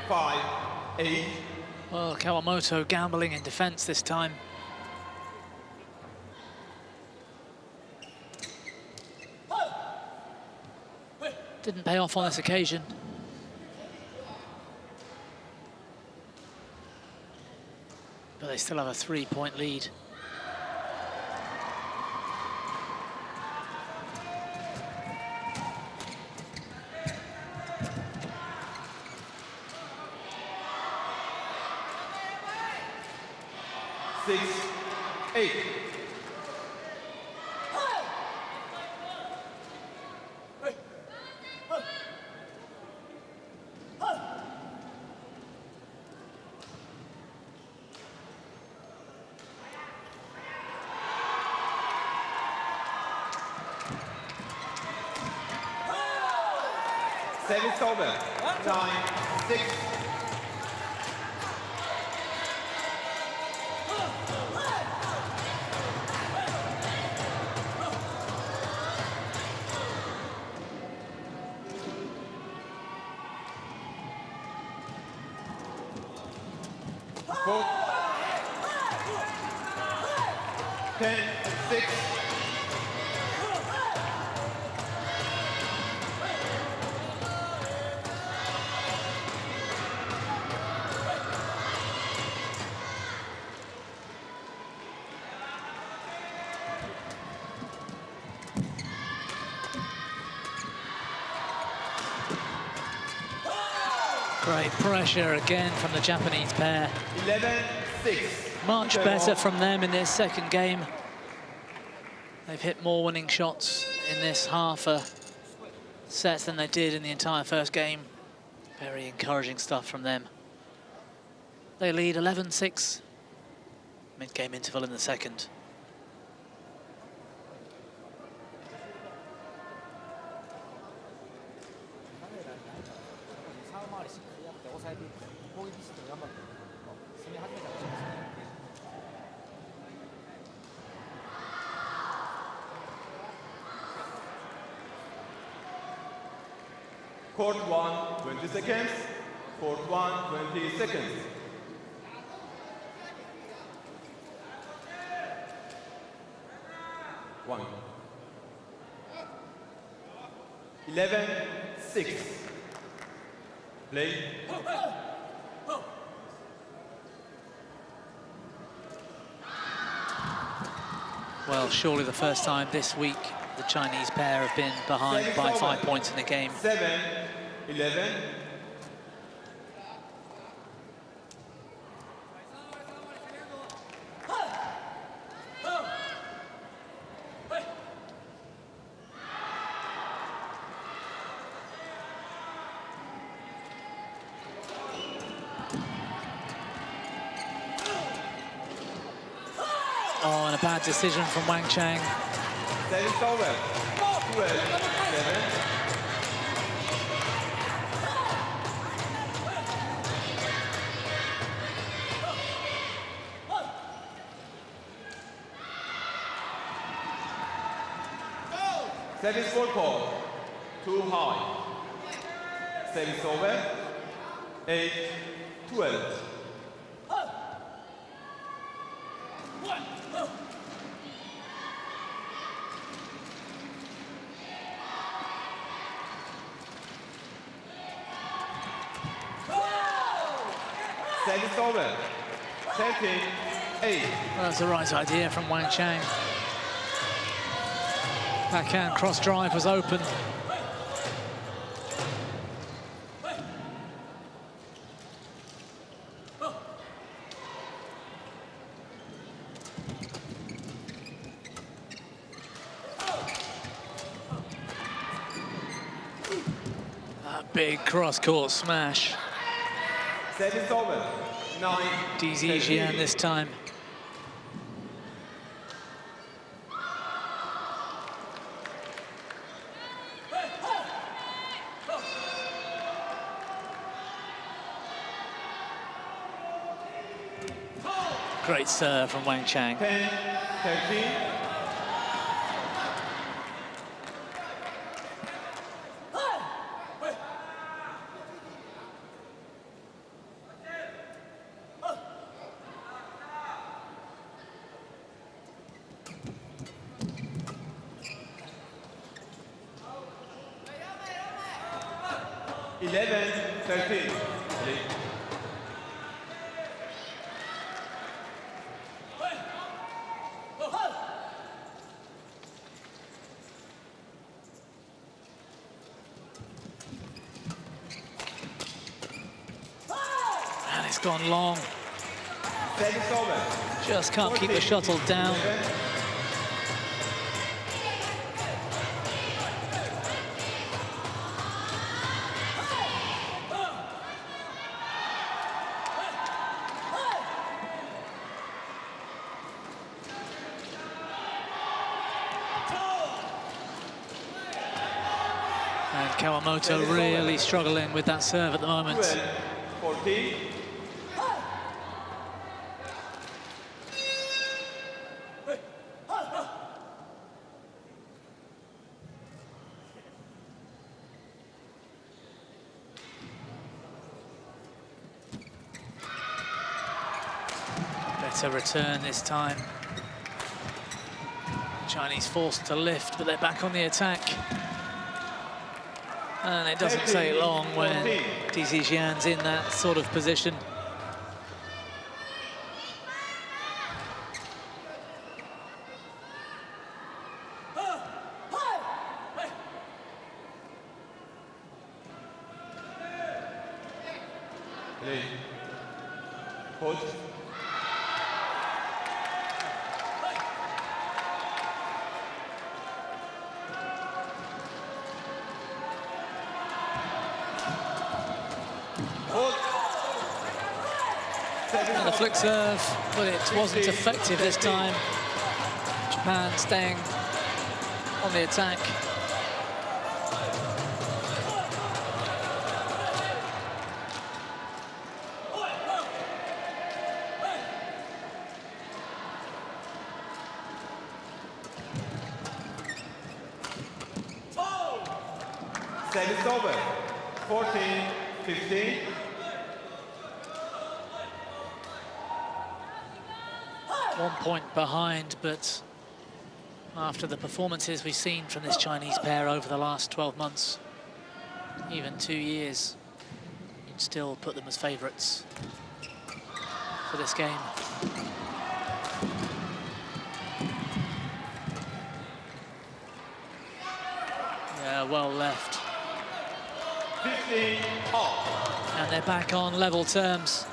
H: 5-8.
A: Well, Kawamoto gambling in defense this time. Didn't pay off on this occasion. But they still have a 3-point lead.
H: Six, 8. Service over. 9-6. Four. 10-6.
A: Great pressure again from the Japanese pair.
H: 11-6.
A: Much better from them in this second game. They've hit more winning shots in this half a set than they did in the entire first game. Very encouraging stuff from them. They lead 11-6. Mid-game interval in the second.
H: Court 1, 20 seconds. Court 1, 20 seconds. One. 11-6. Play.
A: Well, surely the first time this week the Chinese pair have been behind by 5 points in the game.
H: 7-11.
A: Oh, and a bad decision from Wang Chang.
H: Service over. 12-7. Service full ball. Too high. Service over. 8-12. Service over. 13-8.
A: Well, that's the right idea from Wang Chang. Backhand cross drive was open. A big cross-court smash.
H: Service over. 9.
A: DZ Jian this time. Great serve from Wang Chang.
H: 10-13.
A: And it's gone long.
H: Service over.
A: Just can't keep the shuttle down. Kawamoto really struggling with that serve at the moment.
F: 12-14.
A: Better return this time. Chinese forced to lift, but they're back on the attack. And it doesn't take long when DC Jian's in that sort of position.
F: Coach.
A: And the flick serve, but it wasn't effective this time. Japan staying on the attack.
F: Set is over. 14-15.
A: One point behind, but after the performances we've seen from this Chinese pair over the last 12 months, even 2 years, you'd still put them as favourites for this game. Yeah, well left.
F: 15 off.
A: And they're back on level terms.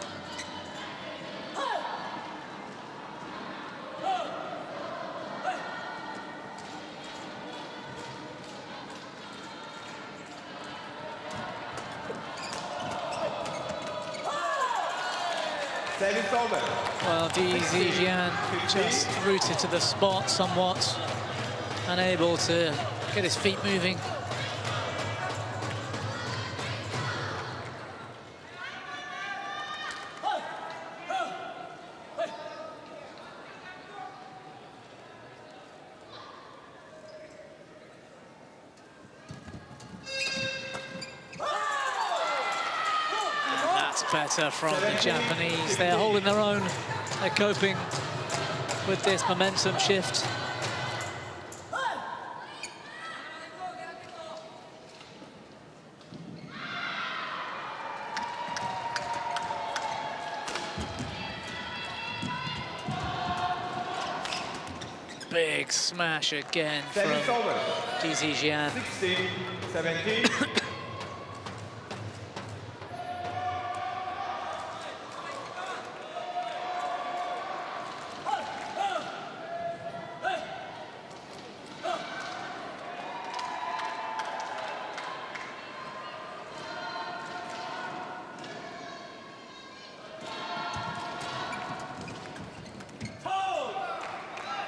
F: Set is over.
A: Well, DZ Jian just rooted to the spot somewhat, unable to get his feet moving. Better from the Japanese. They're holding their own. They're coping with this momentum shift. Big smash again from DZ Jian.
F: 16-17.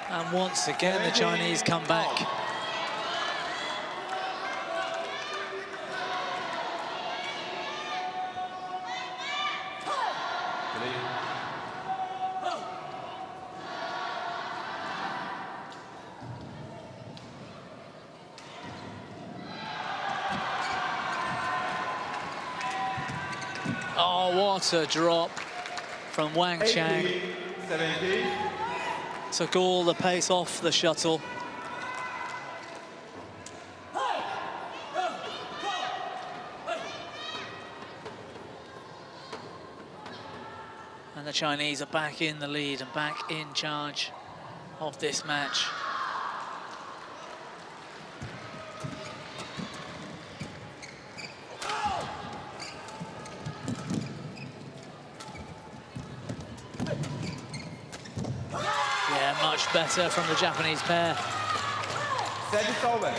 A: And once again, the Chinese come back. Oh, what a drop from Wang Chang.
F: 17.
A: Took all the pace off the shuttle. And the Chinese are back in the lead and back in charge of this match. Much better from the Japanese pair.
F: Set is over.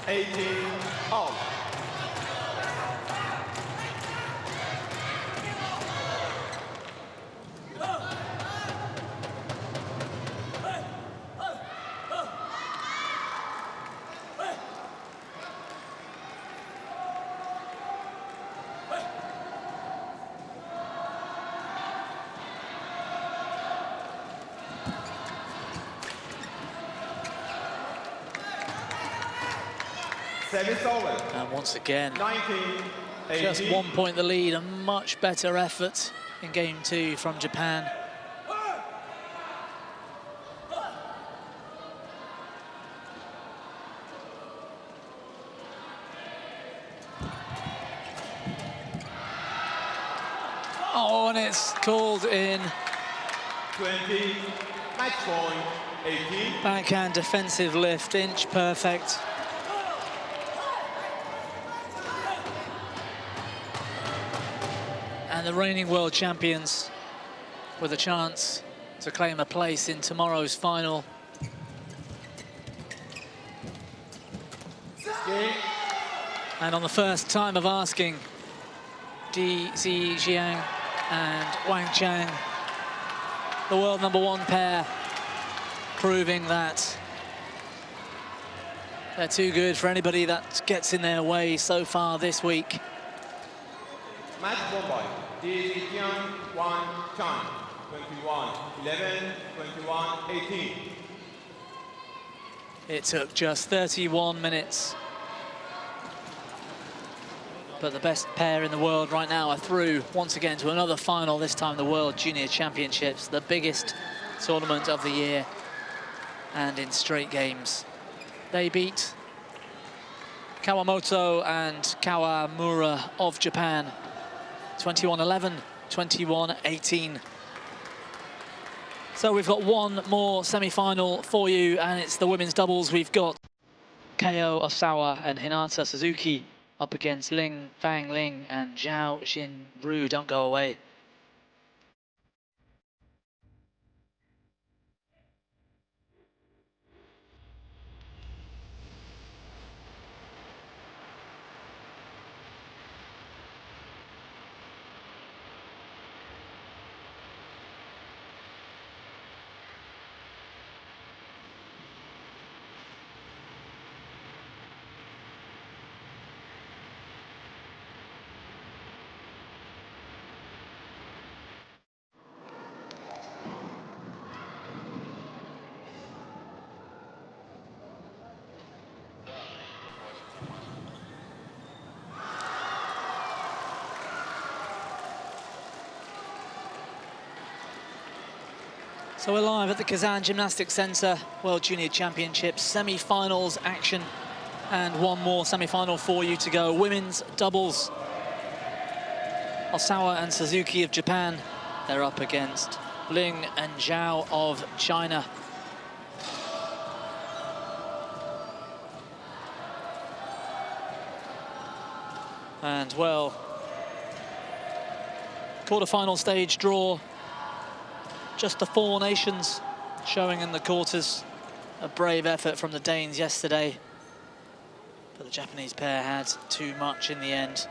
F: 18 off.
H: Service over.
A: And once again,
H: 19,
A: just 1 point the lead. A much better effort in game 2 from Japan. Oh, and it's called in.
H: 20, match point, 18.
A: Backhand defensive lift, inch perfect. And the reigning world champions with a chance to claim a place in tomorrow's final. And on the first time of asking, Di Zijiang and Wang Chang, the world #1 pair, proving that they're too good for anybody that gets in their way so far this week.
H: Match point, Di Zijiang, Wang Chang, 21-11, 21-18.
A: It took just 31 minutes. But the best pair in the world right now are through once again to another final, this time the World Junior Championships, the biggest tournament of the year, and in straight games. They beat Kawamoto and Kawamura of Japan, 21-11, 21-18. So we've got one more semi-final for you, and it's the women's doubles. We've got Kayo Osawa and Hinata Suzuki up against Ling Fang Ling and Zhao Xinru. Don't go away. So we're live at the Kazan Gymnastics Center, World Junior Championships, semi-finals action, and one more semi-final for you to go. Women's doubles. Osawa and Suzuki of Japan, they're up against Ling and Zhao of China. And well, quarter-final stage draw. Just the 4 nations showing in the quarters. A brave effort from the Danes yesterday, but the Japanese pair had too much in the end.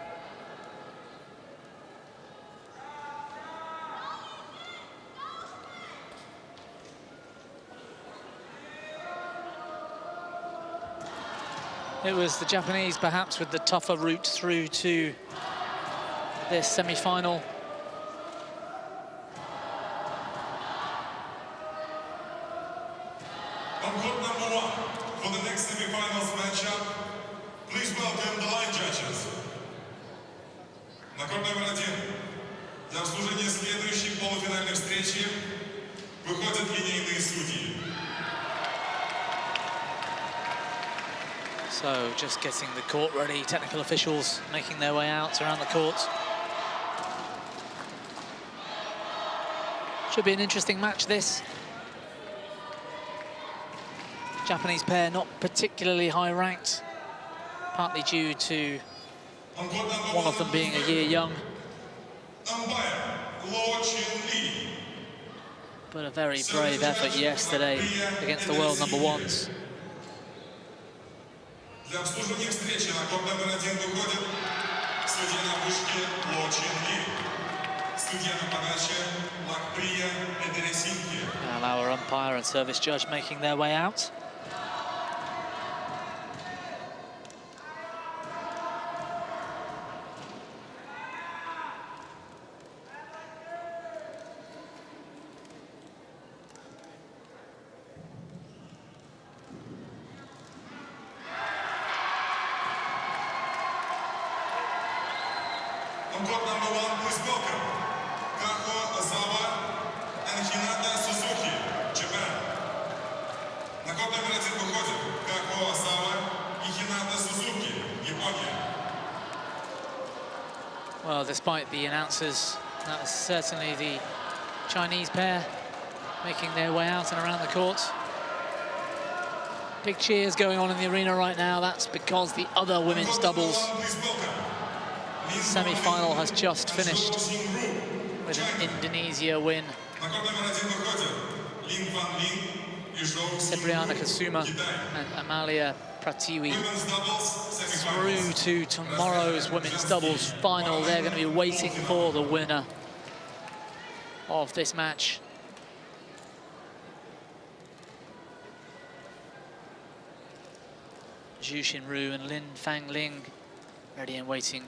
A: It was the Japanese perhaps with the tougher route through to this semi-final.
C: On court #1 for the next semi-finals matchup, please welcome the line judges. На корт #1 для обслуживания следующей полуфинальной встречи выходят линейные судьи.
A: So just getting the court ready, technical officials making their way out around the court. Should be an interesting match, this. Japanese pair not particularly high ranked, partly due to one of them being a year young. But a very brave effort yesterday against the world #1s.
C: Для обслуживания встречи на корт #1 выходит судья на вышке Ло Чин Ли, судья на подаче Лакприя Эдересинки.
A: Now our umpire and service judge making their way out.
C: world number 1 who is welcome. Kako Azawa and Hinata Suzuki, Japan. На корт номер 1 выходит Како Асава и Хината Сузуки, Япония.
A: Well, despite the announcers, that is certainly the Chinese pair making their way out and around the court. Big cheers going on in the arena right now. That's because the other women's doubles semi-final has just finished with an Indonesia win. Cipriana Kasuma and Amalia Pratiwi through to tomorrow's women's doubles final. They're going to be waiting for the winner of this match. Zhu Xinru and Lin Fangling ready and waiting.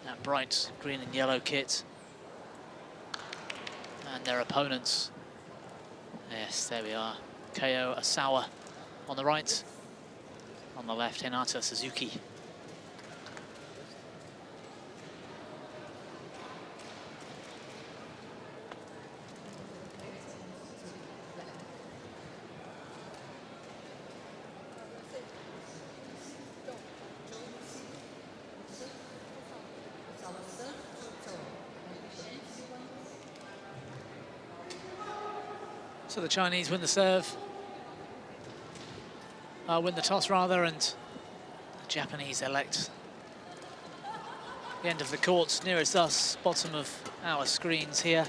A: That bright green and yellow kit. And their opponents. Yes, there we are. Ko Asawa on the right. On the left, Hinata Suzuki. So the Chinese win the serve, win the toss rather, and the Japanese elect the end of the court nearest us, bottom of our screens here.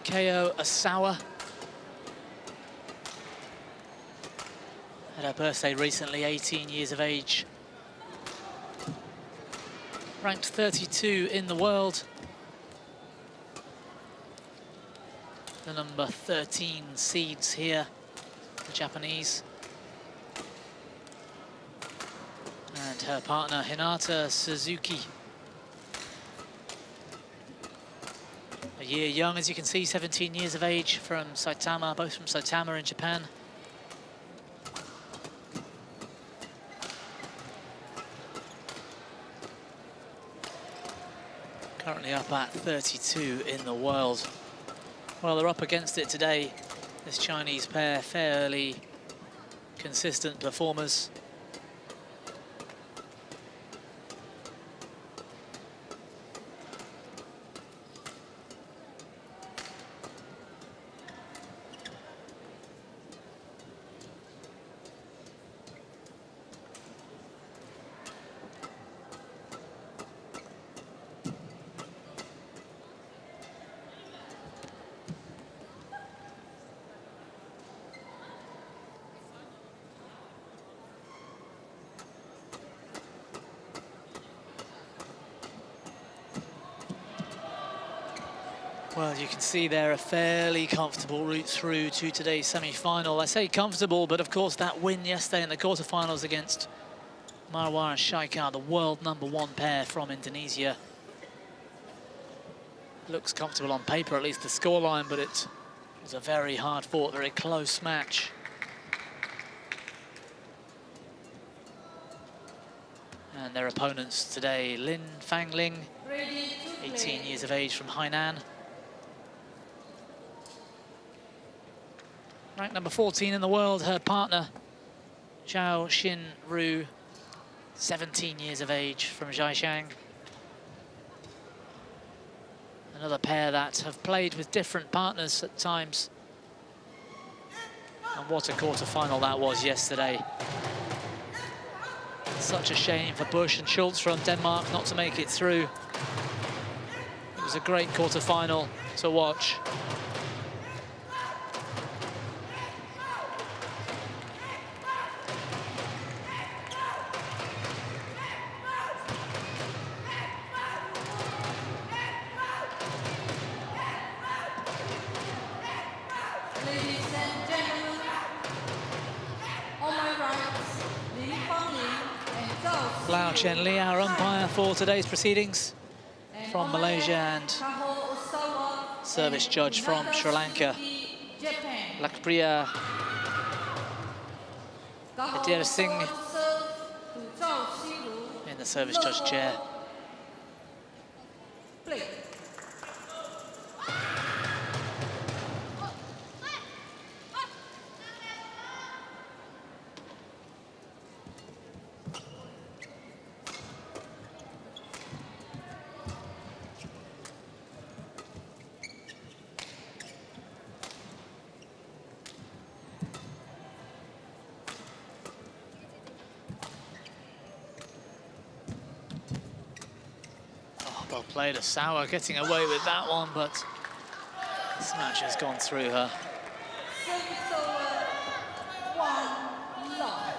A: Ko Asawa had her birthday recently, 18 years of age. Ranked 32 in the world. The number 13 seeds here, the Japanese. And her partner, Hinata Suzuki. A year young, as you can see, 17 years of age from Saitama, both from Saitama in Japan. Currently up at 32 in the world. Well, they're up against it today, this Chinese pair, fairly consistent performers. Well, you can see there a fairly comfortable route through to today's semi-final. I say comfortable, but of course that win yesterday in the quarterfinals against Marwar and Shaikar, the world number 1 pair from Indonesia. Looks comfortable on paper, at least the scoreline, but it was a very hard-fought, very close match. And their opponents today, Lin Fangling, 18 years of age from Hainan. Ranked number 14 in the world, her partner, Zhao Xinru, 17 years of age from Zhejiang. Another pair that have played with different partners at times. And what a quarter-final that was yesterday. Such a shame for Bush and Schultz from Denmark not to make it through. It was a great quarter-final to watch. Lau Chen Li, our umpire for today's proceedings, from Malaysia, and service judge from Sri Lanka, Lakpriya Adir Singh. the service judge chair.
G: Play.
A: Well played, Osawa getting away with that one, but smash has gone through her.
G: Service over. 1 love.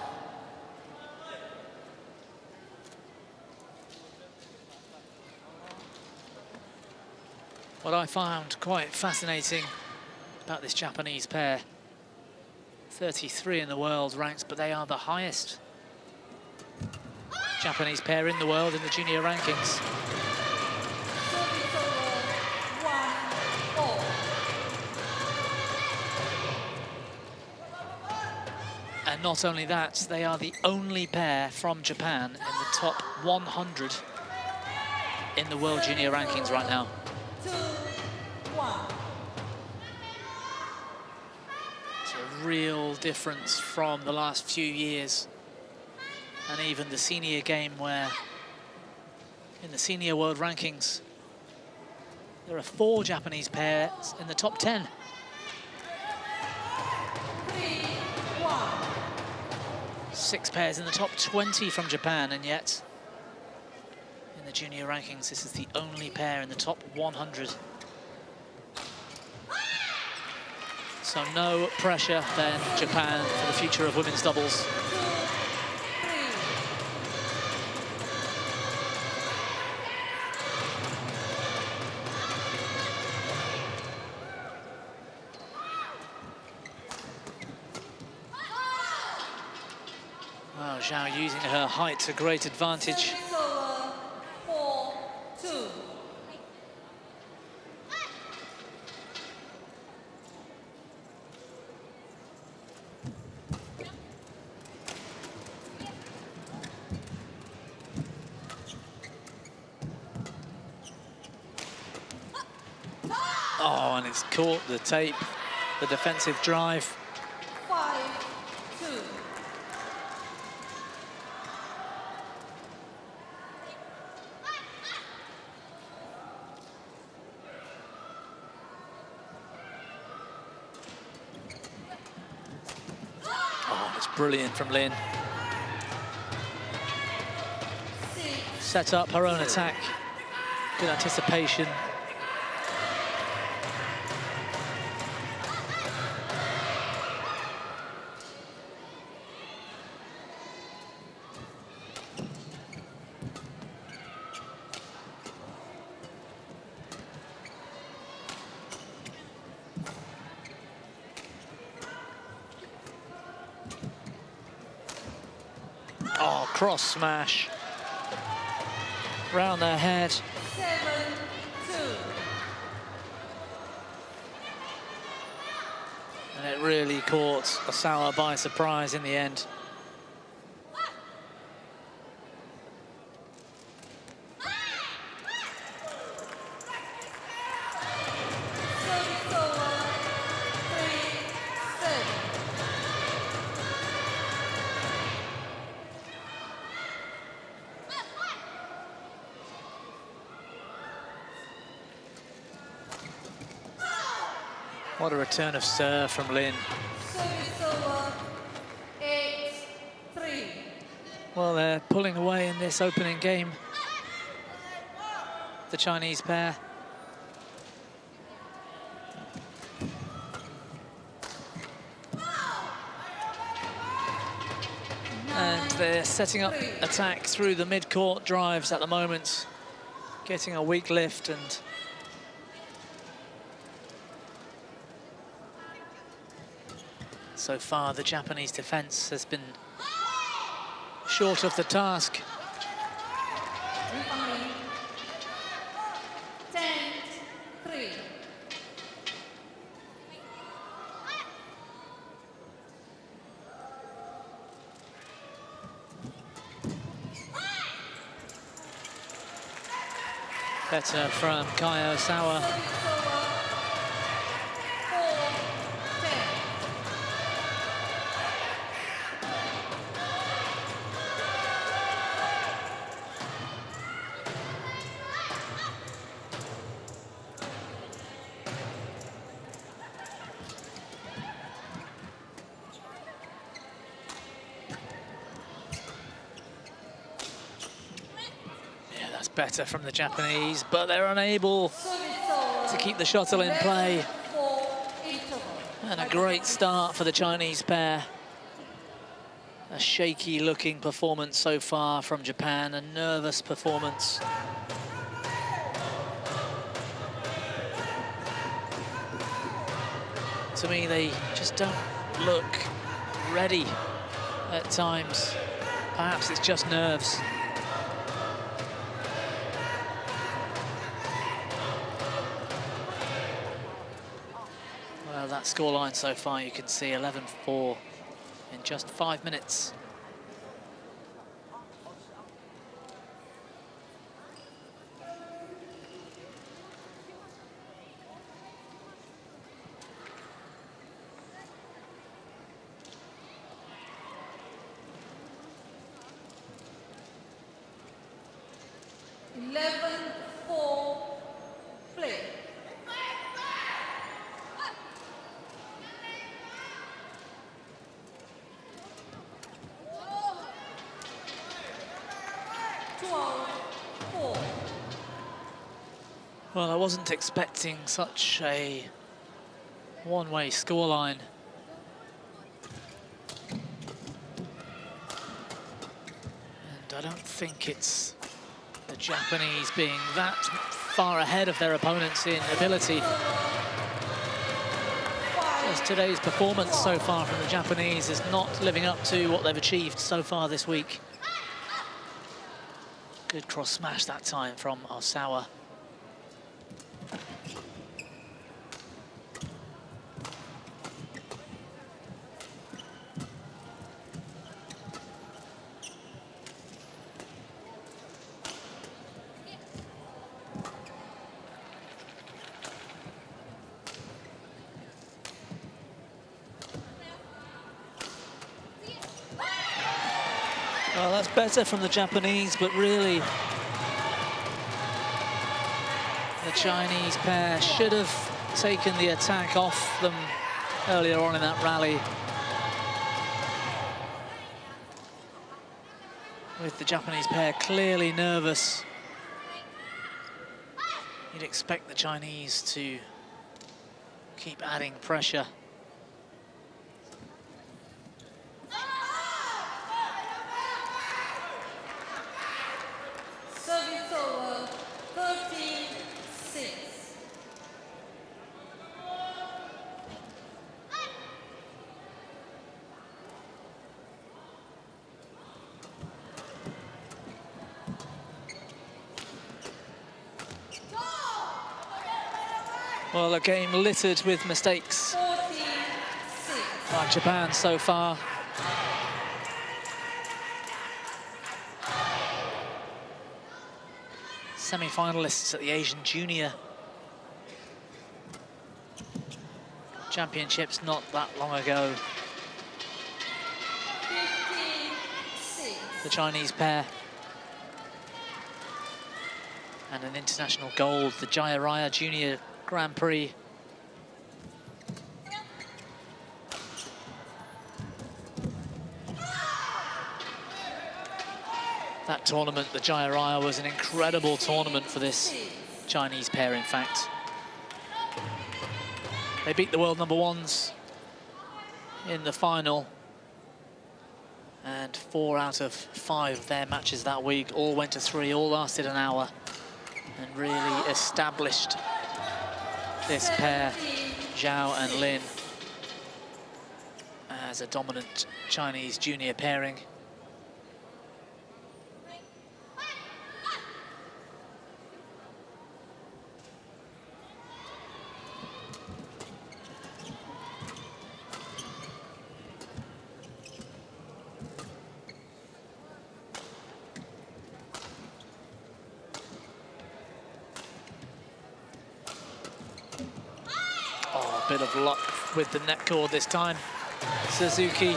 A: What I found quite fascinating about this Japanese pair, 33 in the world ranks, but they are the highest Japanese pair in the world in the junior rankings. And not only that, they are the only pair from Japan in the top 100 in the World Junior rankings right now.
G: 2-1.
A: It's a real difference from the last few years. And even the senior game, where in the senior world rankings, there are 4 Japanese pairs in the top 10.
G: 3-1.
A: 6 pairs in the top 20 from Japan, and yet in the junior rankings, this is the only pair in the top 100. So no pressure then, Japan, for the future of women's doubles. Oh, Zhao using her height to great advantage.
G: 4-2.
A: Oh, and it's caught the tape, the defensive drive.
G: 5-2.
A: Oh, it's brilliant from Lin. Set up her own attack. Good anticipation. Oh, cross smash. Round their head.
G: 7-2.
A: And it really caught Osawa by surprise in the end.
G: Service over. 3-7.
A: What a return of serve from Lin.
G: Service over. 8-3.
A: Well, they're pulling away in this opening game, the Chinese pair. And they're setting up attack through the mid-court drives at the moment, getting a weak lift, and so far the Japanese defense has been short of the task.
G: 10-3.
A: Better from Kaya Osawa.
G: Service over. 4-10.
A: Yeah, that's better from the Japanese, but they're unable
G: Service over.
A: to keep the shuttle in play.
G: 11-4 interval.
A: And a great start for the Chinese pair. A shaky looking performance so far from Japan, a nervous performance. To me, they just don't look ready at times. Perhaps it's just nerves. Well, that scoreline so far, you can see 11-4 in just 5 minutes.
G: Play.
A: Well, I wasn't expecting such a one-way scoreline. And I don't think it's the Japanese being that far ahead of their opponents in ability. As today's performance so far from the Japanese is not living up to what they've achieved so far this week. Good cross smash that time from Osawa. Well, that's better from the Japanese, but really the Chinese pair should have taken the attack off them earlier on in that rally. With the Japanese pair clearly nervous, you'd expect the Chinese to keep adding pressure.
G: Service over. 13-6.
A: Well, a game littered with mistakes
G: 14-6.
A: by Japan so far. Semi-finalists at the Asian Junior Championships not that long ago.
G: 15-6.
A: The Chinese pair. And an international gold, the Jaya Junior Grand Prix. That tournament, the Jaya was an incredible tournament for this Chinese pair, in fact. They beat the world #1s in the final. And 4 out of 5 of their matches that week all went to 3, all lasted an hour. And really established this pair, Zhao and Lin, as a dominant Chinese junior pairing. bit of luck with the net cord this time. Suzuki.
G: 7-17.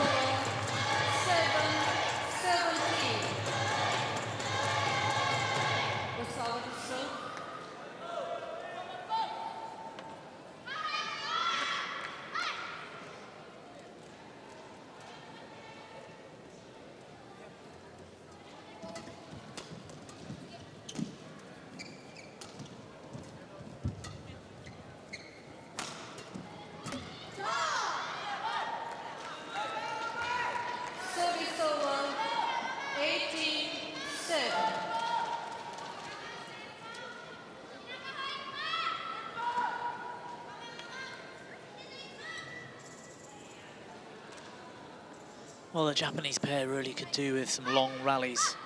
G: What's our serve? Service over. 18-7.
A: Well, the Japanese pair really could do with some long rallies.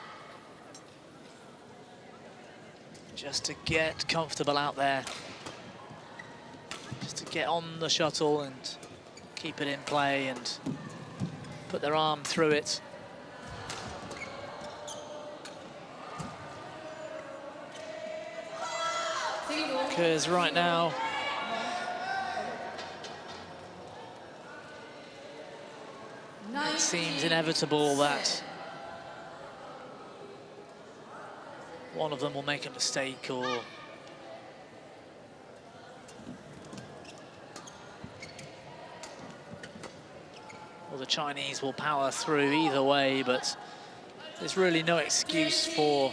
A: Just to get comfortable out there. Just to get on the shuttle and keep it in play and put their arm through it. Because right now, it seems inevitable that one of them will make a mistake or the Chinese will power through either way, but there's really no excuse for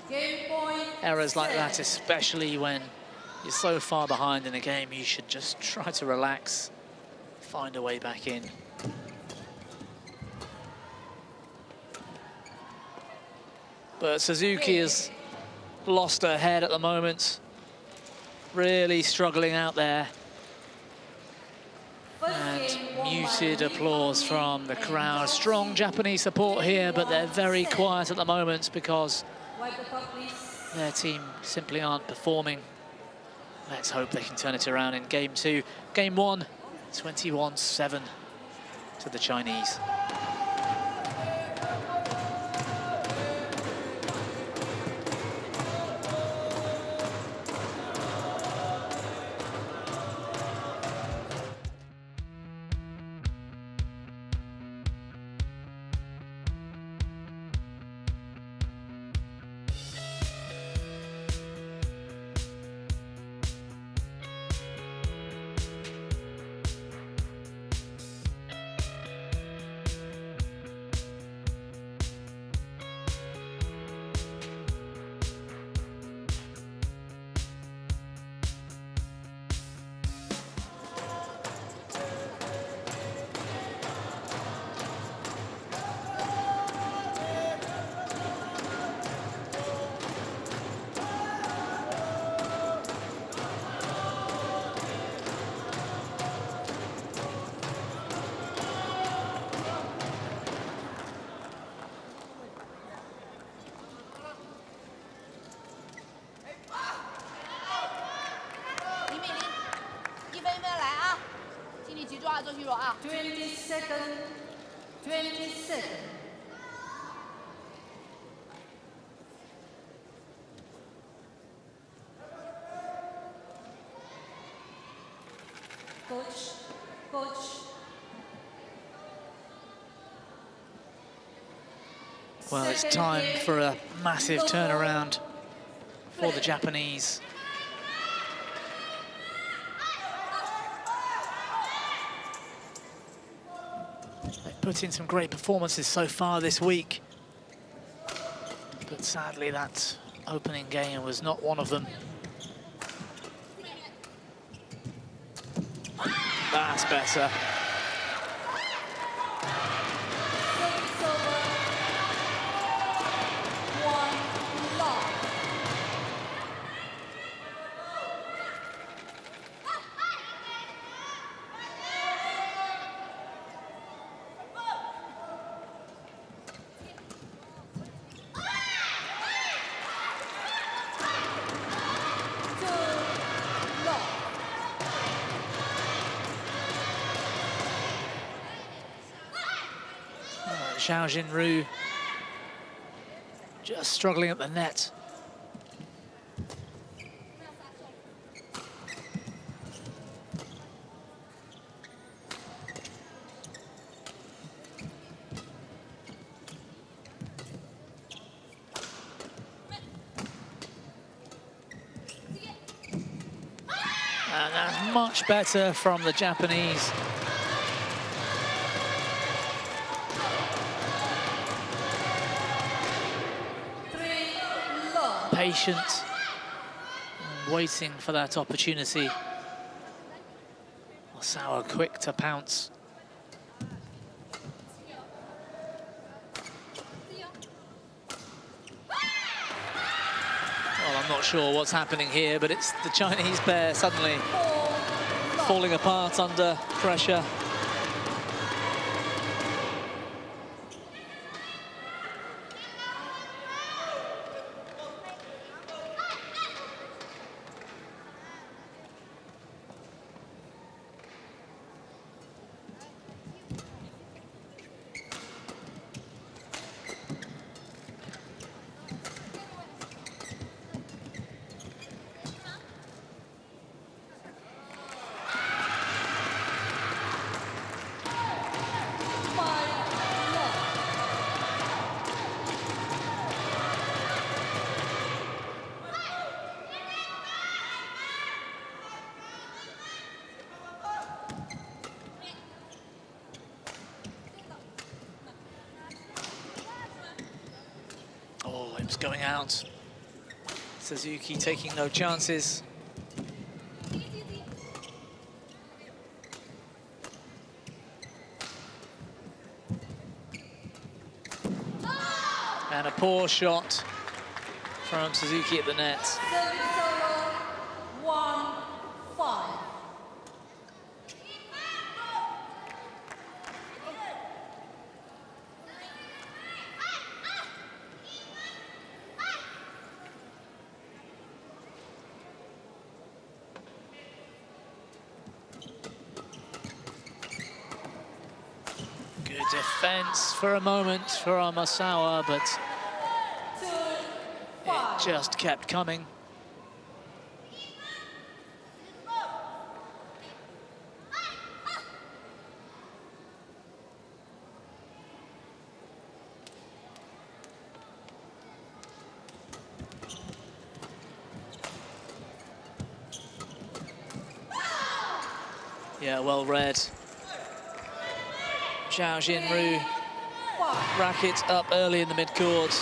G: Game point.
A: errors like that, especially when you're so far behind in a game. You should just try to relax, find a way back in. But Suzuki has lost her head at the moment, really struggling out there. And muted applause from the crowd. Strong Japanese support here, but they're very quiet at the moment because
G: Wipe the puck, please.
A: their team simply aren't performing. Let's hope they can turn it around in game two. Game one, 21-7 to the Chinese.
G: Ah, 20-second. 20-second. Coach.
A: Well, it's time for a massive turnaround for the Japanese. They've put in some great performances so far this week, but sadly that opening game was not one of them. That's better. Zhao Jinru just struggling at the net. And that's much better from the Japanese. Patient and waiting for that opportunity. Osawa quick to pounce. Well, I'm not sure what's happening here, but it's the Chinese pair suddenly falling apart under pressure. Oh, it was going out. Suzuki taking no chances. And a poor shot from Suzuki at the net.
G: 1-5.
A: Good defense for a moment for Osawa, but it just kept coming. Yeah, well read. Zhao Jinru, racket up early in the mid-court.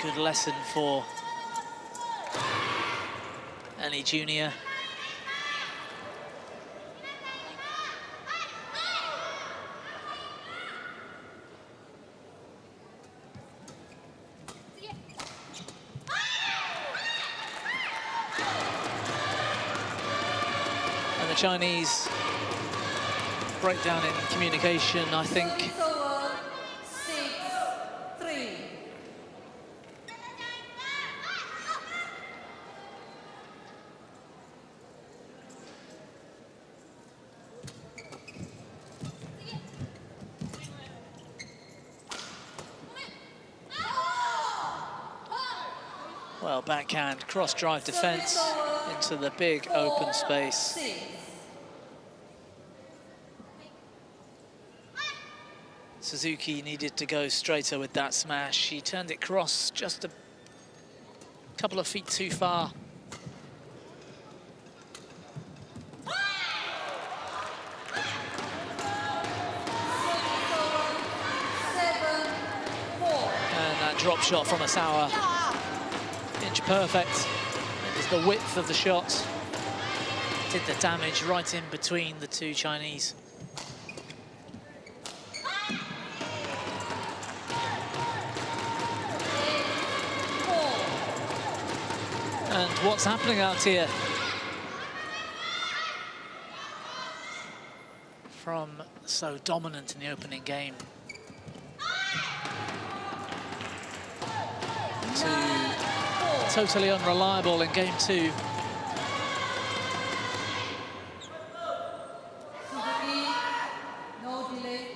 A: Good lesson for any junior. And the Chinese breakdown in communication, I think.
G: 6-3.
A: Well, backhand, cross-drive defense into the big open space.
G: 4-6.
A: Suzuki needed to go straighter with that smash. He turned it cross just a couple of feet too far. And that drop shot from Osawa, inch perfect. It was the width of the shot. Did the damage right in between the two Chinese. And what's happening out here? From so dominant in the opening game to totally unreliable in game two.
G: Suzuki, no delay.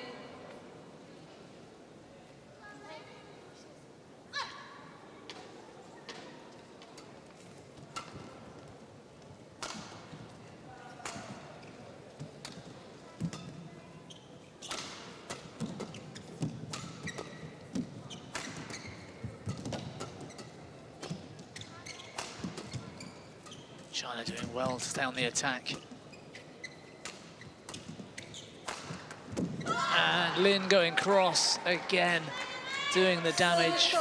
A: China doing well to stay on the attack. And Lin going cross again, doing the damage.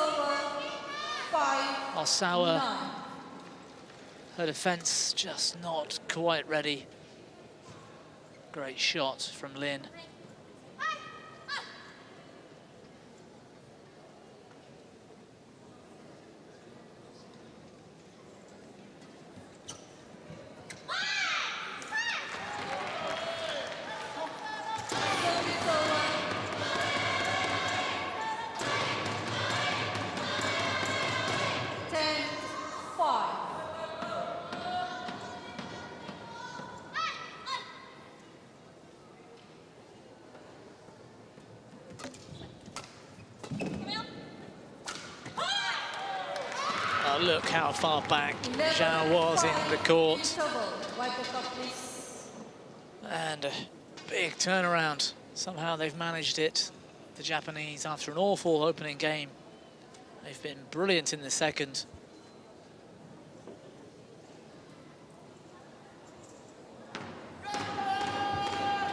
A: Osawa, her defense just not quite ready. Great shot from Lin. Look how far back Zhao was in the court. And a big turnaround. Somehow they've managed it, the Japanese, after an awful opening game. They've been brilliant in the second.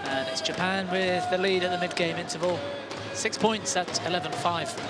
A: And it's Japan with the lead at the mid-game interval. 6 points at 11-5.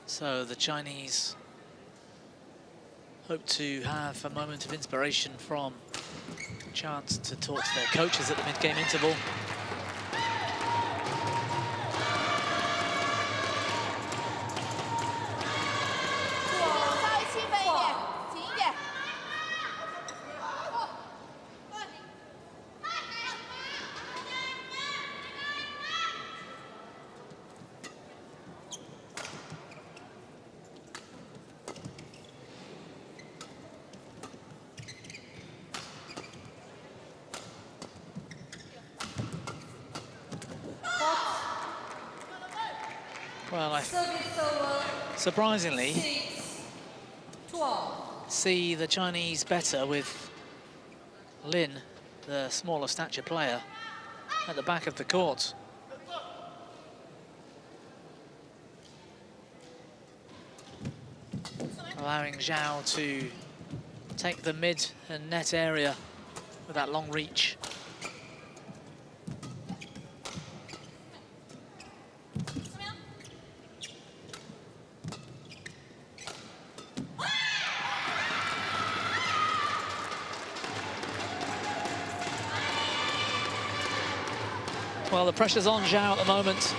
A: So the Chinese hope to have a moment of inspiration from a chance to talk to their coaches at the mid-game interval. Well, I surprisingly see the Chinese better with Lin, the smaller stature player, at the back of the court. Allowing Zhao to take the mid and net area with that long reach. Well, the pressure's on Zhao at the moment.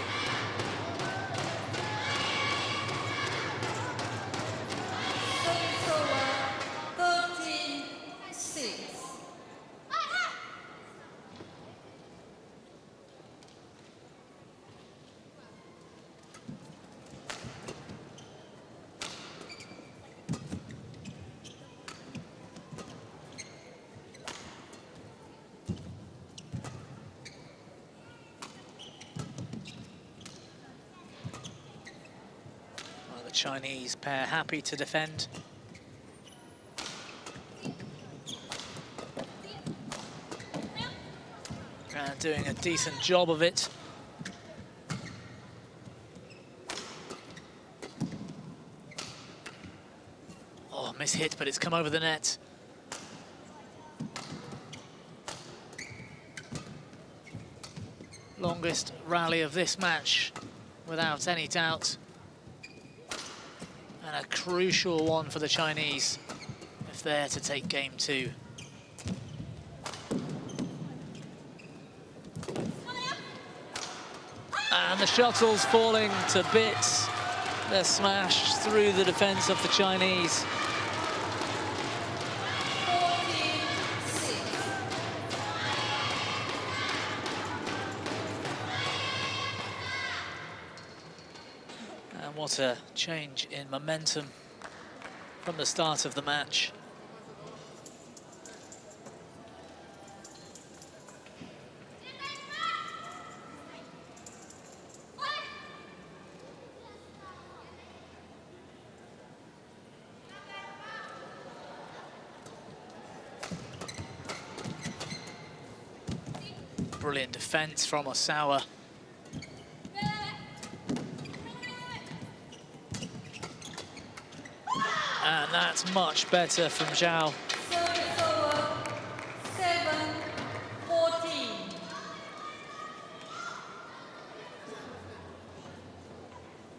A: Chinese pair happy to defend. And doing a decent job of it. Oh, mishit, but it's come over the net. Longest rally of this match, without any doubt. And a crucial one for the Chinese if they're to take game two. And the shuttle's falling to bits. They're smashed through the defense of the Chinese. And what a change in momentum from the start of the match. Brilliant defense from Osawa. And that's much better from Zhao.
G: Service over, 7-14.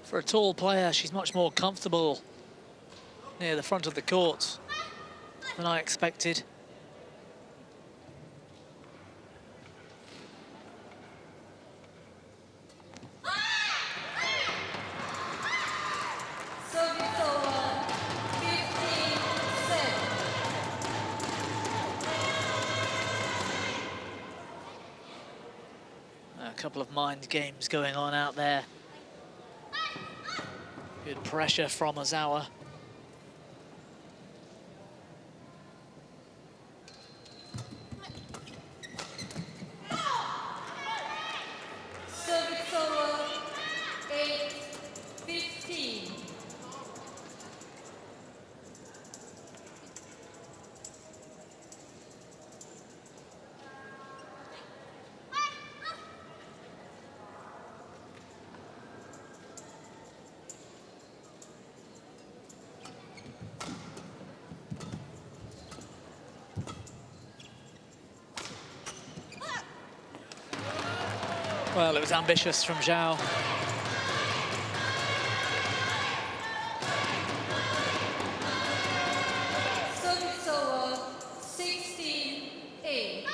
A: For a tall player, she's much more comfortable near the front of the court than I expected.
G: Service over, 15-7.
A: A couple of mind games going on out there. Good pressure from Osawa.
G: Service over, 8-15.
A: Well, it was ambitious from Zhao.
G: Service over, 16-8.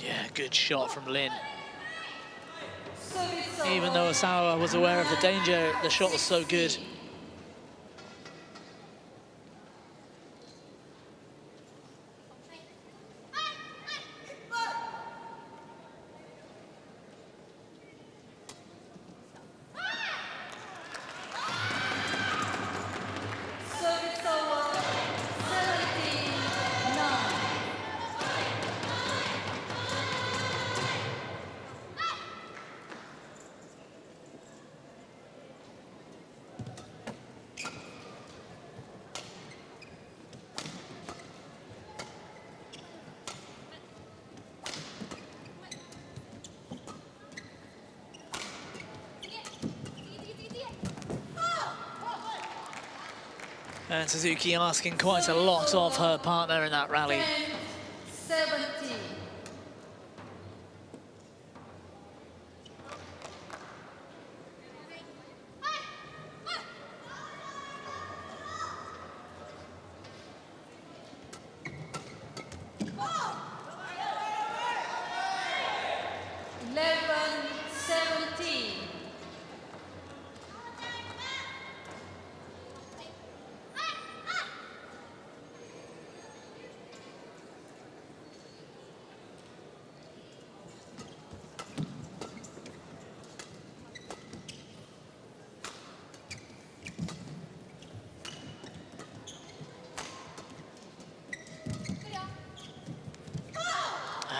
A: Yeah, good shot from Lin.
G: Service over,
A: Even though Osawa was aware of the danger, the shot was so good.
G: Service over, 17-9.
A: And Suzuki asking quite a lot of her partner in that rally.
G: 10-17.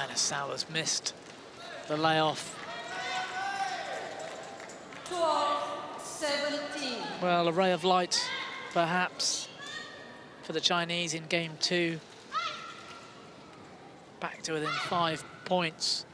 A: And Osawa's missed the layoff.
G: 12-17.
A: Well, a ray of light, perhaps, for the Chinese in game 2. Back to within 5 points.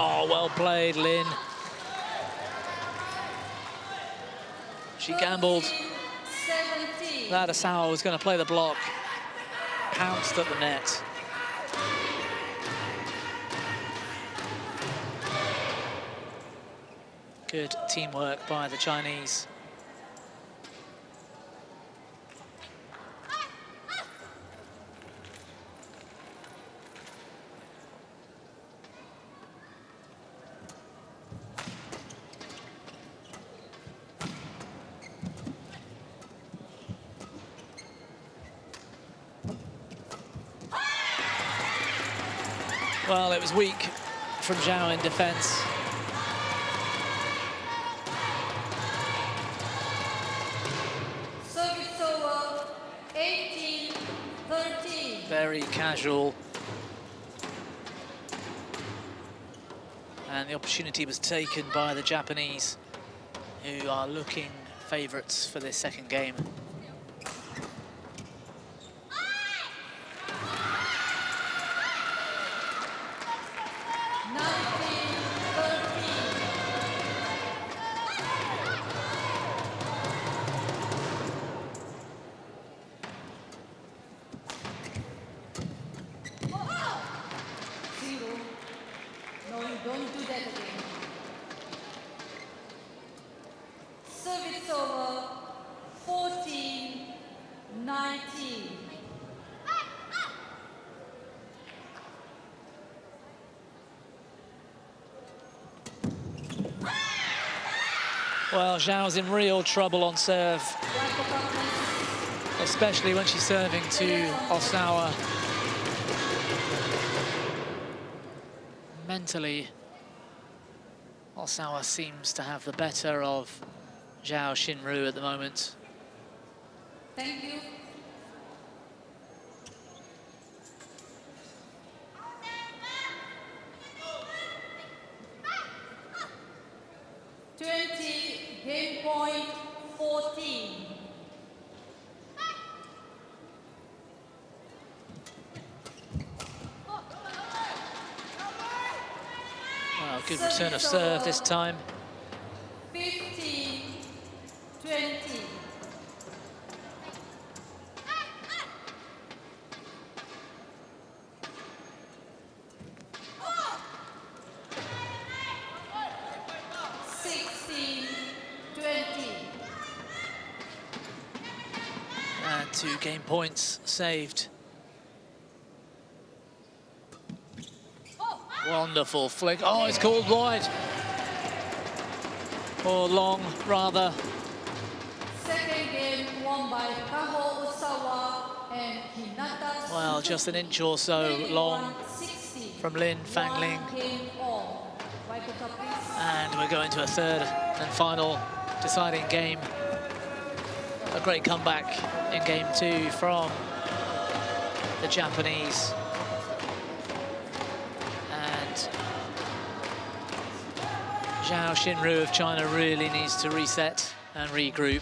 A: Oh, well played, Lin. She gambled
G: 17.
A: that Osawa was going to play the block. Pounced at the net. Good teamwork by the Chinese. Well, it was weak from Zhao in defense.
G: Service over, 18-13.
A: Very casual. And the opportunity was taken by the Japanese, who are looking favourites for this second game.
G: Don't do that again. Service over, 14-19.
A: Well, Zhao's in real trouble on serve, especially when she's serving to Osawa. Mentally, Osawa seems to have the better of Zhao Xinru at the moment.
G: Thank you. Game point 14.
A: Well, good return of serve this time.
G: 15-20.
A: And 2 game points saved. Wonderful flick. Oh, it's called wide. Or long, rather.
G: Second game won by Kaho Osawa and Hinata.
A: Well, just an inch or so long from Lin Fangling. And we're going to a third and final deciding game. A great comeback in game 2 from the Japanese. And Zhao Xinru of China really needs to reset and regroup.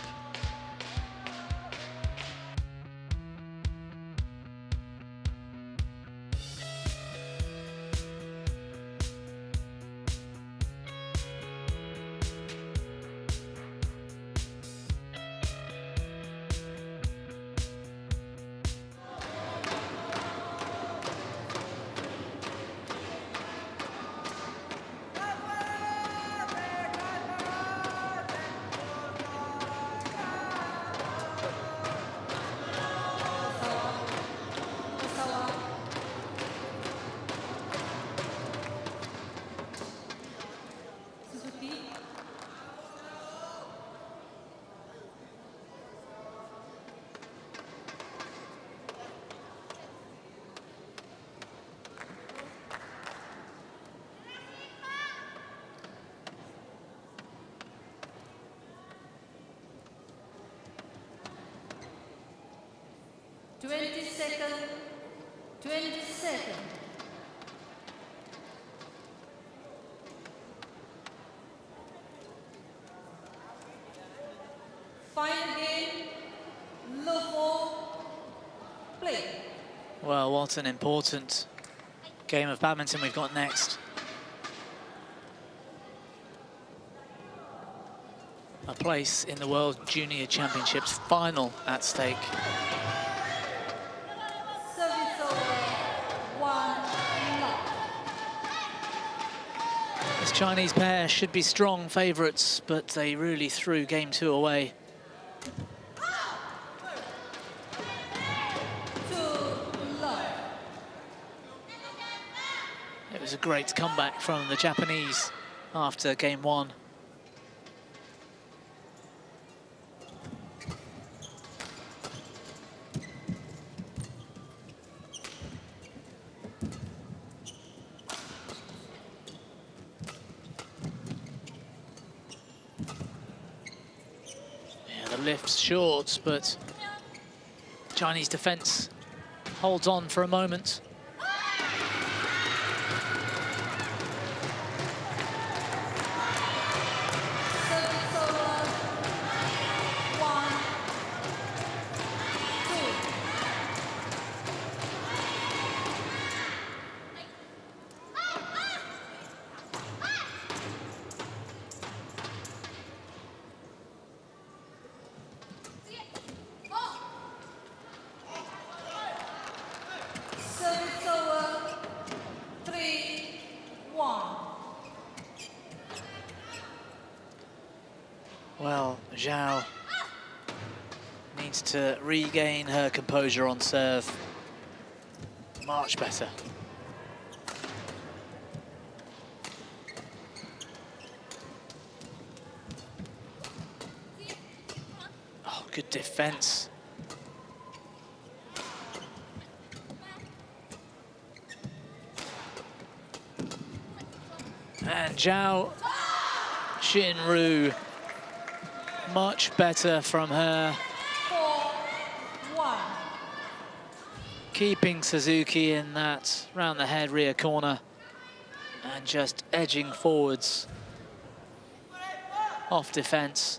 G: Final game, Lofo, play.
A: Well, what an important game of badminton we've got next. A place in the World Junior Championships final at stake. Chinese pair should be strong favourites, but they really threw game 2 away. It was a great comeback from the Japanese after game 1. Lifts short, but Chinese defense holds on for a moment. Well, Zhao needs to regain her composure on serve. Much better. Oh, good defense. And Zhao Xinru, much better from her.
G: 4-1.
A: Keeping Suzuki in that round the head rear corner and just edging forwards off defense.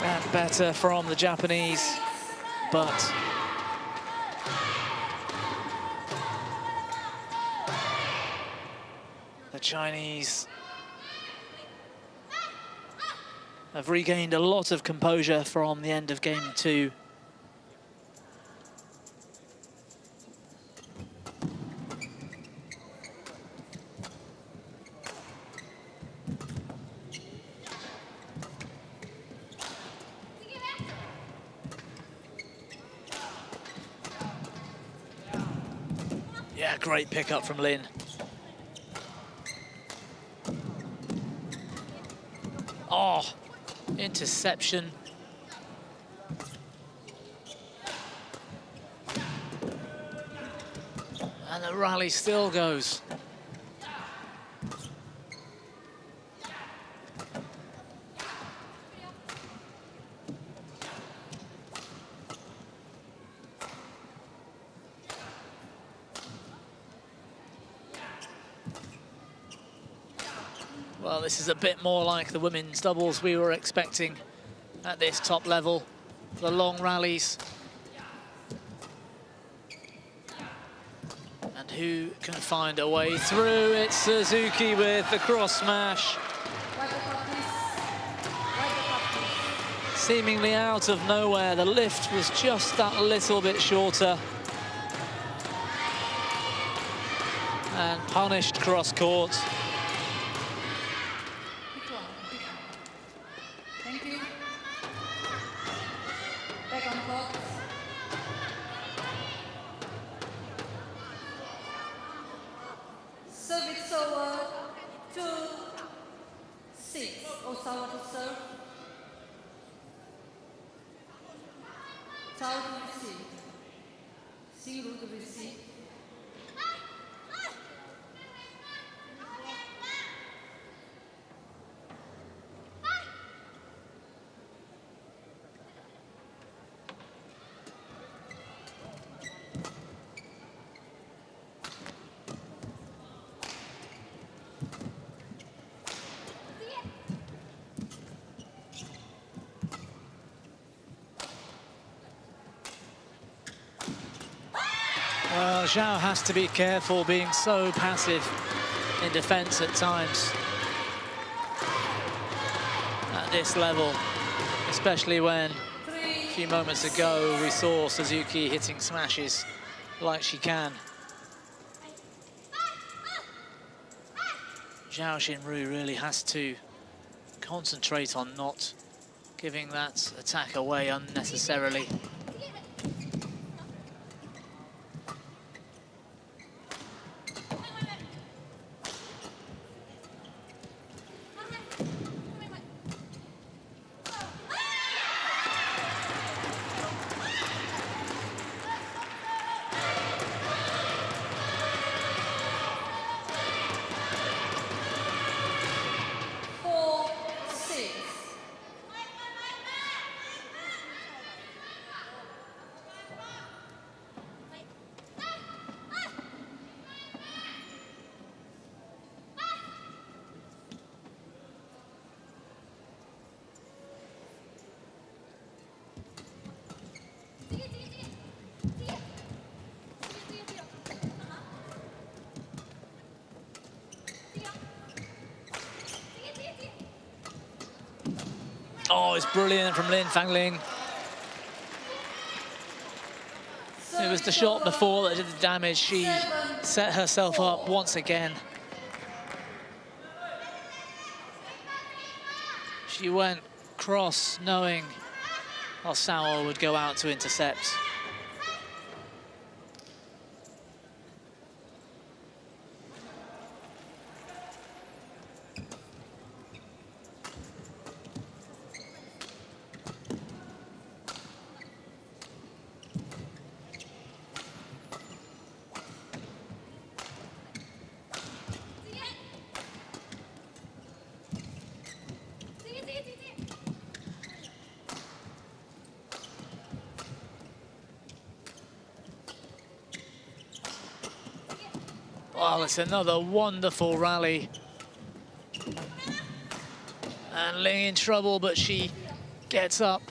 A: And better from the Japanese, but the Chinese have regained a lot of composure from the end of game 2. Yeah, great pickup from Lin. Oh, interception. And the rally still goes. Well, this is a bit more like the women's doubles we were expecting at this top level. The long rallies. And who can find a way through? It's Suzuki with the cross smash. Seemingly out of nowhere. The lift was just that little bit shorter. And punished cross court.
G: Thank you. Back on court. Service over 2-6. Osawa to serve. Tao to receive. Zero to receive.
A: Zhao has to be careful being so passive in defense at times at this level, especially when a few moments ago we saw Suzuki hitting smashes like she can. Zhao Xinru really has to concentrate on not giving that attack away unnecessarily. Oh, it's brilliant from Lin Fangling. It was the shot before that did the damage. She set herself up once again. She went cross knowing Osawa would go out to intercept. Well, it's another wonderful rally. And Ling in trouble, but she gets up.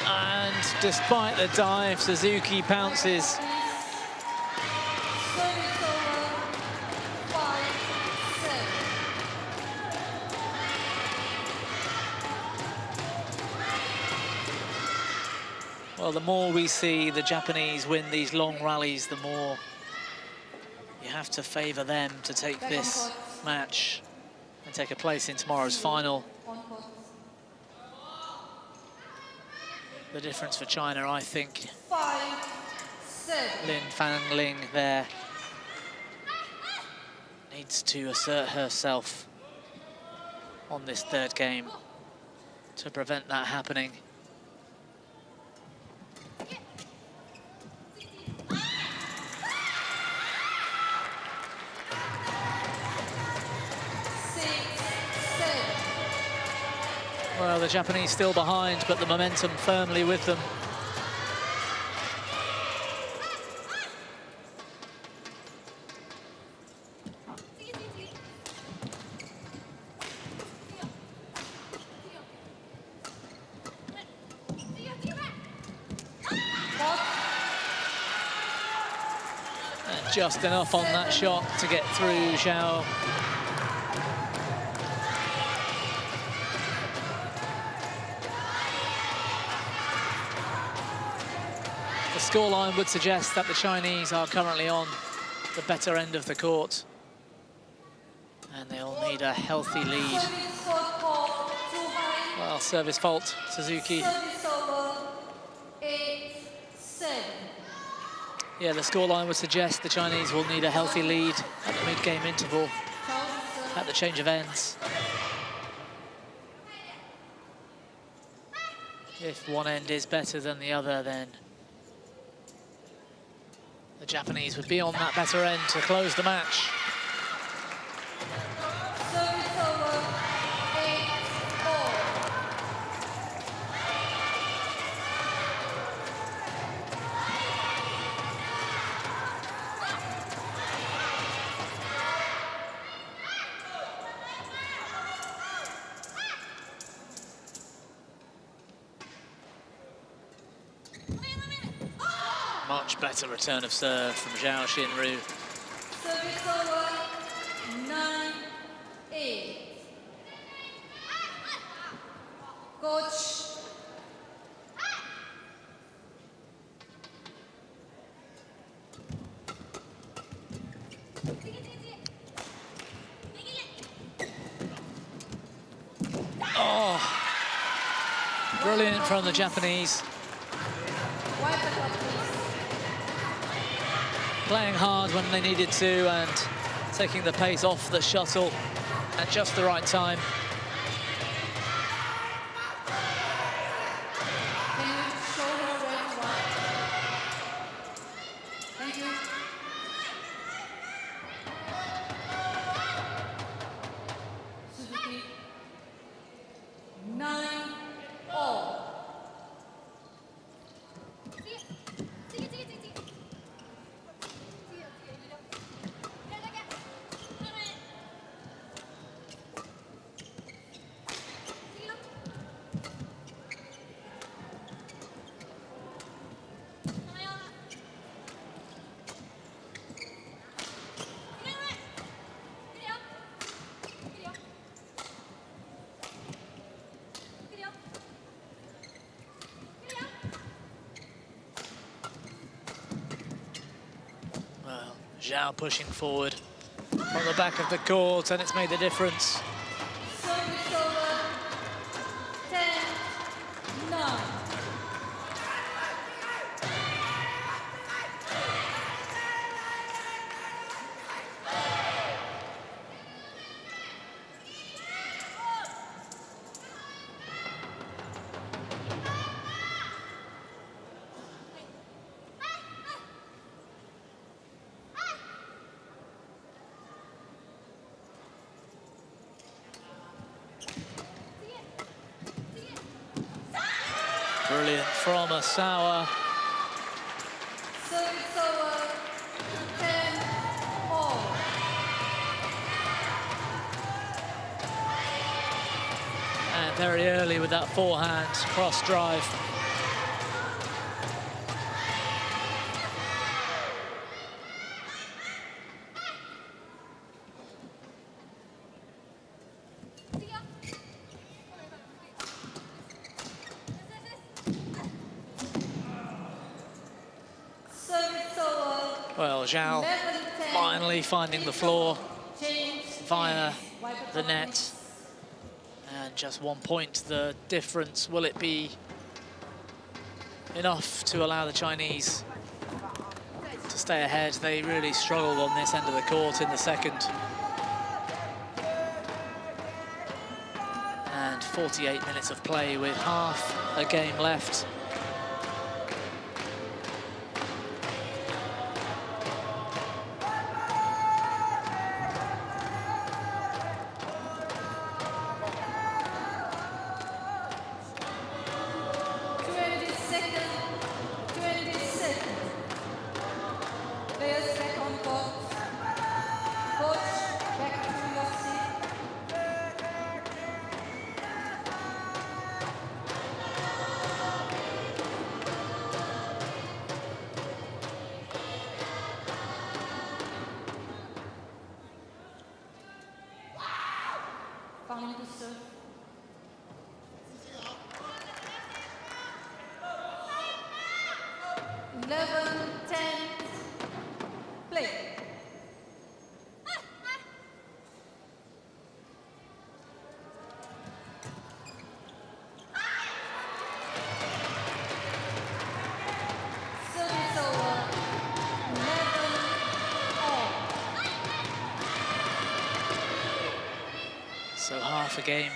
A: And despite the dive, Suzuki pounces. Well, the more we see the Japanese win these long rallies, the more you have to favour them to take this match and take a place in tomorrow's final. The difference for China, I think, Lin Fangling there needs to assert herself on this third game to prevent that happening. Well, the Japanese still behind, but the momentum firmly with them. And just enough on that shot to get through Zhao. The scoreline would suggest that the Chinese are currently on the better end of the court. And they'll need a healthy lead. Well, service fault, Suzuki. Yeah, the scoreline would suggest the Chinese will need a healthy lead at the mid-game interval, at the change of ends. If one end is better than the other, then the Japanese would be on that better end to close the match. Much better return of serve from Zhao Xinru.
G: Service over, 9-8. Coach.
A: Oh, brilliant from the Japanese. Playing hard when they needed to and taking the pace off the shuttle at just the right time.
G: Can you show her where to walk? Thank you. Suzuki. 9-all.
A: Well, Zhao pushing forward from the back of the court, and it's made the difference.
G: Service over, 10-9.
A: Brilliant from Asawa.
G: Service over, 10-all.
A: And very early with that forehand cross drive.
G: Service over,
A: Well, Zhao
G: 11-10.
A: finally finding the floor
G: Change
A: via
G: hands. Wipe
A: the
G: it
A: net.
G: off.
A: And just 1 point the difference. Will it be enough to allow the Chinese to stay ahead? They really struggled on this end of the court in the second. And 48 minutes of play with half a game left.
G: Players back on court. Coach, back to your seat. Fouling to serve. Eleven, 10, play. Service over, 11-all.
A: So half a game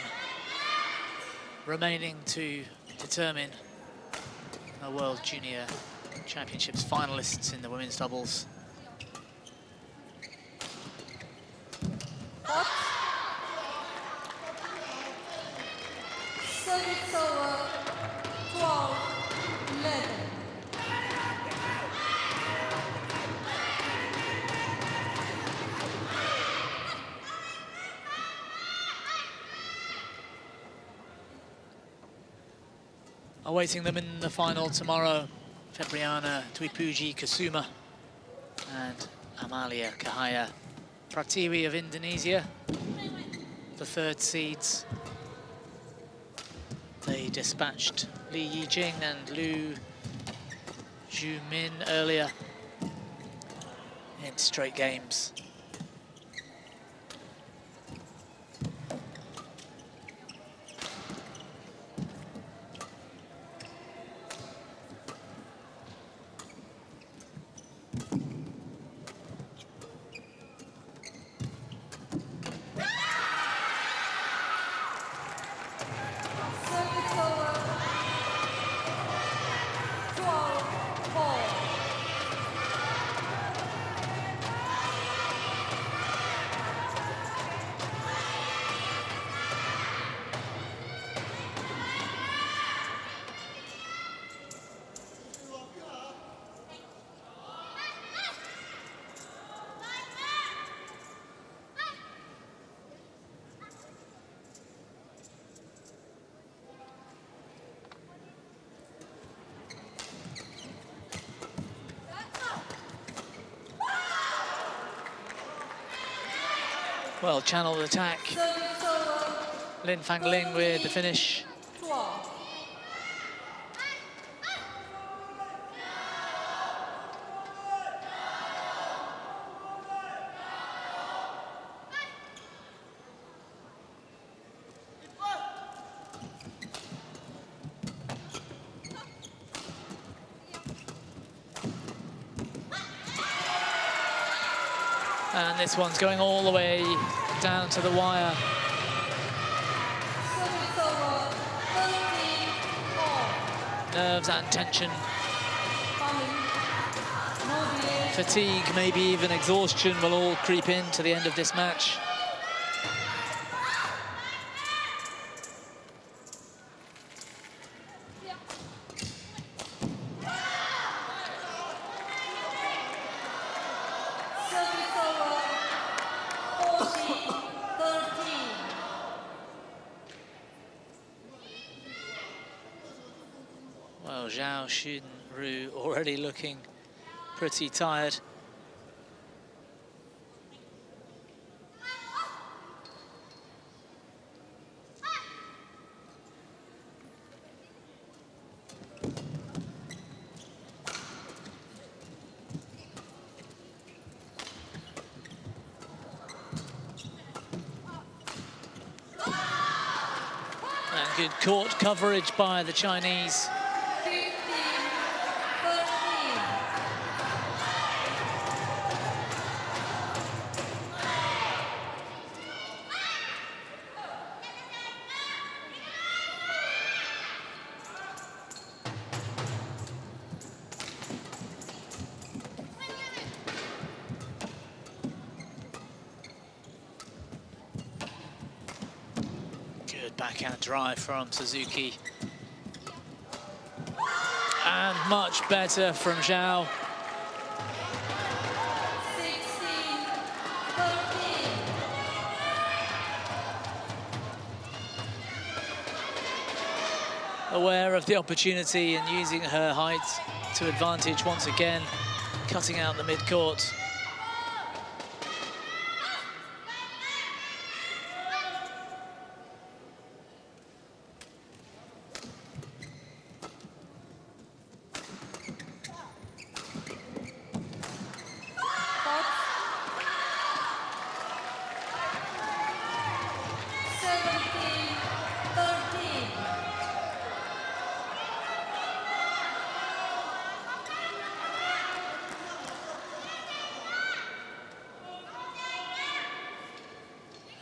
A: remaining to determine a World Junior Championships finalists in the women's doubles.
G: Service over, 12-11.
A: Awaiting them in the final tomorrow Febriana Dwi Kusuma and Amalia Cahaya Pratiwi of Indonesia, the third seeds. They dispatched Li Yijing and Lu Jumin earlier in straight games. Well channeled attack. Lin Fangling with the finish. And this one's going all the way down to the wire. Nerves and tension. Fatigue, maybe even exhaustion will all creep into the end of this match. Well, Zhao Xunru already looking pretty tired. And good court coverage by the Chinese. Backhand drive from Suzuki. And much better from Zhao. Aware of the opportunity and using her height to advantage once again, cutting out the mid-court.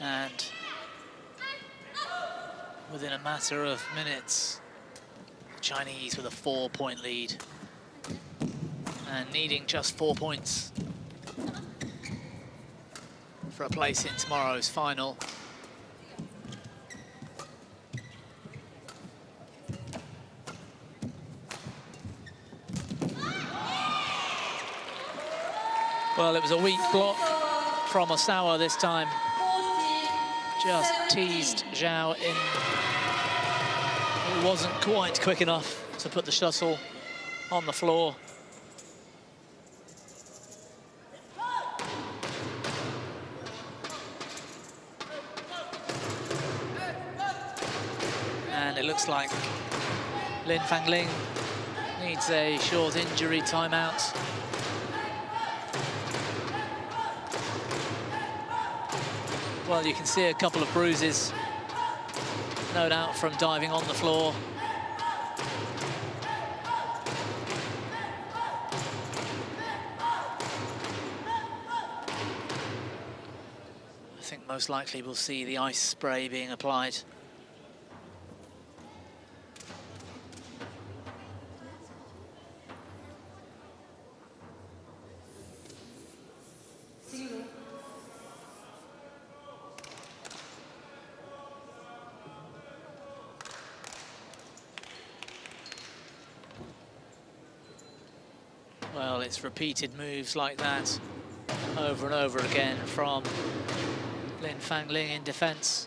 A: And within a matter of minutes, the Chinese with a 4-point lead and needing just 4 points for a place in tomorrow's final. Well, it was a weak block from Osawa this time. Just teased Zhao in. It wasn't quite quick enough to put the shuttle on the floor. And it looks like Lin Fangling needs a short injury timeout. Well, you can see a couple of bruises, no doubt from diving on the floor. I think most likely we'll see the ice spray being applied. Well, it's repeated moves like that over and over again from Lin Fangling in defense.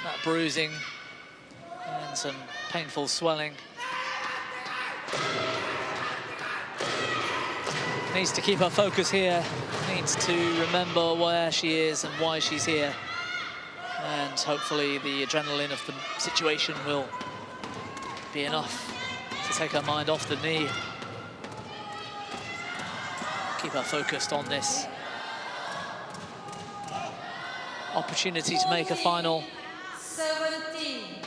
A: That bruising and some painful swelling. Needs to keep her focus here, needs to remember where she is and why she's here. And hopefully the adrenaline of the situation will be enough to take her mind off the knee. Keep her focused on this opportunity to make a final.
G: 17.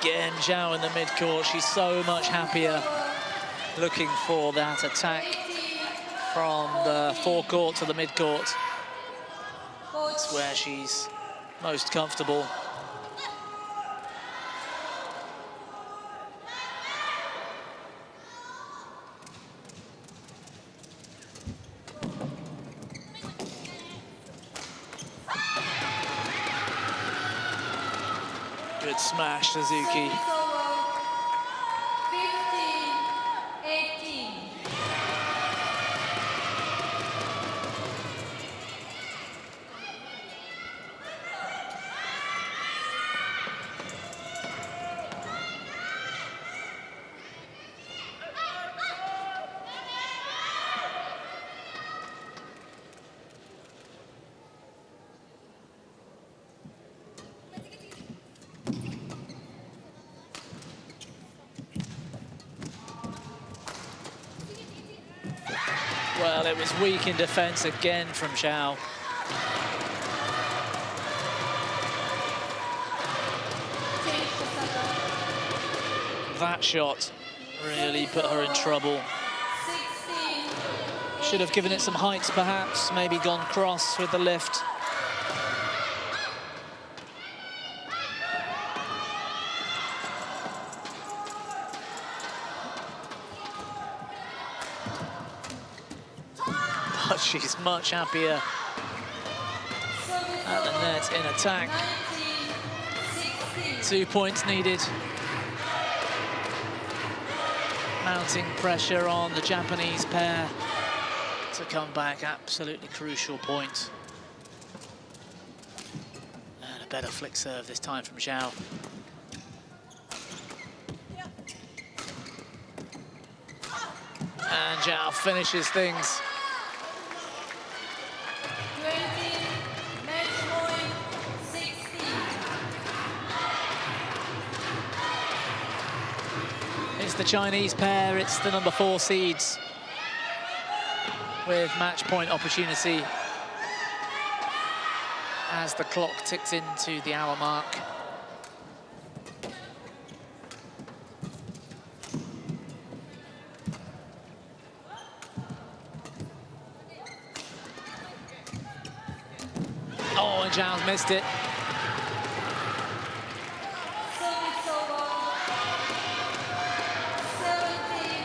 A: Again, Zhao in the mid-court. She's so much happier looking for that attack from the forecourt to the mid-court. It's where she's most comfortable. Good smash, Suzuki.
G: 15-18.
A: Well, it was weak in defense again from Zhao. That shot really put her in trouble. Should have given it some height, perhaps, maybe gone cross with the lift. But she's much happier at the net in attack. 2 points needed. Mounting pressure on the Japanese pair to come back. Absolutely crucial point. And a better flick serve this time from Zhao. And Zhao finishes things.
G: 20, match point 16.
A: It's the Chinese pair, it's the number 4 seeds with match point opportunity as the clock ticks into the hour mark. Oh, and Zhao's missed it.
G: Service over. 17-20.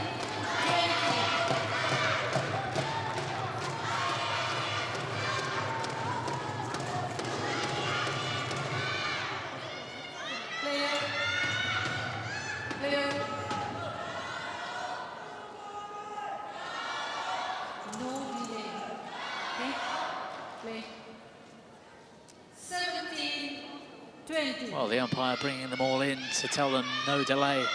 A: Well, the umpire bringing them all in to tell them no delay.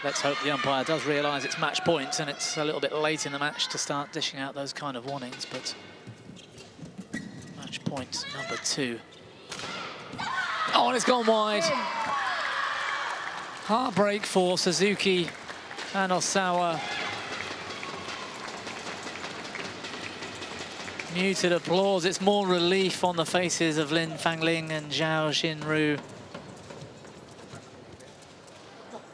A: Let's hope the umpire does realise it's match point and it's a little bit late in the match to start dishing out those kind of warnings, but match point number 2. Oh, and it's gone wide. Heartbreak for Suzuki and Osawa. Muted applause. It's more relief on the faces of Lin Fangling and Zhao Xinru.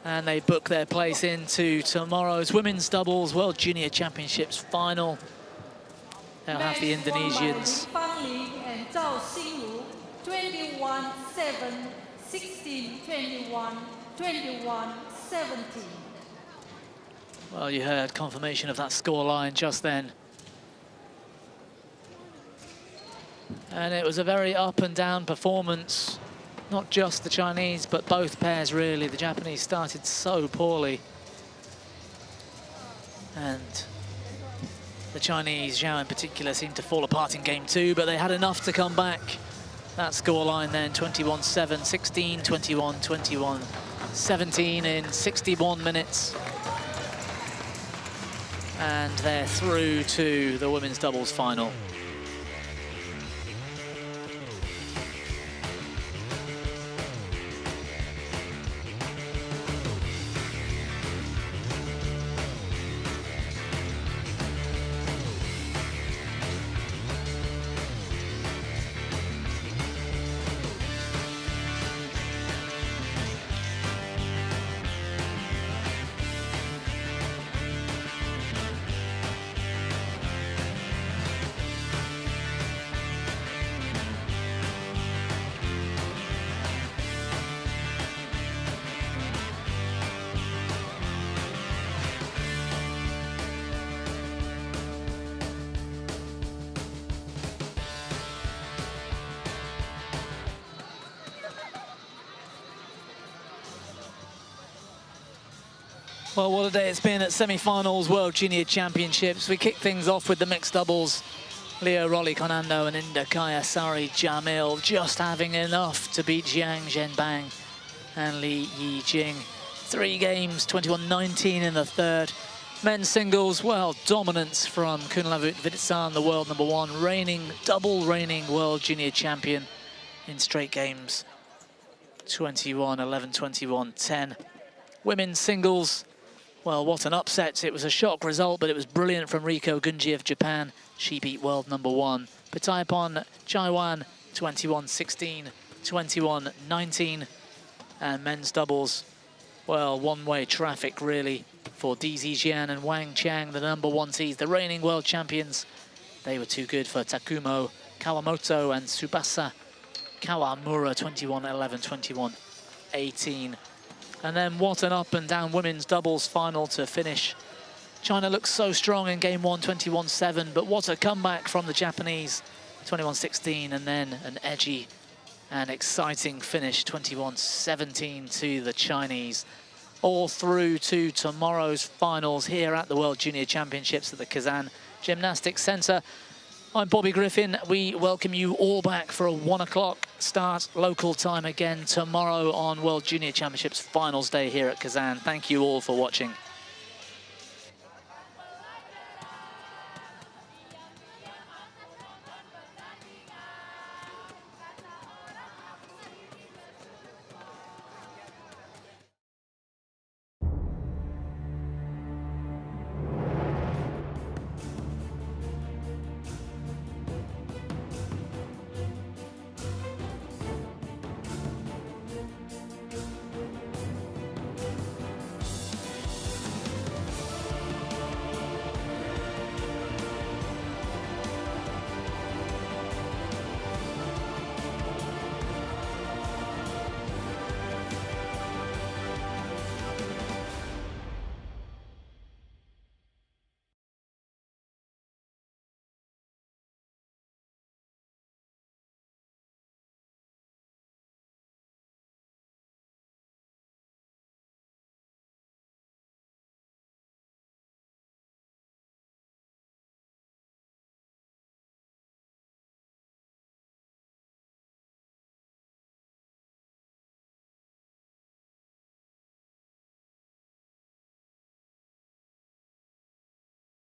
A: And they book their place into tomorrow's Women's Doubles World Junior Championships final. They'll have the Indonesians.
G: 21-7, 16-21, 21-17.
A: Well, you heard confirmation of that scoreline just then. And it was a very up and down performance. Not just the Chinese, but both pairs, really. The Japanese started so poorly. And the Chinese, Zhao in particular, seemed to fall apart in game 2, but they had enough to come back. That scoreline then, 21-7, 16, 21, 21, 17 in 61 minutes. And they're through to the women's doubles final. Well, what a day it's been at Semifinals World Junior Championships. We kick things off with the mixed doubles. Leo Rolly-Konando and Indakaya Sari Jamil just having enough to beat Jiang Zhenbang and Li Yijing. 3 games, 21-19 in the third. Men's singles, well, dominance from Kunlavut Viditsan, the world #1, double reigning World Junior Champion in straight games. 21-11, 21-10. Women's singles, well, what an upset. It was a shock result, but it was brilliant from Riko Gunji of Japan. She beat world #1. Pataipon Chaiwan, 21-16, 21-19. And men's doubles, well, one-way traffic, really, for Di Zijian and Wang Qiang, the #1 the reigning world champions. They were too good for Takumo Kawamoto and Tsubasa Kawamura, 21-11, 21-18. And then what an up and down women's doubles final to finish. China looks so strong in game 1, 21-7, but what a comeback from the Japanese, 21-16, and then an edgy and exciting finish, 21-17 to the Chinese. All through to tomorrow's finals here at the World Junior Championships at the Kazan Gymnastics Centre. I'm Bobby Griffin. We welcome you all back for a 1 o'clock start local time again tomorrow on World Junior Championships Finals Day here at Kazan. Thank you all for watching.